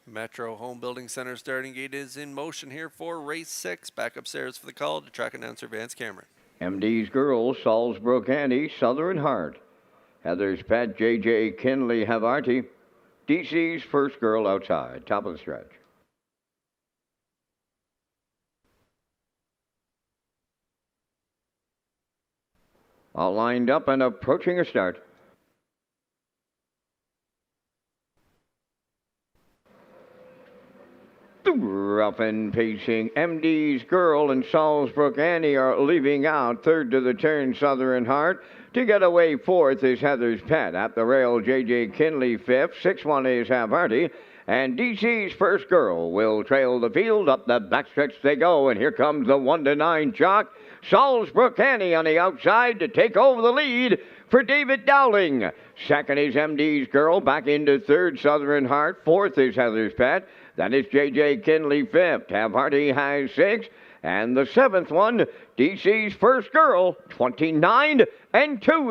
Metro Home Building Center starting gate is in motion here for race 6. Back upstairs for the call to track announcer Vance Cameron. MD's Girls, Salzbrook Annie, Southern Heart. Heather's Pet, JJ Kinley Havarti. DC's First Girl Outside, top of the stretch. all lined up and approaching a start. Rough and pacing, MD's Girl and Salisbrook Annie are leaving out. Third to the turn, Southern Heart. To get away fourth is Heather's Pet. At the rail, J.J. Kinley fifth. 6-1 is Half Hardy. And DC's First Girl will trail the field. Up the backstretch they go, and here comes the 1-9 chalk. Salisbrook Annie on the outside to take over the lead for David Dowling. Second is MD's Girl. Back into third, Southern Heart. Fourth is Heather's Pet. That is J.J. Kinley fifth. Half Hardy has 6. And the 7th one, DC's First Girl, 29-2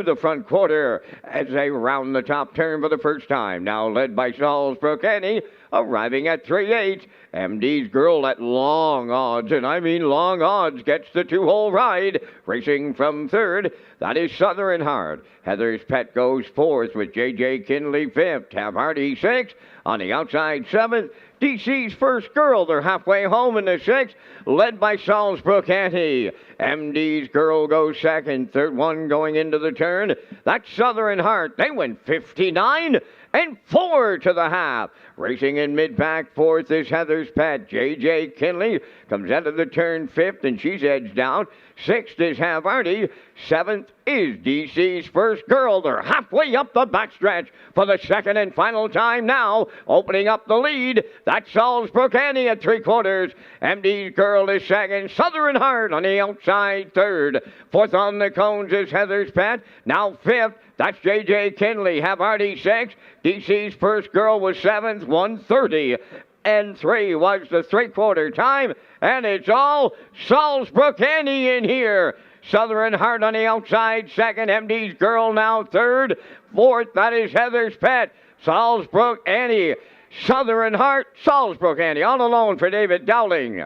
the front quarter as they round the top turn for the first time. Now led by Salisbrook Annie, arriving at 3-8. MD's Girl at long odds, and I mean long odds, gets the 2-hole ride. Racing from third, that is Southern Heart. Heather's Pet goes fourth with J.J. Kinley fifth. Half Hardy 6th. On the outside, 7th. DC's First Girl, they're halfway home in the 6th, led by Salisbrook Annie. MD's Girl goes second, third one going into the turn. That's Southern Heart. They went 59-4 to the half. Racing in mid-pack, fourth is Heather's Pet. J.J. Kinley comes out of the turn fifth, and she's edged down. 6th is Half Hardy. 7th is DC's First Girl. They're halfway up the backstretch for the second and final time now. Opening up the lead, that's Salisbrook Annie at 3/4. MD's Girl is second. Southern Heart on the outside third. Fourth on the cones is Heather's Pet. Now 5th. That's J.J. Kinley. Half Hardy 6th. DC's First Girl was 7th. 1:30-3 was the 3/4 time. And it's all Salisbrook Annie in here. Southern Heart on the outside second. MD's Girl now third. Fourth, that is Heather's Pet. Salisbrook Annie. Southern Heart, Salisbrook Annie. All alone for David Dowling.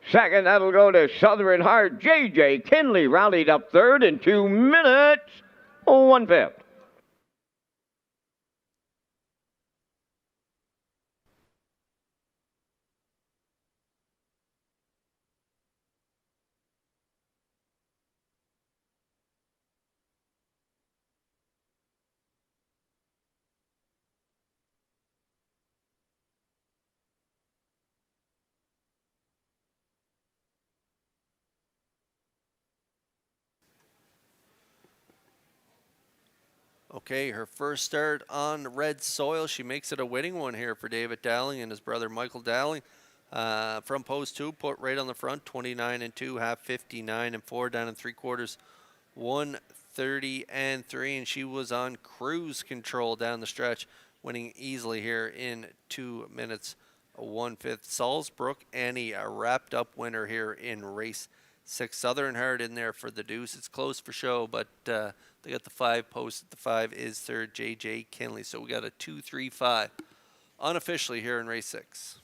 Second, that'll go to Southern Heart. J.J. Kinley rallied up third in 2 minutes. 1/5. Okay, her first start on red soil. She makes it a winning one here for David Dowling and his brother Michael Dowling. From post 2, put right on the front, 29-2, half 59-4, down in 3/4, 1:30-3, and she was on cruise control down the stretch, winning easily here in 2 minutes, 1/5. Salisbrook Annie, a wrapped up winner here in race 6. Southern Heart in there for the deuce. It's close for show, but they got the 5 posted. The 5 is third, J.J. Kinley. So we got a 2-3-5 unofficially here in race 6.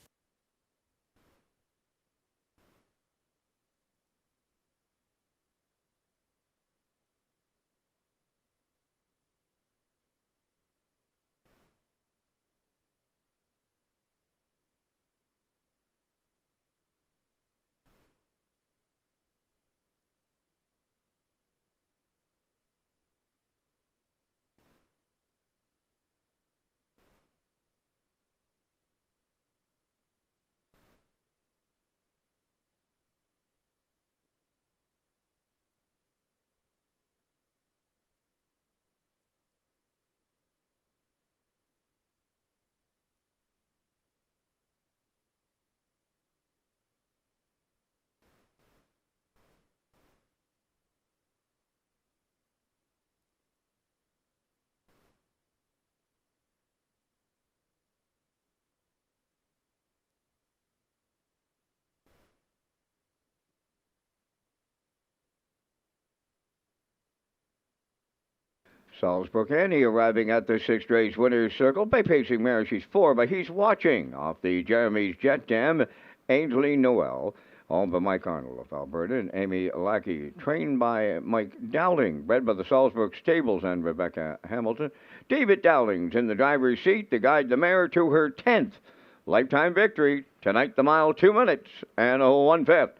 Salisbrook Annie arriving at the 6th race winner's circle by pacing mare. She's 4, but he's watching off the Jeremy's Jet Dam. Ainsley Noel, owned by Mike Arnold of Alberta, and Amy Lackey, trained by Mike Dowling, bred by the Salisbrook Stables and Rebecca Hamilton. David Dowling's in the driver's seat to guide the mare to her 10th lifetime victory. Tonight the mile 2 minutes and 1/5.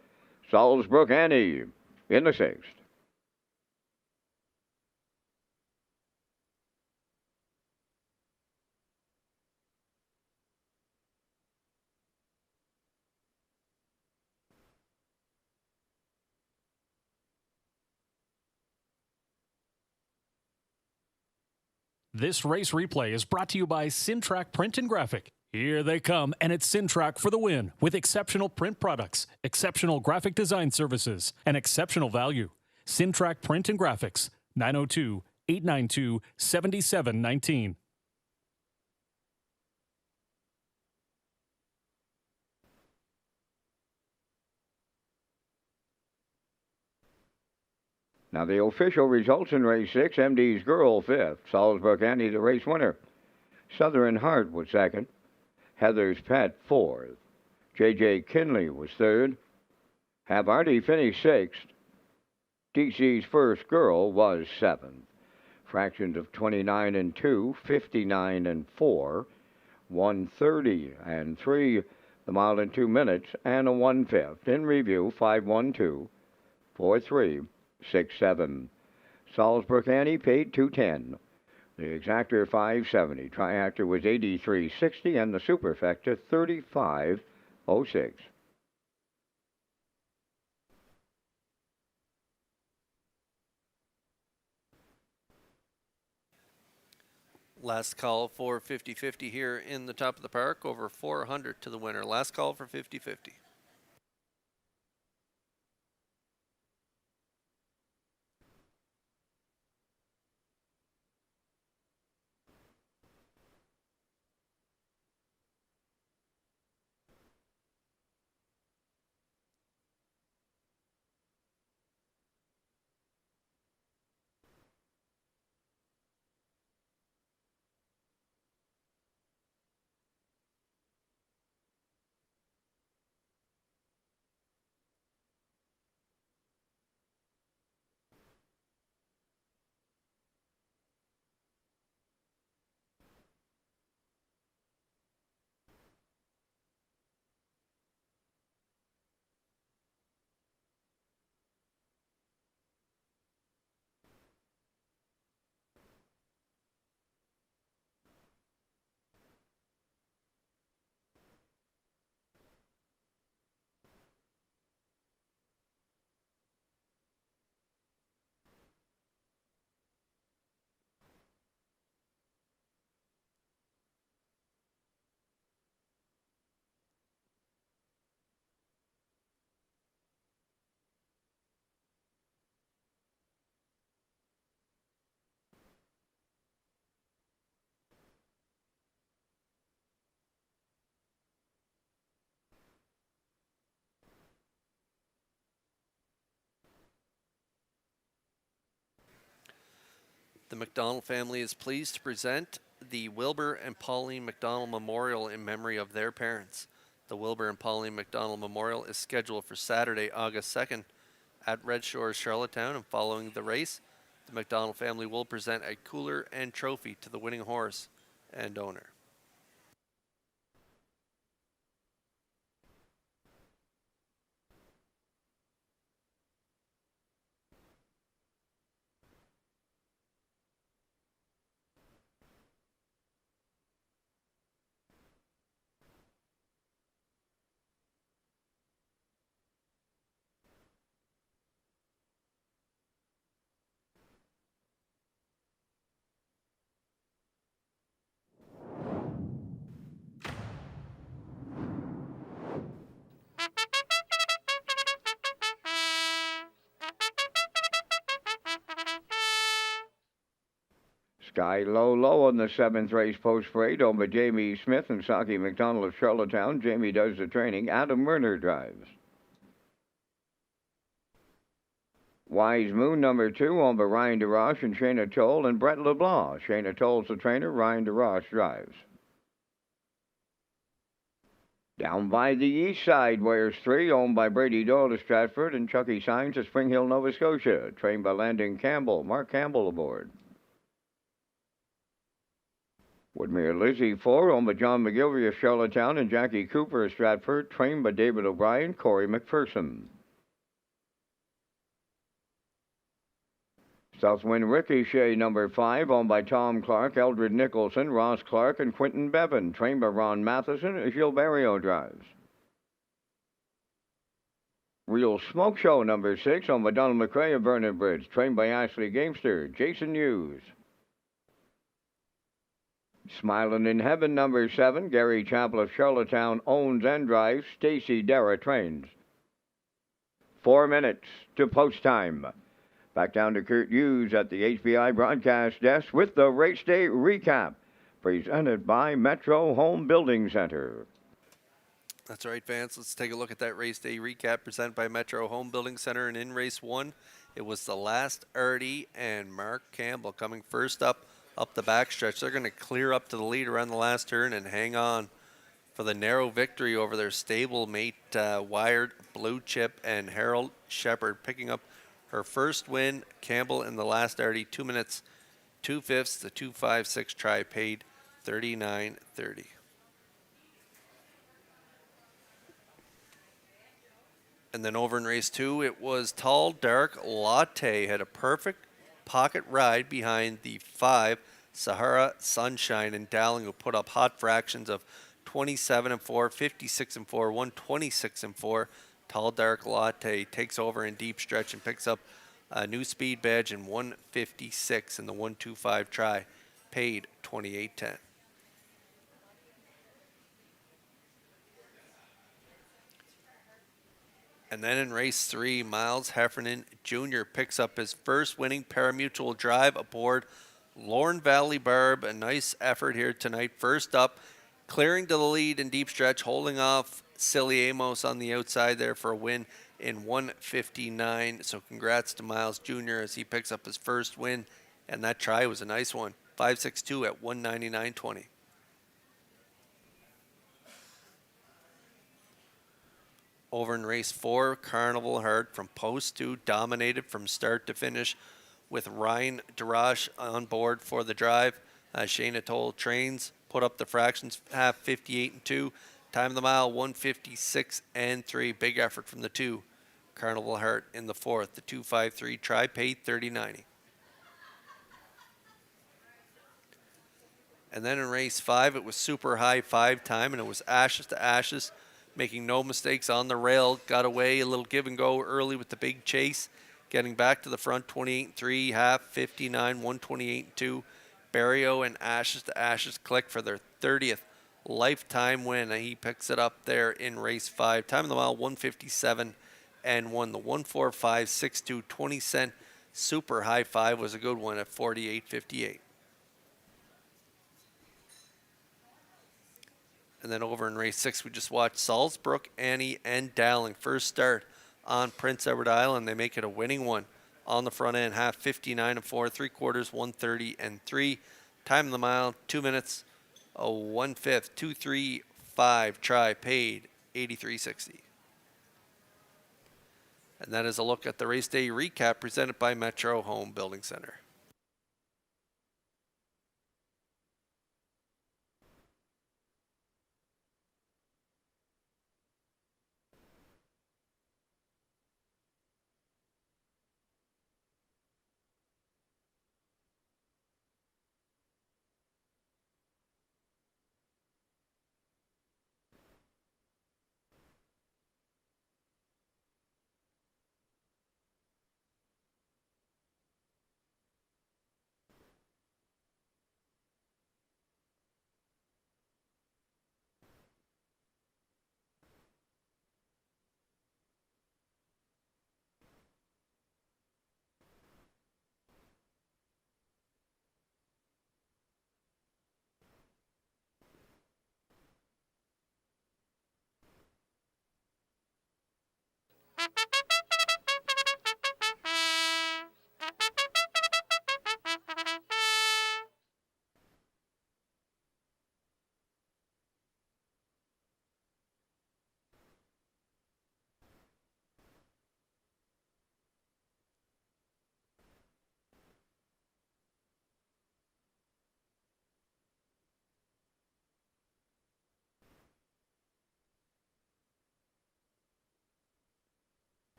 Salisbrook Annie in the 6th. This race replay is brought to you by Racetrack Print and Graphic. Here they come, and it's Racetrack for the win with exceptional print products, exceptional graphic design services, and exceptional value. Racetrack Print and Graphics, 902-892-7719. Now the official results in race 6, MD's Girl 5th, Salzburg Annie the race winner. Southern Heart was 2nd, Heather's Pet 4th, J.J. Kinley was 3rd, Havarti finished 6th, DC's First Girl was 7th. Fractions of 29 and 2, 59 and 4, 130 and 3, the mile in 2 minutes, and a 1/5. In review, 5-1-2, 4-3, 6-7. Salzburg Annie paid $210. The exactor 570. Triactor was 83.60 and the superfecta 35.06. Last call for 50-50 here in the top of the park, over 400 to the winner. Last call for 50-50. The McDonald family is pleased to present the Wilbur and Pauline McDonald Memorial in memory of their parents. The Wilbur and Pauline McDonald Memorial is scheduled for Saturday, August 2nd at Redshores, Charlottetown, and following the race, the McDonald family will present a cooler and trophy to the winning horse and owner. Sky low on the 7th race post parade, owned by Jamie Smith and Saki McDonald of Charlottetown. Jamie does the training. Adam Werner drives. Wise Moon number 2, owned by Ryan DeRoche and Shayna Toll and Brett LeBlanc. Shayna Toll's the trainer. Ryan DeRoche drives. Down by the east side, wears 3, owned by Brady Doyle of Stratford and Chucky Signs of Spring Hill, Nova Scotia. Trained by Landon Campbell. Mark Campbell aboard. Woodmere Lizzie 4, owned by John McGilvery of Charlottetown and Jackie Cooper of Stratford, trained by David O'Brien, Corey McPherson. Southwind Ricochet number 5, owned by Tom Clark, Eldred Nicholson, Ross Clark, and Quentin Bevan, trained by Ron Matheson, Gilberto drives. Real Smoke Show number 6, owned by Donald McRae of Vernon Bridge, trained by Ashley Gamester, Jason Hughes. Smiling in Heaven, number 7, Gary Chappell of Charlottetown owns and drives. Stacy Dara trains. 4 minutes to post time. Back down to Kurt Hughes at the HBI broadcast desk with the race day recap, presented by Metro Home Building Center. That's right, Vance. Let's take a look at that race day recap presented by Metro Home Building Center. And in race 1, it was the last Artie and Mark Campbell coming first up the backstretch. They're going to clear up to the lead around the last turn and hang on for the narrow victory over their stablemate Wired Blue Chip, and Harold Shepard picking up her first win. Campbell in the last Artie, 2 minutes 2/5. The 2.56 try paid $39.30. And then over in race 2, it was Tall Dark Latte. Had a perfect pocket ride behind the 5 Sahara Sunshine and Dowling, who put up hot fractions of 27-4, 56-4, 126-4. Tall Dark Latte takes over in deep stretch and picks up a new speed badge in 156 in the 125 try. Paid $28.10. And then in race 3, Miles Heffernan Jr. picks up his first winning parimutuel drive aboard Lorne Valley Barb. A nice effort here tonight. First up, clearing to the lead in deep stretch, holding off Silly Amos on the outside there for a win in 159. So congrats to Miles Jr. as he picks up his first win. And that try was a nice one. 5.62 at 199.20. Over in race 4, Carnival Heart from post 2 dominated from start to finish with Ryan Darash on board for the drive. Shayna Toll trains, put up the fractions, half 58-2. Time of the mile, 156-3. Big effort from the 2. Carnival Heart in the 4th. The 2.53 try paid $30.90. And then in race 5, it was super high 5 time, and it was ashes to ashes, making no mistakes on the rail. Got away a little give and go early with the big chase, getting back to the front 28-3, half 59, 128-2. Barrio and Ashes to Ashes click for their 30th lifetime win. And he picks it up there in race 5. Time of the mile 157 and 1. The 145.62 20-cent super high 5 was a good one at 48.58. And then over in race 6, we just watched Salzbrook, Annie, and Dowling. First start on Prince Edward Island. They make it a winning one on the front end. Half 59-4, 3/4, 130-3. Time of the mile, 2 minutes, 1/5, 2.35 try paid $83.60. And that is a look at the race day recap presented by Metro Home Building Center.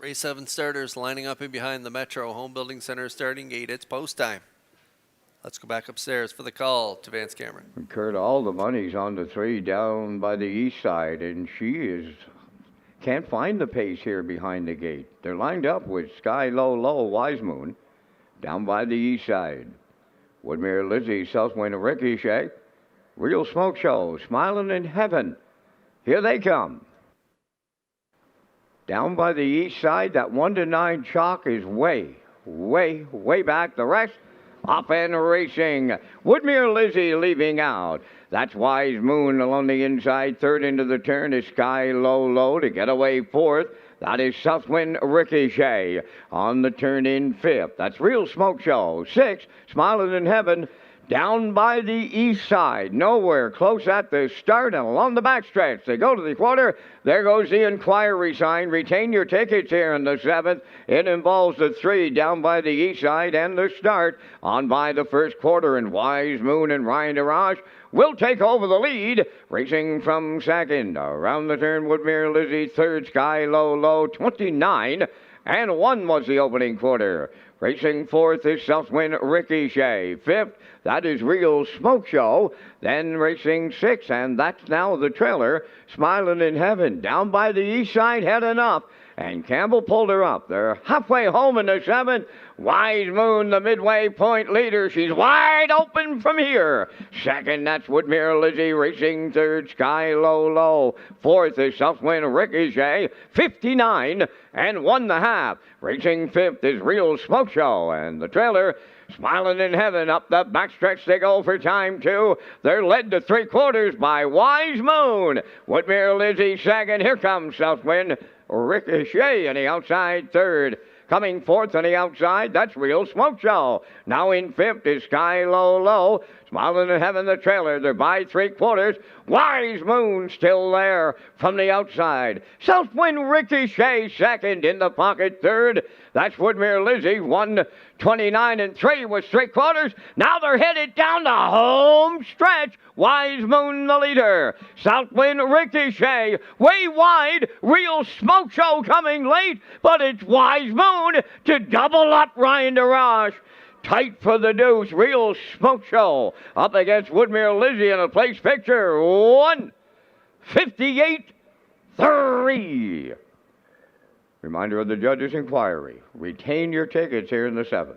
Race 7 starters lining up in behind the Metro Home Building Center starting gate. It's post time. Let's go back upstairs for the call to Vance Cameron. Kurt, all the money's on the 3 down by the east side, and she can't find the pace here behind the gate. They're lined up with Sky Low Low, Wise Moon, down by the east side. Woodmere Lizzie, Southwind Ricochet, Real Smoke Show, Smiling in Heaven. Here they come. Down by the east side, that 1-9 chalk is way back. The rest off and racing. Woodmere Lizzie leaving out. That's Wise Moon along the inside. Third into the turn is Sky Low Low to get away fourth. That is Southwind Ricochet on the turn in fifth. That's Real Smoke Show. Sixth, Smiling in Heaven. Down by the east side, nowhere close at the start and along the backstretch. They go to the quarter. There goes the inquiry sign. Retain your tickets here in the 7th. It involves the 3 down by the east side and the start on by the first quarter. And Wise Moon and Ryan DeRoche will take over the lead. Racing from second. Around the turn, Woodmere Lizzie. Third, Sky Low Low, 29. And 1 was the opening quarter. Racing fourth is Southwind Ricochet. Fifth, that is Real Smoke Show. Then racing sixth, and that's now the trailer, Smiling in Heaven. Down by the east side, heading up. And Campbell pulled her up. They're halfway home in the 7th. Wise Moon, the midway point leader. She's wide open from here. Second, that's Woodmere Lizzie. Racing third, Sky Low Low. Fourth is Southwind Ricochet. 59 and 1.5. Racing fifth is Real Smoke Show. And the trailer, Smiling in Heaven. Up the backstretch they go for time 2. They're led to 3/4 by Wise Moon. Woodmere Lizzie second. Here comes Southwind Ricochet on the outside third. Coming fourth on the outside, that's Real Smoke Show. Now in fifth is Sky Low Low. Smiling in Heaven, the trailer. They're by 3/4. Wise Moon still there from the outside. Southwind Ricochet second in the pocket third. That's Woodmere Lizzie. 1:29 and 3 was 3/4. Now they're headed down the home stretch. Wise Moon the leader. Southwind Ricochet way wide. Real Smoke Show coming late, but it's Wise Moon to double up Ryan DeRoche. Tight for the deuce. Real Smoke Show up against Woodmere Lizzie in a place picture. 1:58.3. Reminder of the judge's inquiry. Retain your tickets here in the 7th.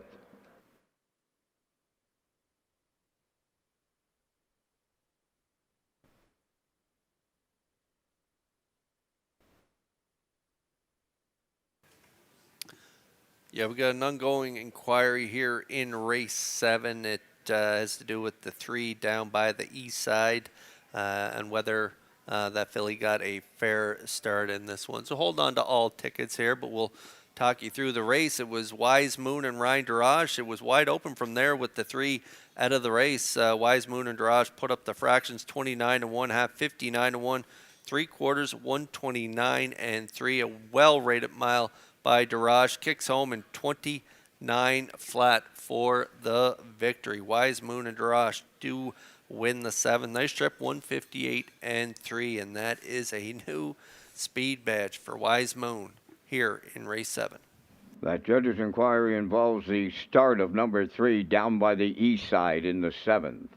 Yeah, we got an ongoing inquiry here in race 7. It has to do with the 3 down by the east side and whether that filly got a fair start in this one. So hold on to all tickets here, but we'll talk you through the race. It was Wise Moon and Ryan DeRoche. It was wide open from there with the 3 out of the race. Wise Moon and DeRoche put up the fractions 29 and 1/2, 59 and 1, 3/4, 129 and 3. A well-rated mile by DeRoche. Kicks home in 29 flat for the victory. Wise Moon and DeRoche do win the 7. Nice trip, 158 and 3, and that is a new speed badge for Wise Moon here in race 7. That judge's inquiry involves the start of number 3 down by the east side in the 7th.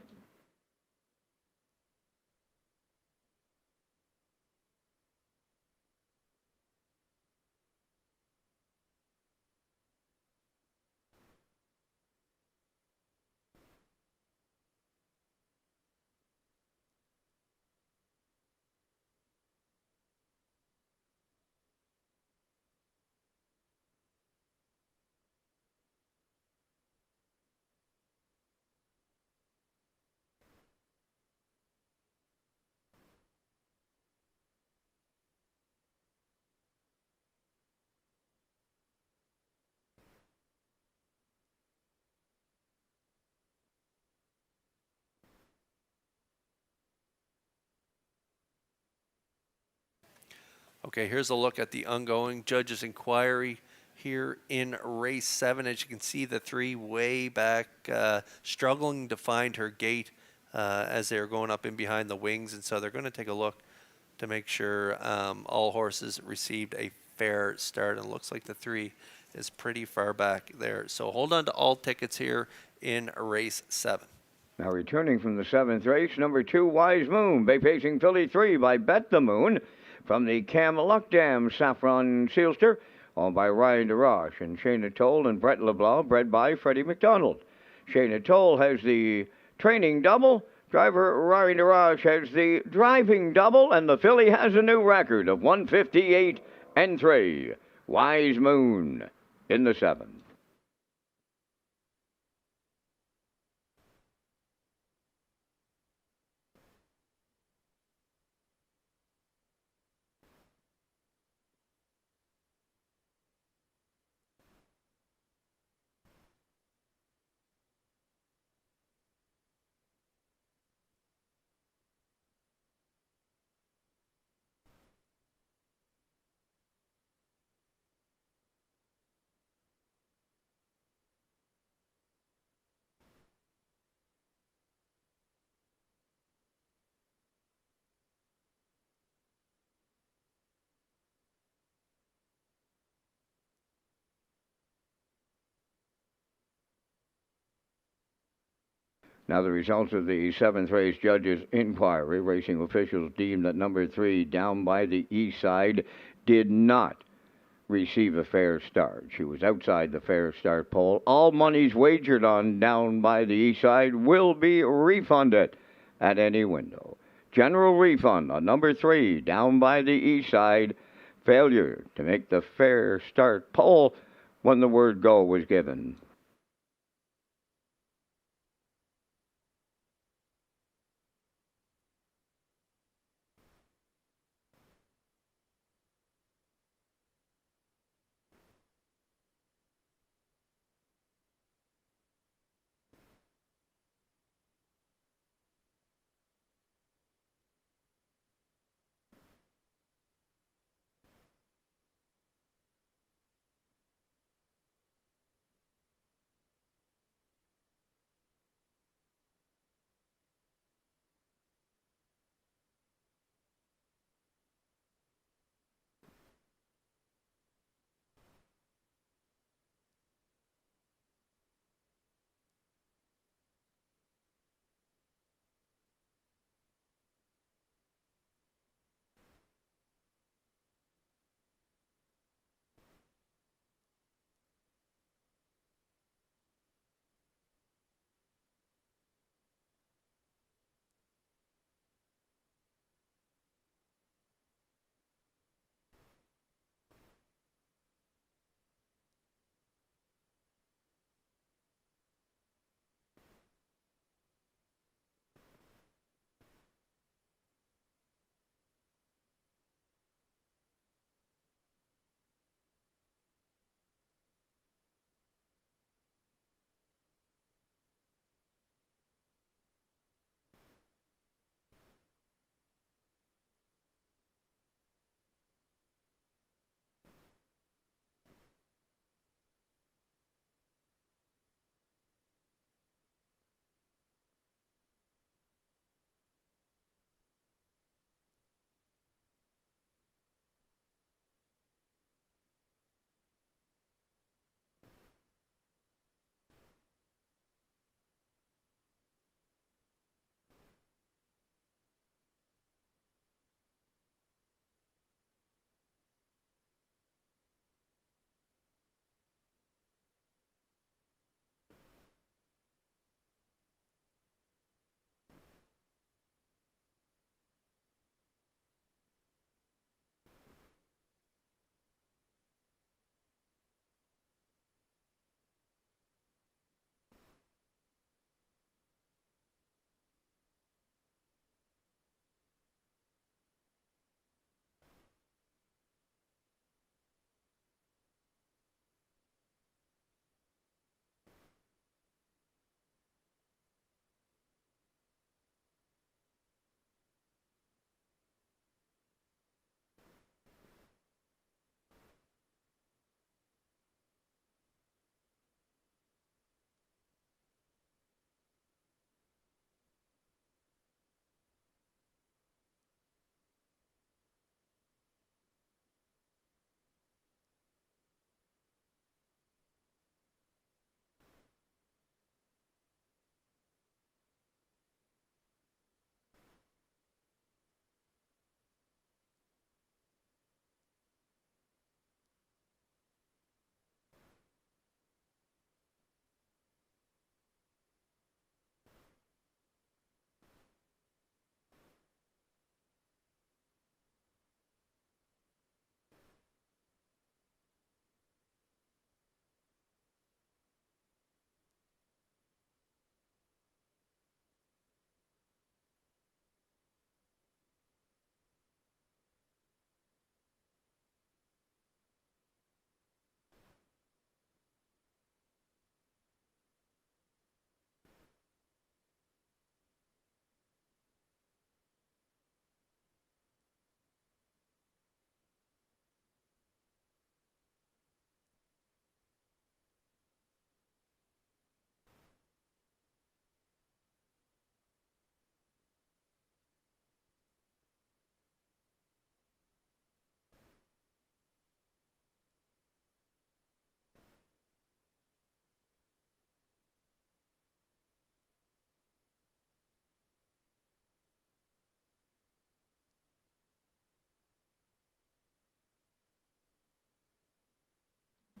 Okay, here's a look at the ongoing judge's inquiry here in race 7. As you can see, the 3 way back, struggling to find her gate as they're going up in behind the wings. And so they're going to take a look to make sure all horses received a fair start, and it looks like the 3 is pretty far back there. So hold on to all tickets here in race 7. Now returning from the 7th race, number 2, Wise Moon, bay pacing filly 3 by Bet the Moon from the Camelot Dam Saffron Sealster, owned by Ryan DeRoche, and Shayna Toll and Brett LeBlanc, bred by Freddie McDonald. Shayna Toll has the training double, driver Ryan DeRoche has the driving double, and the filly has a new record of 158 and 3. Wise Moon in the 7th. Now, the results of the 7th race judges' inquiry. Racing officials deemed that number 3, Down by the East Side, did not receive a fair start. She was outside the fair start pole. All monies wagered on Down by the East Side will be refunded at any window. General refund on number 3, Down by the East Side. Failure to make the fair start pole when the word go was given.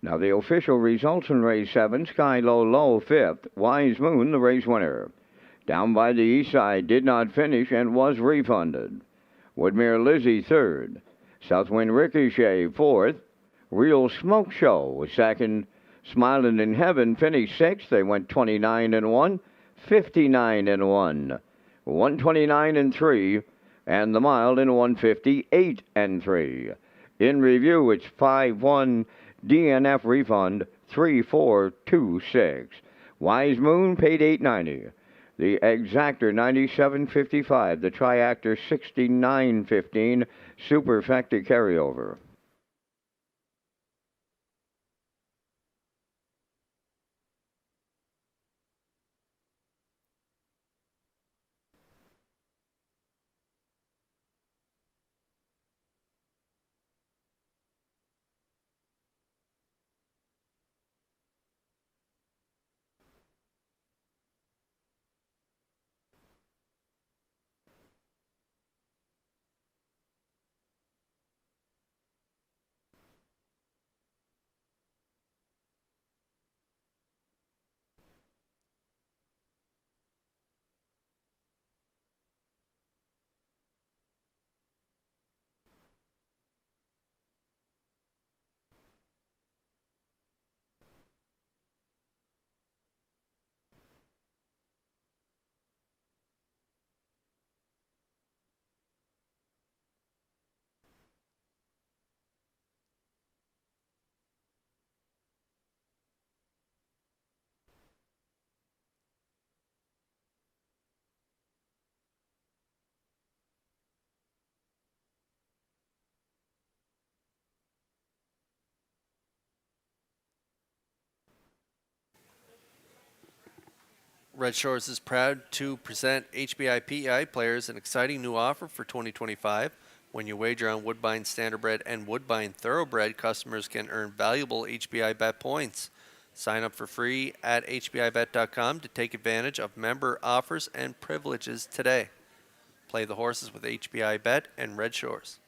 Now the official results in race 7, Sky Low Low 5th, Wise Moon the race winner. Down by the east side did not finish and was refunded. Woodmere Lizzie 3rd, Southwind Ricochet 4th, Real Smoke Show was 2nd, Smiling in Heaven finished 6th. They went 29-1, 59-1, 129-3, and the Mild in 158-3. In review, it's 5-1 DNF refund 3426. Wise Moon paid $8.90. The Exactor 97.55. The Triactor 69.15. Superfecta carryover. Red Shores is proud to present HBI PEI players an exciting new offer for 2025. When you wager on Woodbine Standardbred and Woodbine Thoroughbred, customers can earn valuable HBI Bet points. Sign up for free at hbibet.com to take advantage of member offers and privileges today. Play the horses with HBI Bet and Red Shores.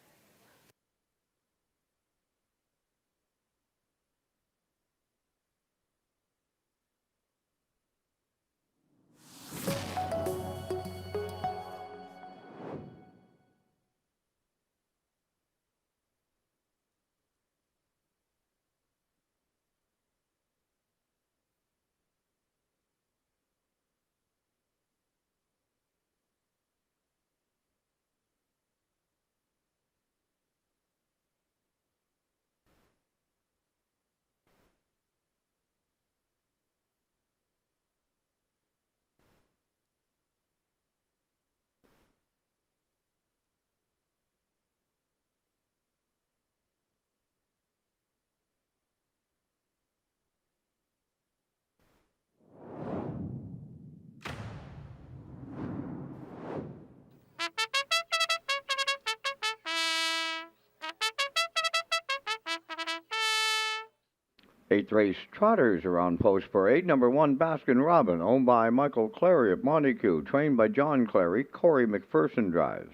Eighth race trotters are on post parade. Number 1, Baskin Robin, owned by Michael Clary of Montague, trained by John Clary. Corey McPherson drives.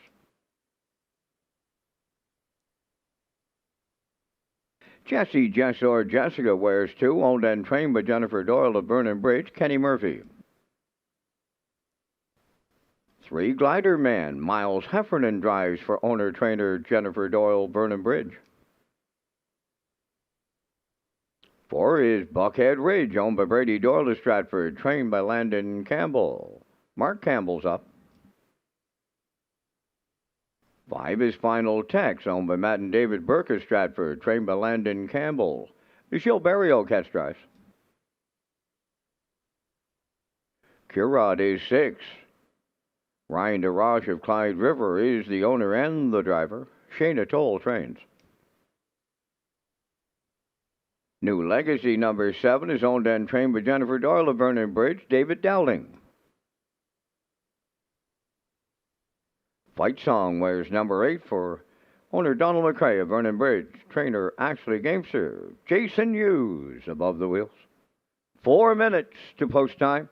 Jessie Jess or Jessica wears 2, owned and trained by Jennifer Doyle of Vernon Bridge. Kenny Murphy. 3, Glider Man, Miles Heffernan drives for owner-trainer Jennifer Doyle, Vernon Bridge. 4 is Buckhead Ridge, owned by Brady Doyle of Stratford, trained by Landon Campbell. Mark Campbell's up. 5 is Final Tex, owned by Matt and David Burke of Stratford, trained by Landon Campbell. Michelle Barrio catch drives. Curod is 6. Ryan DeRoche of Clyde River is the owner and the driver. Shayna Toll trains. New Legacy number 7 is owned and trained by Jennifer Doyle of Vernon Bridge, David Dowling. Fight Song wears number 8 for owner Donald McCray of Vernon Bridge, trainer Ashley Gamester, Jason Hughes above the wheels. 4 minutes to post time.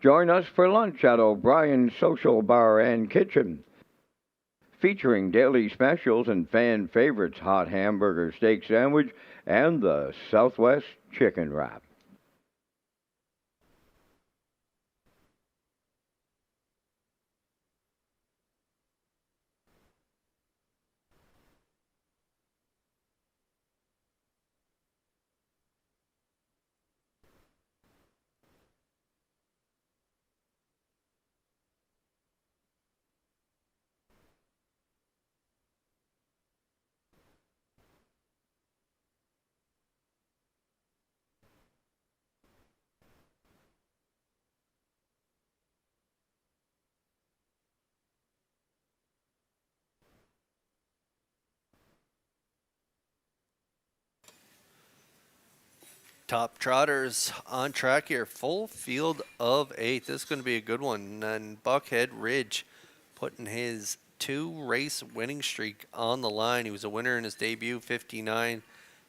Join us for lunch at O'Brien's Social Bar and Kitchen. featuring daily specials and fan favorites hot hamburger steak sandwich and the Southwest chicken wrap. Top trotters on track here. Full field of 8. This is going to be a good one. And Buckhead Ridge putting his 2-race winning streak on the line. He was a winner in his debut, 59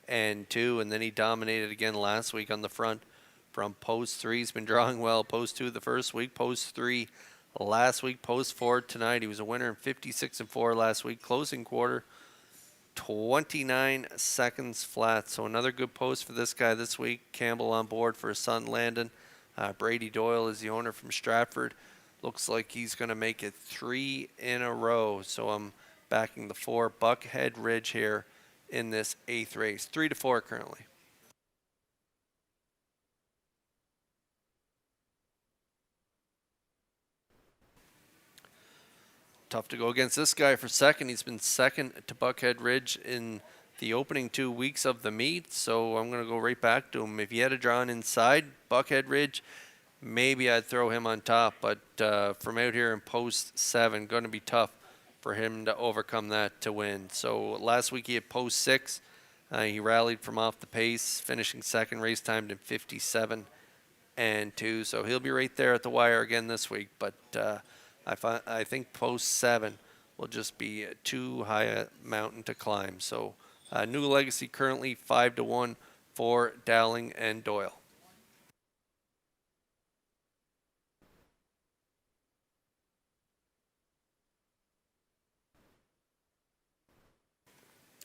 and 2, and then he dominated again last week on the front from post 3. He's been drawing well. Post 2 the first week, post 3 last week, post 4 tonight. He was a winner in 56 and 4 last week. Closing quarter, 29 seconds flat. So another good post for this guy this week. Campbell on board for his son Landon. Brady Doyle is the owner from Stratford. Looks like he's going to make it 3 in a row. So I'm backing the 4 Buckhead Ridge here in this 8th race. 3-4 currently. Tough to go against this guy for second. He's been second to Buckhead Ridge in the opening 2 weeks of the meet, so I'm going to go right back to him. If he had a drawn inside Buckhead Ridge, maybe I'd throw him on top, but from out here in post 7, going to be tough for him to overcome that to win. So last week he had post 6. He rallied from off the pace, finishing second, race timed in 57 and 2. So he'll be right there at the wire again this week, but I think post 7 will just be too high a mountain to climb. So New Legacy currently 5-1 for Dowling and Doyle.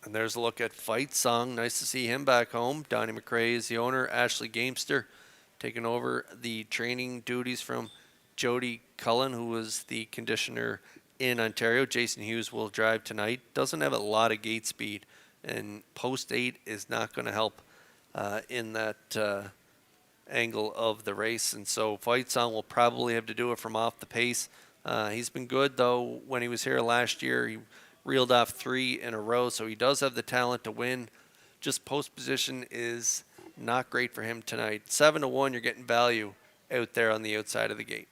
And there's a look at Fight Song. Nice to see him back home. Donnie McRae is the owner. Ashley Gamester taking over the training duties from Jody Cullen, who was the conditioner in Ontario. Jason Hughes will drive tonight. Doesn't have a lot of gate speed, and post 8 is not going to help in that angle of the race. And so Fight Song will probably have to do it from off the pace. He's been good, though. When he was here last year, he reeled off 3 in a row, so he does have the talent to win. Just post position is not great for him tonight. 7-1, you're getting value out there on the outside of the gate.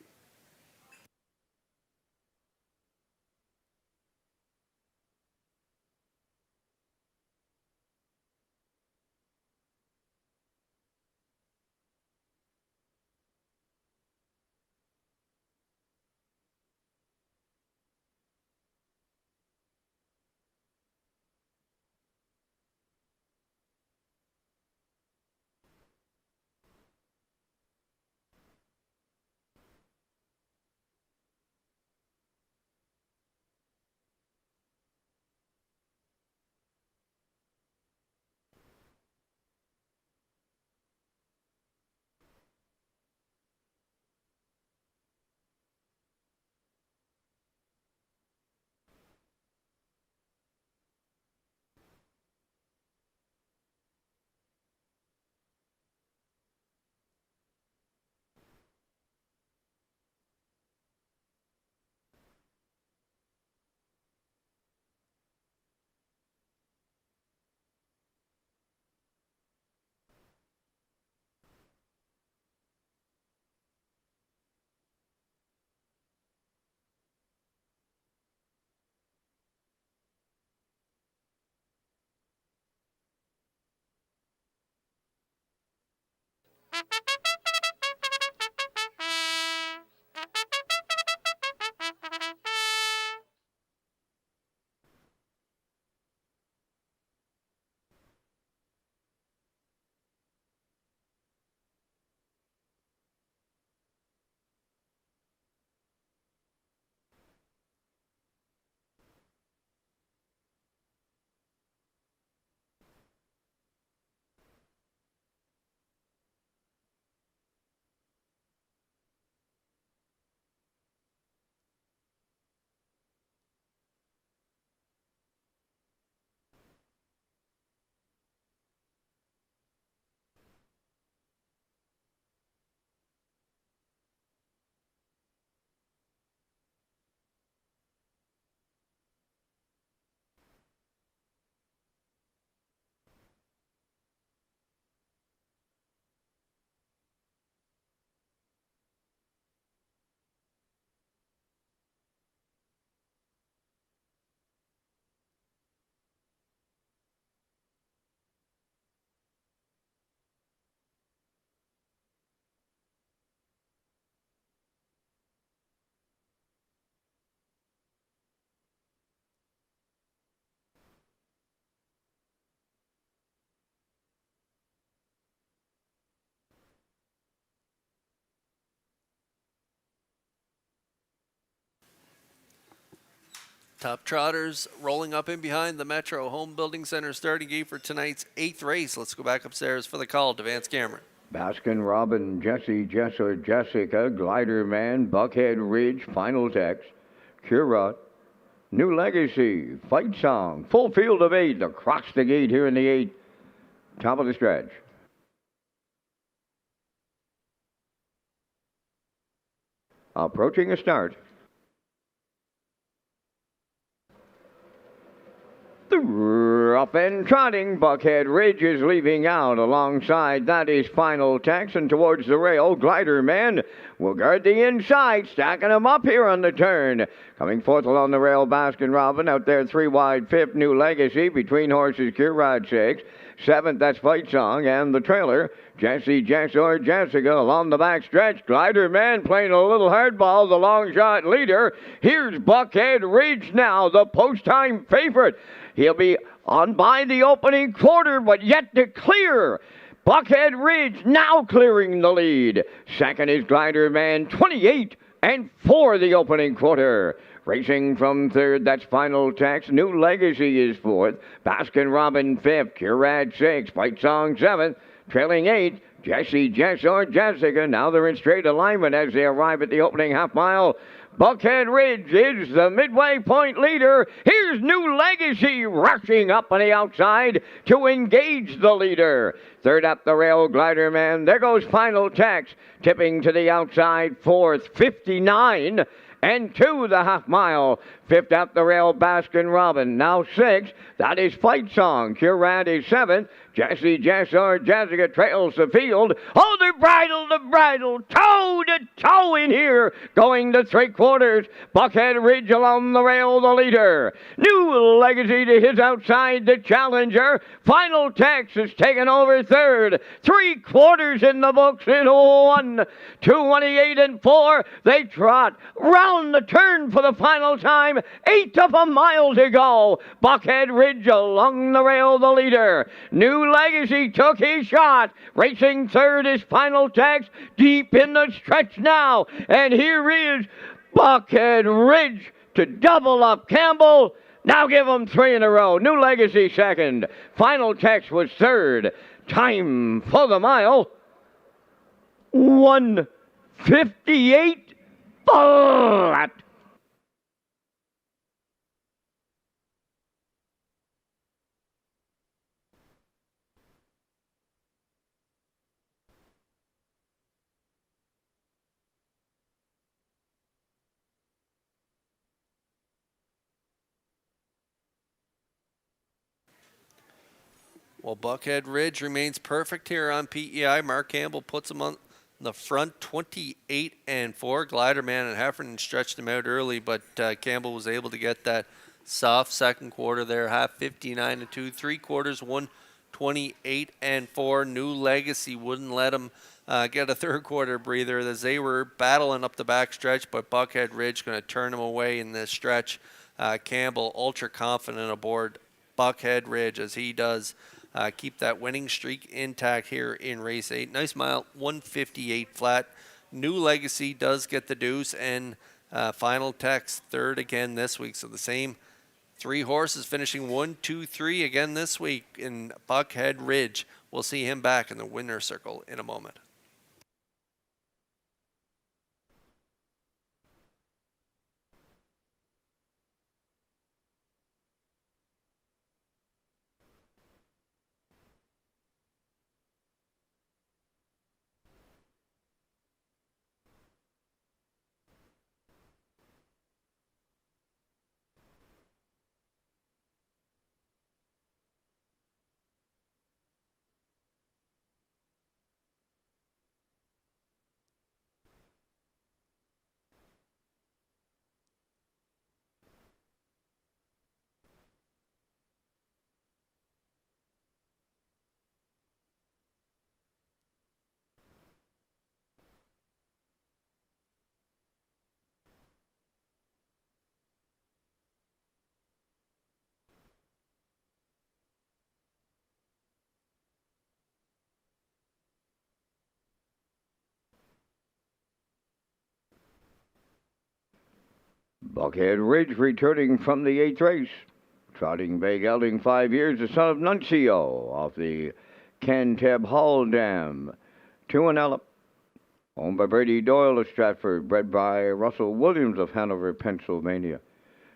Top Trotters rolling up in behind the Metro Home Building Center starting gate for tonight's 8th race. Let's go back upstairs for the call to Vance Cameron. Baskin Robin, Jesse, Jessa, Jessica, Glider Man, Buckhead Ridge, Final Text, Curat, New Legacy, Fight Song, full field of 8 across the gate here in the 8th. Top of the stretch. Approaching a start. Up and trotting, Buckhead Ridge is leaving out. Alongside that is Final Text, and towards the rail, Glider Man will guard the inside, stacking them up here on the turn. Coming forth along the rail, Baskin Robin out there 3 wide, 5th, New Legacy. Between horses, Curad 6. 7th, that's Fight Song, and the trailer, Jesse, Jess, or Jessica along the back stretch. Glider Man playing a little hardball, the long shot leader. Here's Buckhead Ridge now, the post-time favorite. He'll be on by the opening quarter, but yet to clear. Buckhead Ridge now clearing the lead. Second is Glider Man, 28 and 4 the opening quarter. Racing from third, that's Final Text. New Legacy is fourth. Baskin Robin fifth. Curad 6th. Fight Song 7th. Trailing 8th. Jesse, Jess, or Jessica. Now they're in straight alignment as they arrive at the opening half mile. Buckhead Ridge is the midway point leader. Here's New Legacy rushing up on the outside to engage the leader. Third up the rail, Glider Man. There goes Final Text, tipping to the outside. Fourth, 59 and 2 the half mile. Fifth up the rail, Baskin Robin. Now 6th, that is Fight Song. Curad is 7th. Jesse, Jess, or Jessica trails the field. Oh, the bridle, toe to toe in here. Going to 3/4. Buckhead Ridge along the rail, the leader. New Legacy to his outside, the challenger. Final Text is taken over third. 3/4 in the books in 1. 2:28 and 4. They trot round the turn for the final time. 1/8 of a mile to go. Buckhead Ridge along the rail, the leader. New Legacy took his shot. Racing third is Final Text. Deep in the stretch now. And here is Buckhead Ridge to double up Campbell. Now give them 3 in a row. New Legacy second. Final Text was third. Time for the mile. 1:58 flat. Well, Buckhead Ridge remains perfect here on PEI. Mark Campbell puts him on the front, 28 and 4. Glider Man and Heffernan stretched him out early, but Campbell was able to get that soft second quarter there. Half 59 and 2. 3/4, 1:28 and 4. New Legacy wouldn't let him get a third quarter breather as they were battling up the back stretch, but Buckhead Ridge going to turn him away in this stretch. Campbell ultra confident aboard Buckhead Ridge as he does keep that winning streak intact here in race 8. Nice mile, 1:58 flat. New Legacy does get the deuce, and Final Text third again this week. So the same 3 horses finishing 1, 2, 3 again this week in Buckhead Ridge. We'll see him back in the winner's circle in a moment. Buckhead Ridge returning from the 8th race. Trotting Bay Gelding, 5 years, the son of Nuncio, off the Canteb Hall Dam. 2-1. Owned by Brady Doyle of Stratford, bred by Russell Williams of Hanover, Pennsylvania.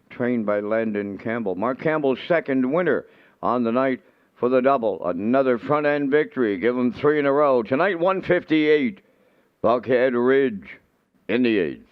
Trained by Landon Campbell. Mark Campbell's second winner on the night for the double. Another front-end victory. Give him 3 in a row. Tonight, 158. Buckhead Ridge in the 8th.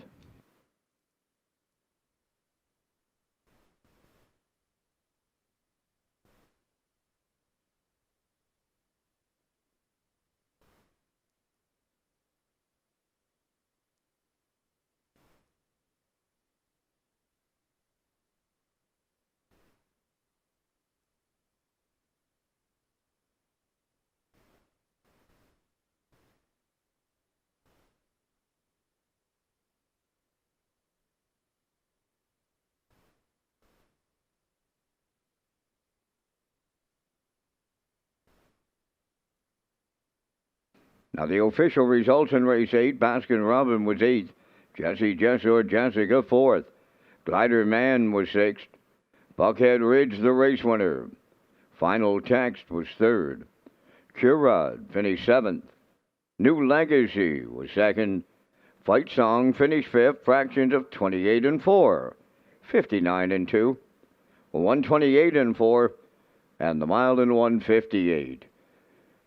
Now the official results in race 8, Baskin Robin was 8th, Jesse Jessor Jessica 4th, Glider Man was 6th, Buckhead Ridge the race winner. Final Text was 3rd, Curod finished 7th, New Legacy was 2nd, Fight Song finished 5th, fractions of 28 and 4, 59 and 2, 128 and 4, and the mile in 158.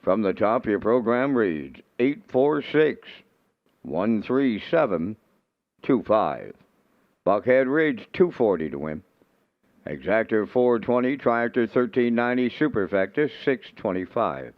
From the top, your program reads 846 13725. Buckhead Ridge 240 to win. Exactor 420, Triactor 1390, Superfectus 625.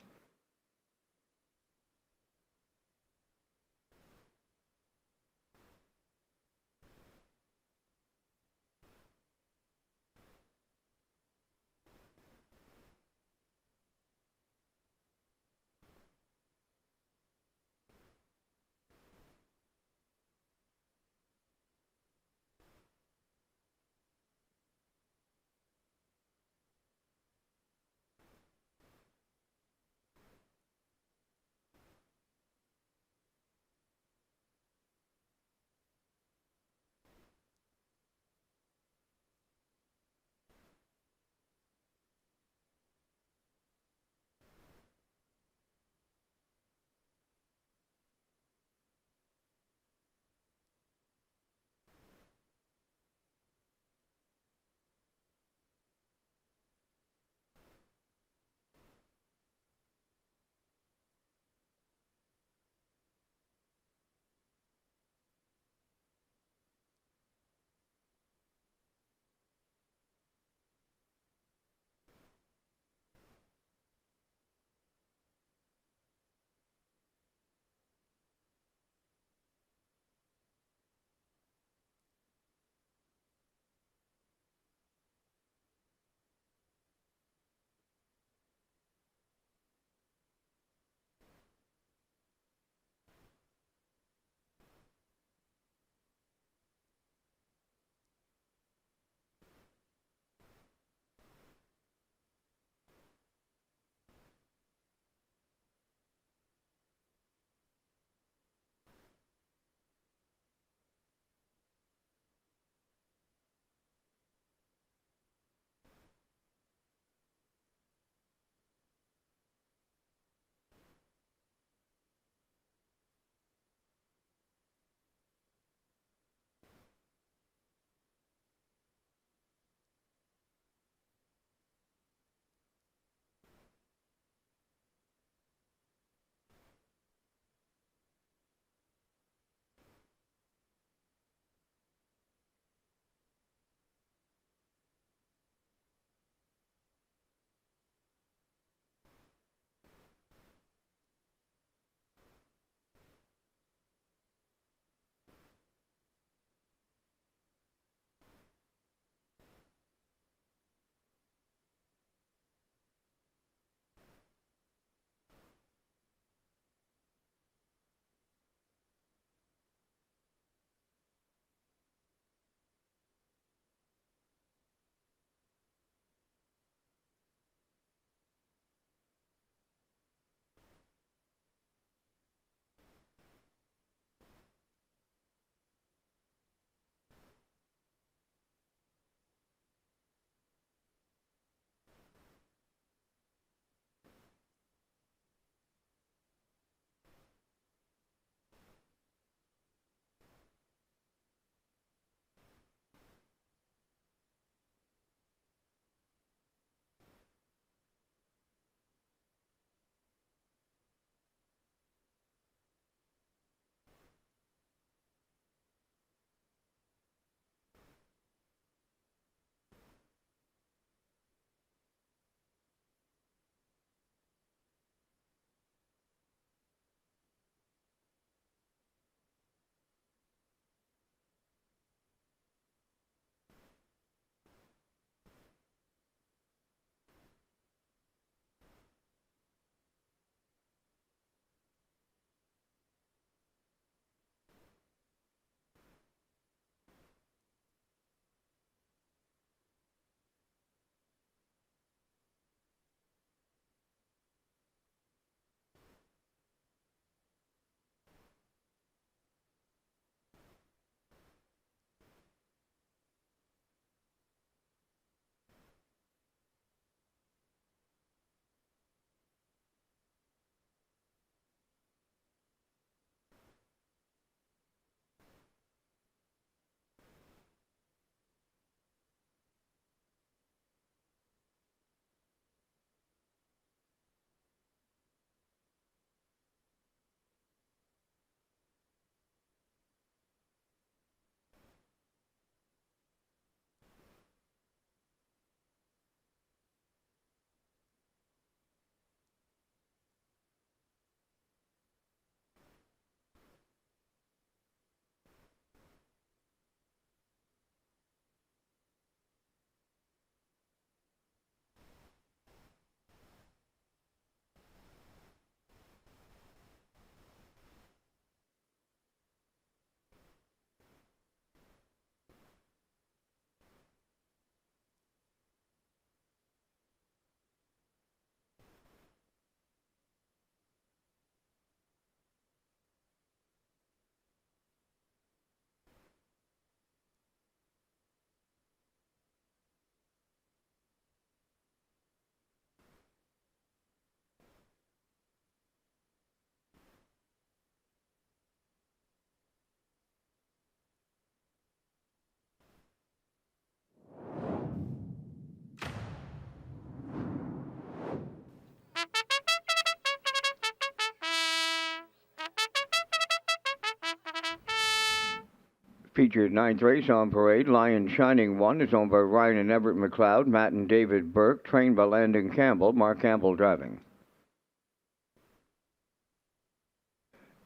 Featured ninth race on parade, Lion Shining One, is owned by Ryan and Everett McLeod, Matt and David Burke, trained by Landon Campbell, Mark Campbell driving.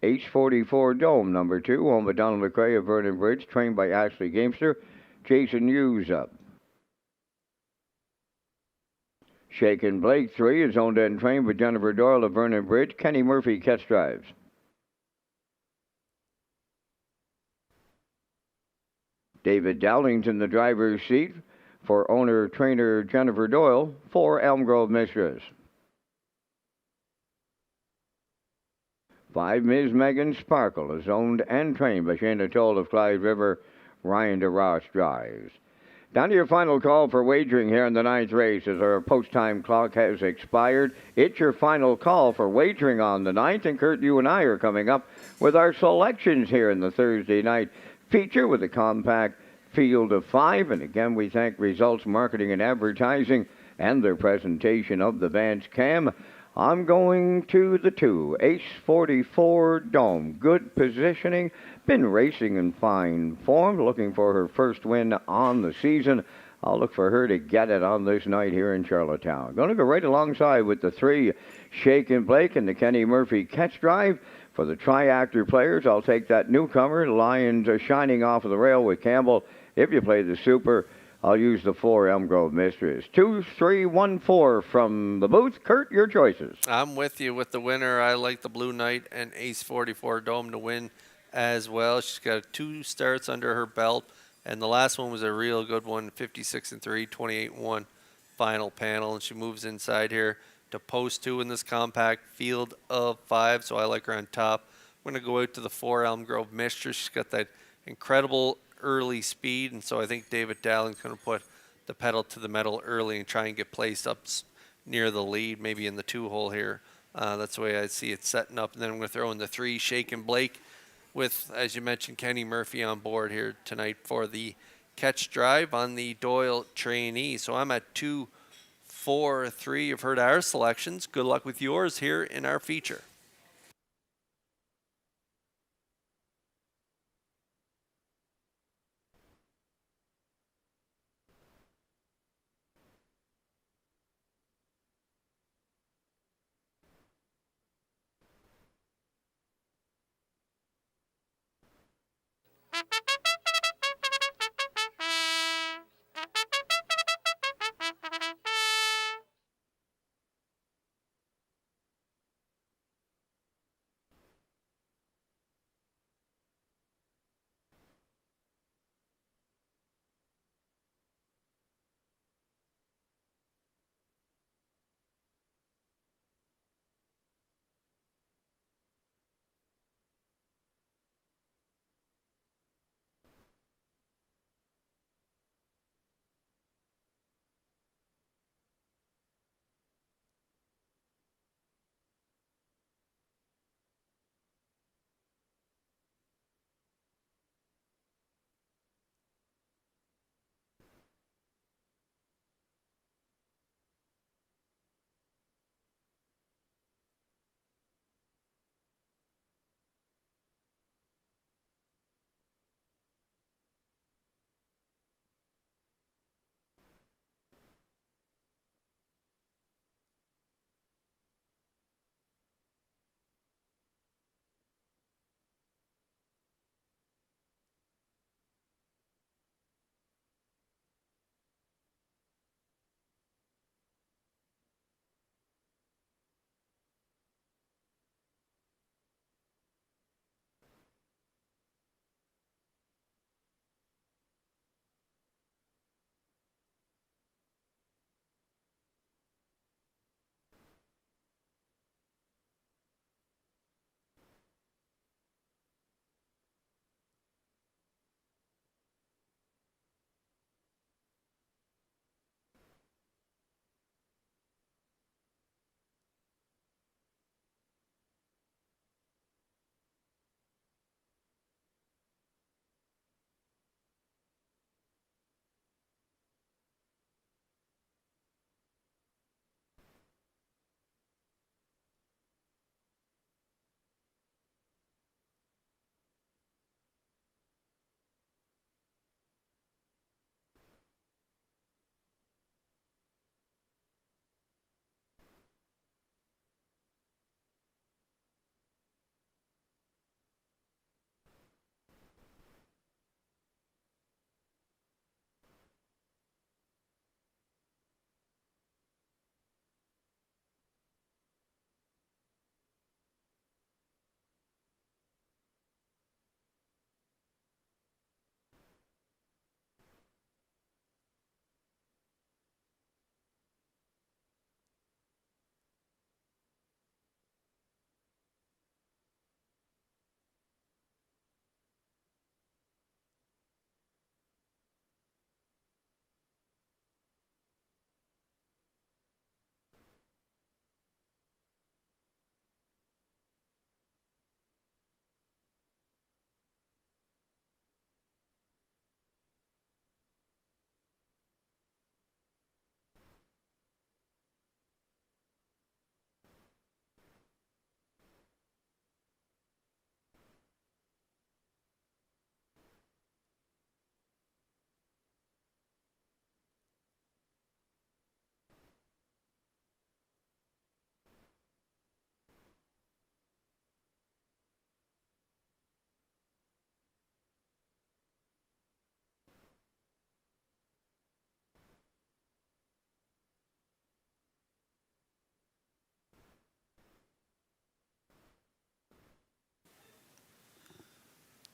Ace 44 Dome, number 2, owned by Donald McRae of Vernon Bridge, trained by Ashley Gamester, Jason Hughes up. Shaken Blake 3 is owned and trained by Jennifer Doyle of Vernon Bridge, Kenny Murphy catch drives. David Dowling's in the driver's seat for owner-trainer Jennifer Doyle for Elm Grove Mistress. 5 Ms. Megan Sparkle is owned and trained by Shana Toll of Clyde River, Ryan DeRoche drives. Down to your final call for wagering here in the ninth race as our post-time clock has expired. It's your final call for wagering on the ninth, and Kurt, you and I are coming up with our selections here in the Thursday night feature with a compact field of 5. And again, we thank Results Marketing and Advertising and their presentation of the Vance Cam. I'm going to the 2, Ace 44 Dome. Good positioning, been racing in fine form, looking for her first win on the season. I'll look for her to get it on this night here in Charlottetown. Going to go right alongside with the 3, Shaken Blake, and the Kenny Murphy catch drive. For the tri-actor players, I'll take that newcomer, Lions Shining off of the rail with Campbell. If you play the super, I'll use the 4, Elm Grove Mistress. 2, 3, 1, 4 from the booth. Kurt, your choices. I'm with you with the winner. I like the Blue Knight and Ace 44 Dome to win as well. She's got 2 starts under her belt, and the last one was a real good one, 56-3, 28-1 final panel, and she moves inside here to post 2 in this compact field of 5, so I like her on top. I'm going to go out to the 4, Elm Grove Mistress. She's got that incredible early speed, and so I think David Dowling's going to put the pedal to the metal early and try and get placed up near the lead, maybe in the 2-hole here. That's the way I see it setting up. And then I'm going to throw in the 3, Shaken Blake, with, as you mentioned, Kenny Murphy on board here tonight for the catch drive on the Doyle trainee. So I'm at 2, 4, 3. You've heard our selections. Good luck with yours here in our feature.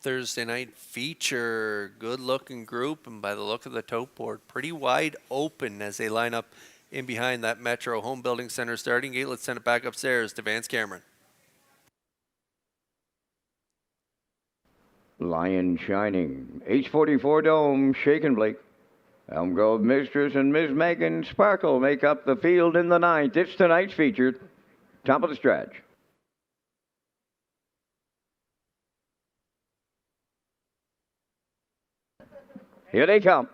Thursday night feature. Good looking group, and by the look of the tote board, pretty wide open as they line up in behind that Metro Home Building Center starting gate. Let's send it back upstairs to Vance Cameron. Lion Shining, H44 Dome, Shaken Blake. Elm Grove Mistress and Miss Megan Sparkle make up the field in the ninth. It's tonight's feature. Top of the stretch. Here they come.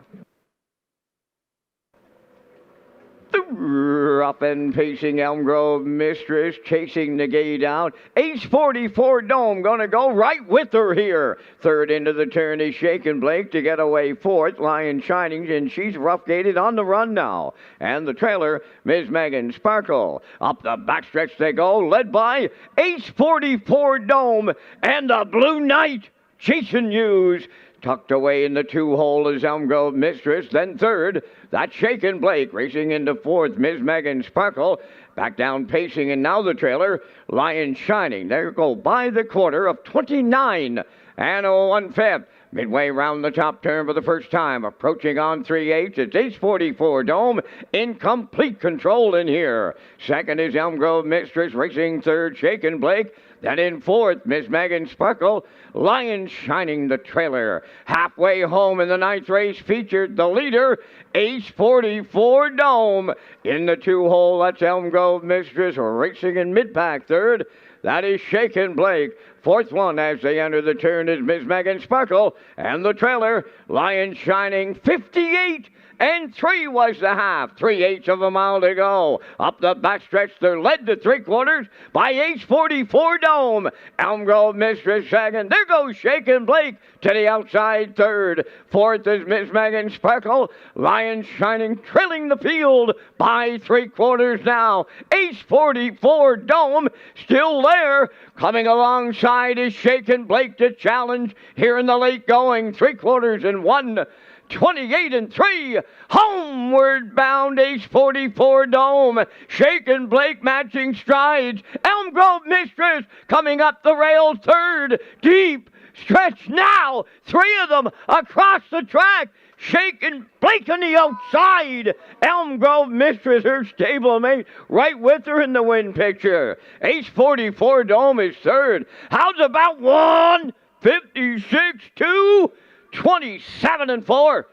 Up and pacing Elm Grove Mistress, chasing the gate out. Ace 44 Dome gonna go right with her here. Third into the turn is Shaken Blake to get away fourth. Lion Shining, and she's rough gated on the run now. And the trailer, Miss Megan Sparkle. Up the backstretch they go, led by Ace 44 Dome and the Blue Knight. Jason Hughes. Tucked away in the two-hole is Elm Grove Mistress. Then third, that's Shaken Blake. Racing into fourth, Miss Megan Sparkle. Back down pacing, and now the trailer, Lion Shining. They go by the quarter of 29 and 1/5. Midway round the top turn for the first time. Approaching on 3/8. It's Ace 44 Dome in complete control in here. Second is Elm Grove Mistress. Racing third, Shaken Blake. Then in fourth, Miss Megan Sparkle. Lion Shining the trailer. Halfway home in the ninth race featured the leader, Ace 44 Dome. In the two-hole, that's Elm Grove Mistress. Racing in mid-pack third. That is Shaken Blake. Fourth one as they enter the turn is Miss Megan Sparkle. And the trailer, Lion Shining, 58 and 3 was the half. 3/8 of a mile to go. Up the backstretch, they're led to 3/4 by Ace 44 Dome. Elm Grove Mistress second. There goes Shaken Blake to the outside third. Fourth is Miss Megan Sparkle. Lion Shining trailing the field by 3/4 now. Ace 44 Dome still there. Coming alongside is Shaken Blake to challenge here in the late going. 3/4 and 1. 28 and 3, homeward bound Ace 44 Dome. Shaken Blake matching strides. Elm Grove Mistress coming up the rail third. Deep stretch now. 3 of them across the track. Shaken Blake on the outside. Elm Grove Mistress, her stablemate, right with her in the win picture. Ace 44 Dome is third. How's about 1:56.2? 27 and 4.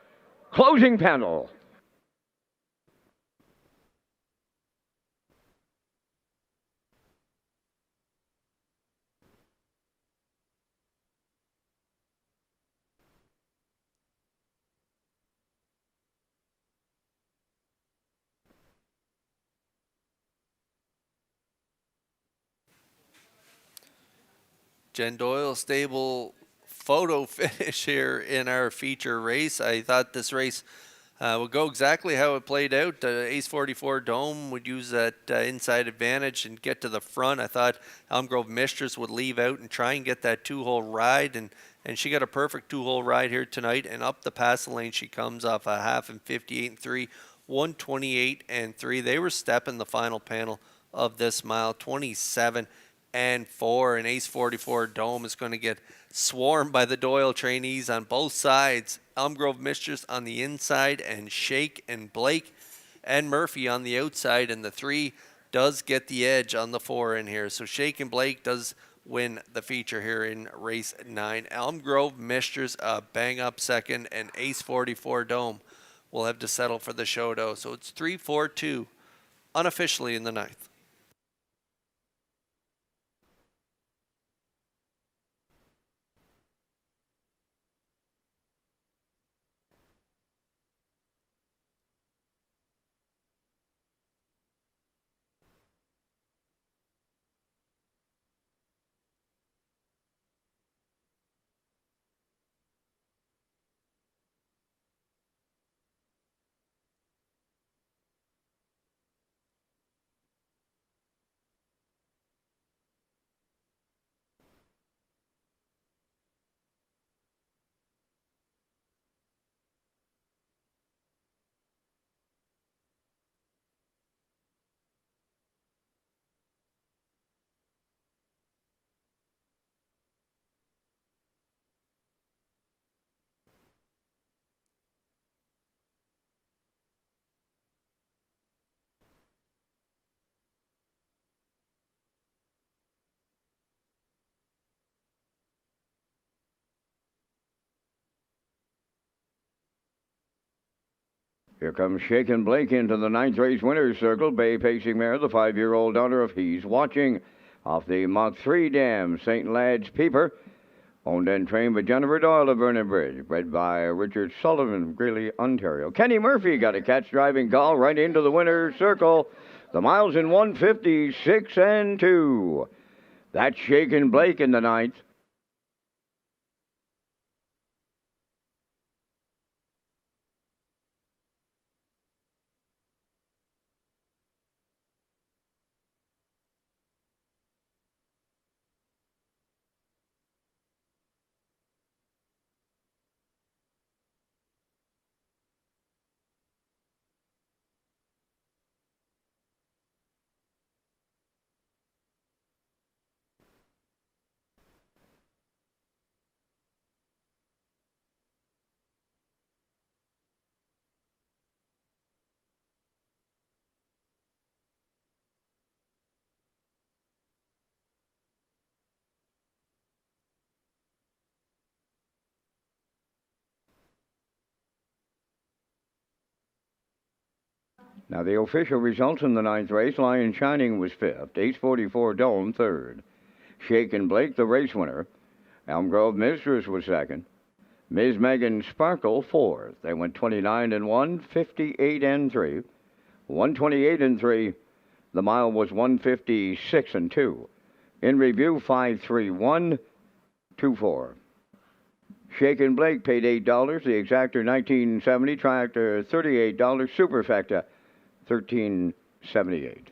Closing panel. Jen Doyle stable photo finish here in our feature race. I thought this race would go exactly how it played out. Ace 44 Dome would use that inside advantage and get to the front. I thought Elm Grove Mistress would leave out and try and get that two-hole ride, and she got a perfect two-hole ride here tonight, and up the pass lane she comes off a half and 58 and 3, 128 and 3. They were stepping the final panel of this mile, 27 and 4, and Ace 44 Dome is going to get swarmed by the Doyle trainees on both sides. Elm Grove Mistress on the inside, and Shaken Blake and Murphy on the outside, and the 3 does get the edge on the 4 in here. So Shaken Blake does win the feature here in race 9. Elm Grove Mistress bang up second, and Ace 44 Dome will have to settle for the show. So it's 3-4-2 unofficially in the 9th. Here comes Shakin' Blake into the ninth race winner's circle. Bay Pacing Mare, the 5-year-old daughter of He's Watching, off the Mach 3 Dam, St. Lad's Peeper. Owned and trained by Jennifer Doyle of Vernon Bridge. Bred by Richard Sullivan of Greeley, Ontario. Kenny Murphy got a catch-driving call right into the winner's circle. The miles in 156 and 2. That's Shakin' Blake in the ninth. Now, the official results in the ninth race, Lion Shining was fifth, Ace 44 Dome third, Shakin' Blake, the race winner. Elm Grove Mistress was second, Ms. Megan Sparkle fourth. They went 29 and 1, 58 and 3, 128 and 3. The mile was 156 and 2. In review, 53124. Shakin' Blake paid $8. The Exactor $19.70. Tractor $38. Superfecta $13.78.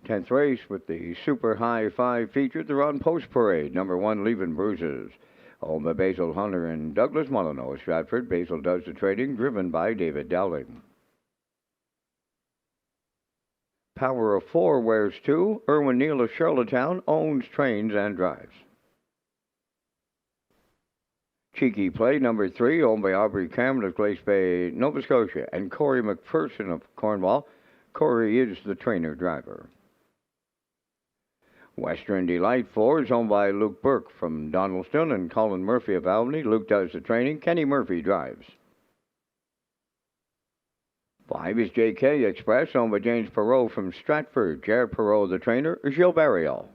Tenth race with the Super High 5 feature, the Run Post Parade, number 1, Leaving Bruises. Owned by Basil Hunter and Douglas Molyneux of Stratford, Basil does the trading, driven by David Dowling. Power of Four wears two. Erwin Neal of Charlottetown owns, trains, and drives. Cheeky Play, number 3, owned by Aubrey Cameron of Glace Bay, Nova Scotia, and Corey McPherson of Cornwall. Corey is the trainer-driver. Western Delight 4 is owned by Luke Burke from Donaldston and Colin Murphy of Albany. Luke does the training. Kenny Murphy drives. 5 is JK Express, owned by James Perot from Stratford. Jared Perot, the trainer. Gilles Barriel.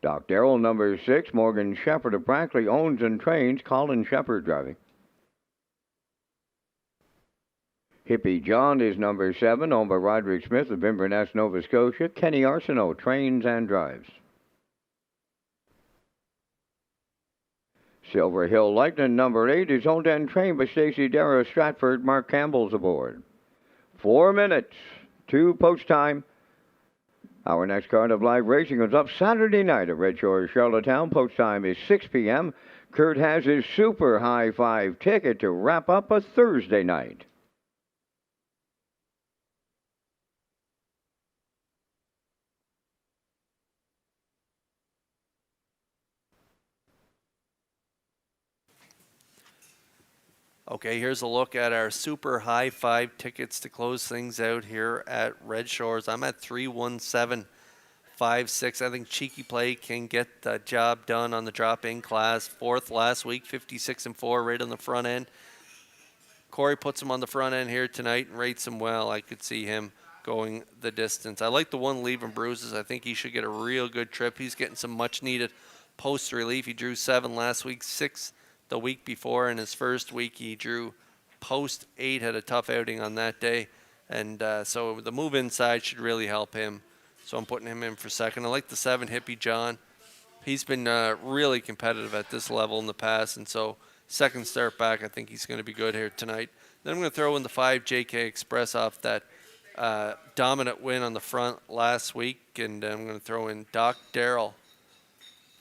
Doc Darrell, number 6, Morgan Shepherd of Brackley, owns and trains. Colin Shepherd driving. Hippie John is number 7, owned by Roderick Smith of Inverness, Nova Scotia. Kenny Arsenault trains and drives. Silver Hill Lightning, number 8, is owned and trained by Stacey Darrow of Stratford. Mark Campbell's aboard. 4 minutes to post time. Our next card of live racing goes up Saturday night at Red Shores, Charlottetown. Post time is 6 p.m. Kurt has his super high five ticket to wrap up a Thursday night. Okay, here's a look at our super high five tickets to close things out here at Red Shores. I'm at 31756. I think Cheeky Play can get the job done on the drop-in class. 4th last week, 56-4 right on the front end. Corey puts him on the front end here tonight and rates him well. I could see him going the distance. I like the one leaving bruises. I think he should get a real good trip. He's getting some much-needed post relief. He drew 7 last week, 6 the week before. In his first week, he drew post 8, had a tough outing on that day. And so the move inside should really help him. So I'm putting him in for second. I like the 7, Hippie John. He's been really competitive at this level in the past. And so second start back, I think he's going to be good here tonight. Then I'm going to throw in the 5, JK Express off that dominant win on the front last week. And I'm going to throw in Doc Darrell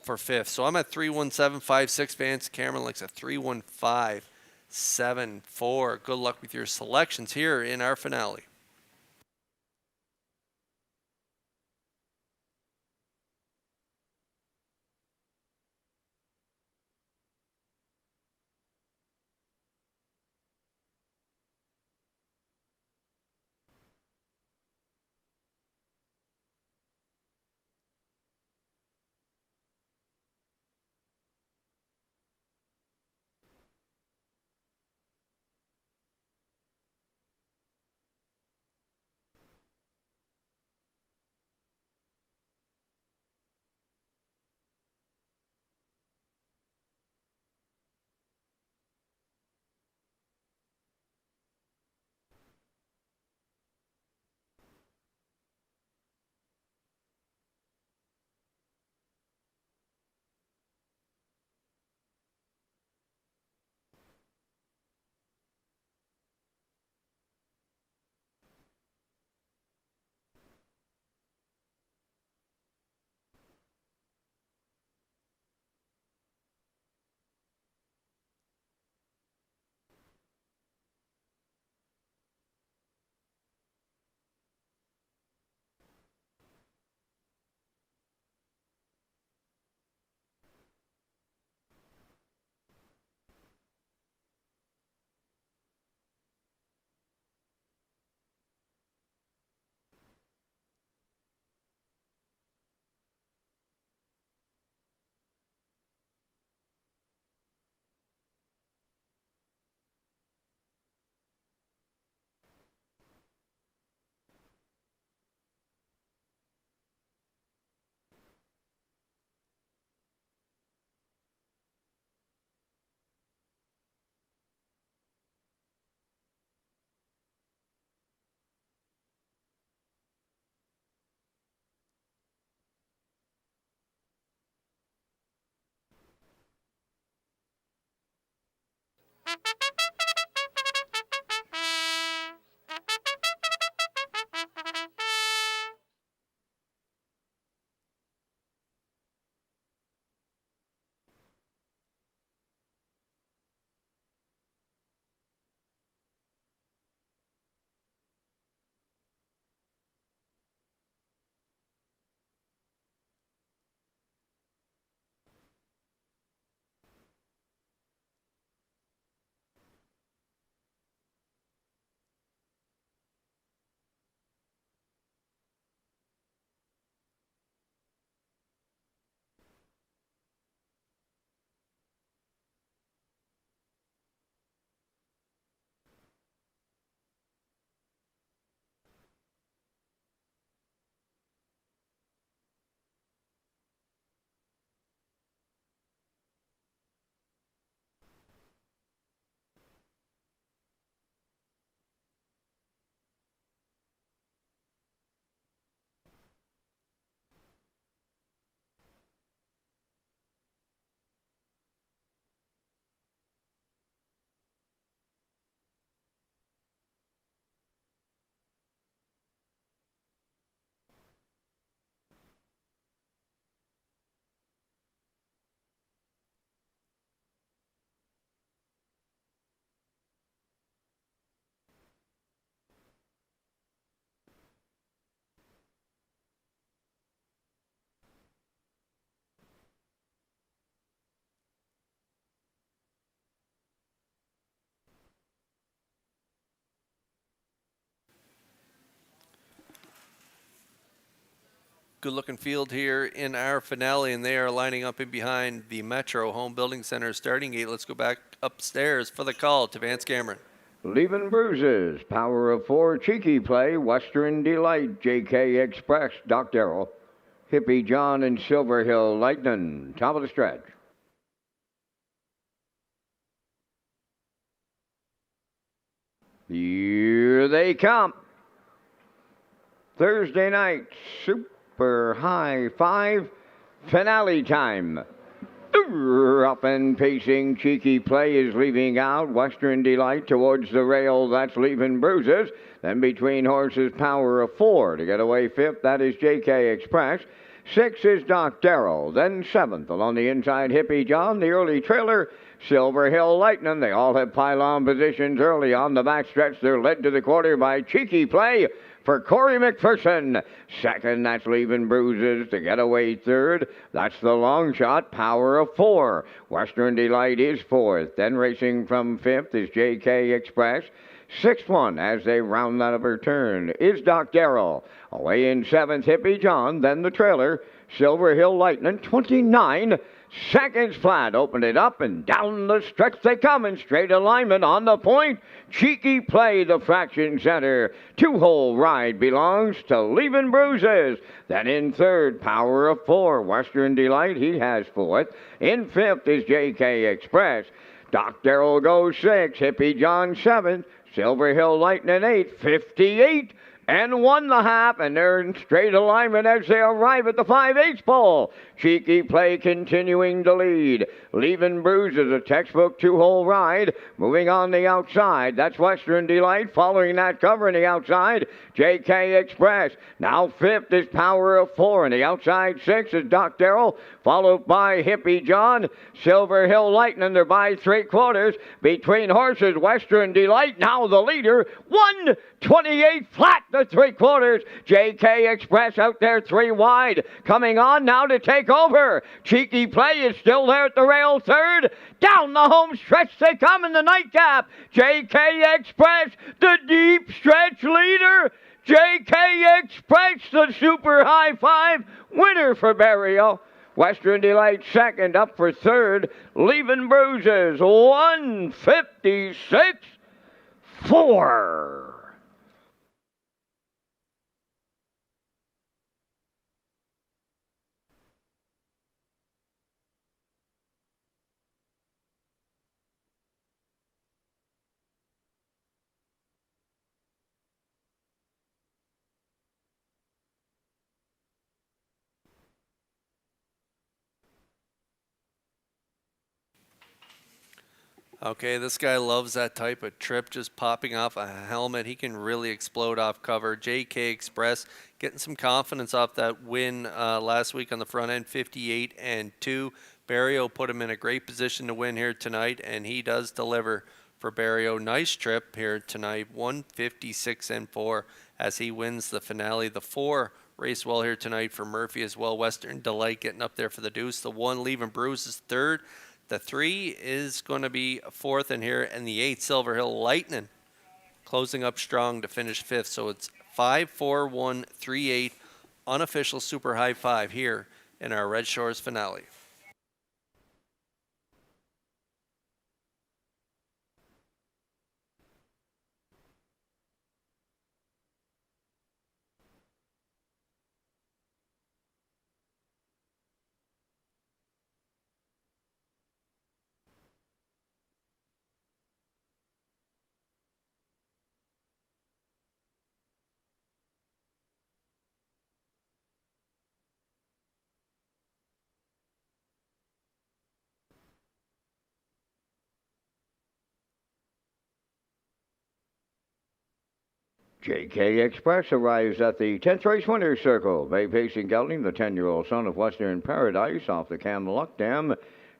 for 5th. So I'm at 31756. Vance Cameron likes a 31574. Good luck with your selections here in our finale. Good looking field here in our finale, and they are lining up in behind the Metro Home Building Center starting gate. Let's go back upstairs for the call to Vance Cameron. Leaving Bruises, Power of Four, Cheeky Play, Western Delight, JK Express, Doc Darrell, Hippie John, and Silver Hill Lightning. Top of the stretch. Here they come. Thursday night, Super High Five, finale time. Up and pacing, Cheeky Play is leaving out. Western Delight towards the rail, that's Leaving Bruises. Then between horses, Power of Four. To get away fifth, that is JK Express. Sixth is Doc Darrell. Then seventh, along the inside, Hippie John. The early trailer, Silver Hill Lightning. They all have pylon positions early on the backstretch. They're led to the quarter by Cheeky Play for Corey McPherson. Second, that's Leaving Bruises. To get away third, that's the long shot, Power of Four. Western Delight is fourth. Then racing from fifth is JK Express. Sixth one, as they round that upper turn, is Doc Darrell. Away in seventh, Hippie John. Then the trailer, Silver Hill Lightning, 29 seconds flat. Opened it up and down the stretch they come in straight alignment on the point. Cheeky Play, the fraction center. Two-hole ride belongs to Leaving Bruises. Then in third, Power of Four. Western Delight, he has fourth. In fifth is JK Express. Doc Darrell goes sixth. Hippie John seventh. Silver Hill Lightning eighth. 58 and 1.5, and they're in straight alignment as they arrive at the 5/8 pole. Cheeky Play continuing to lead. Leaving Bruises, a textbook two-hole ride. Moving on the outside, that's Western Delight. Following that, covering the outside, JK Express. Now fifth is Power of Four, and the outside sixth is Doc Darrell, followed by Hippie John. Silver Hill Lightning, they're by 3/4. Between horses, Western Delight, now the leader. 1:28 flat to 3/4. JK Express out there 3 wide. Coming on now to take over. Cheeky Play is still there at the rail third. Down the home stretch they come in the nightcap. JK Express, the deep stretch leader. JK Express, the Super High Five winner for Barrio. Western Delight second, up for third. Leaving Bruises, 1:56.4. Okay, this guy loves that type of trip, just popping off a helmet. He can really explode off cover. JK Express getting some confidence off that win last week on the front end, 58 and 2. Barrio put him in a great position to win here tonight, and he does deliver for Barrio. Nice trip here tonight, 156 and 4 as he wins the finale. The 4 raced well here tonight for Murphy as well. Western Delight getting up there for the deuce. The 1 Leaving Bruises third. The 3 is going to be fourth in here, and the 8 Silver Hill Lightning closing up strong to finish fifth. So it's 5-4-1-3-8 unofficial Super High Five here in our Red Shores finale. JK Express arrives at the 10th race winner's circle. Bay Pacing Gelding, the 10-year-old son of Western Paradise off the Cam Luck Dam.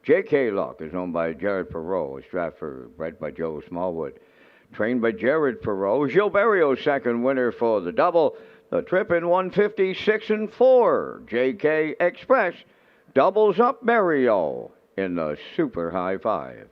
JK Luck is owned by Jared Perot, a Stratford, bred by Joe Smallwood. Trained by Jared Perot. Gilles Barrio's second winner for the double. The trip in 156 and 4. JK Express doubles up Barrio in the Super High Five.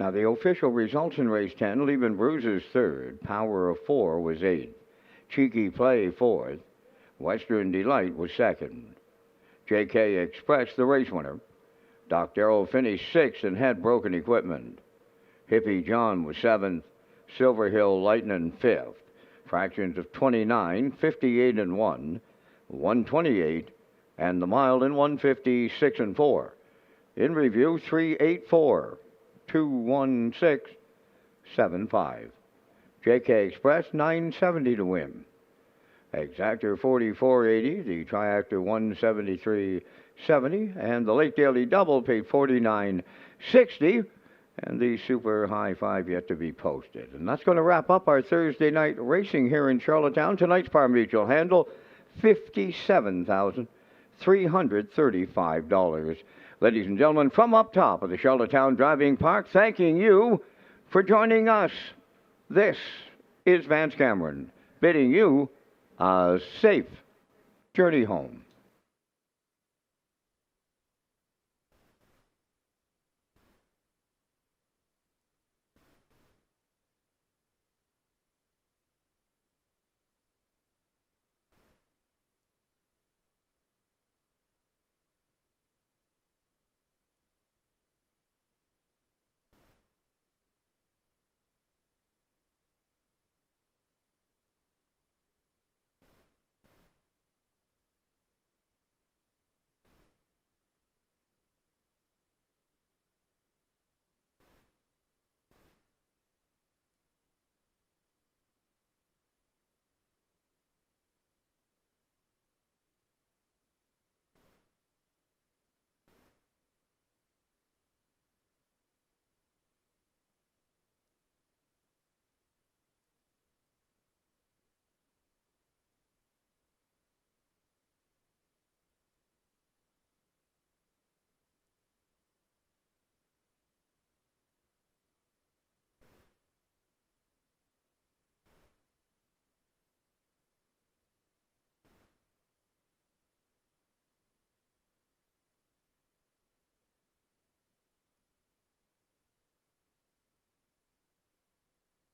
Now, the official results in race 10, Leaving Bruises third, Power of Four was eighth, Cheeky Play fourth, Western Delight was second. J.K. Express, the race winner. Doc Darrell finished sixth and had broken equipment. Hippie John was seventh, Silver Hill Lightning fifth. Fractions of 29, 58 and 1, 128, and the mile in 156 and 4. In review, 384, 216, 75. JK Express 970 to win. Exactor 4480, the Triactor 173.70, and the Lake Daily Double paid 49.60. And the Super High Five yet to be posted. And that's going to wrap up our Thursday night racing here in Charlottetown. Tonight's par mutual handle, $57,335. Ladies and gentlemen, from up top of the Charlottetown Driving Park, thanking you for joining us. This is Vance Cameron, bidding you a safe journey home.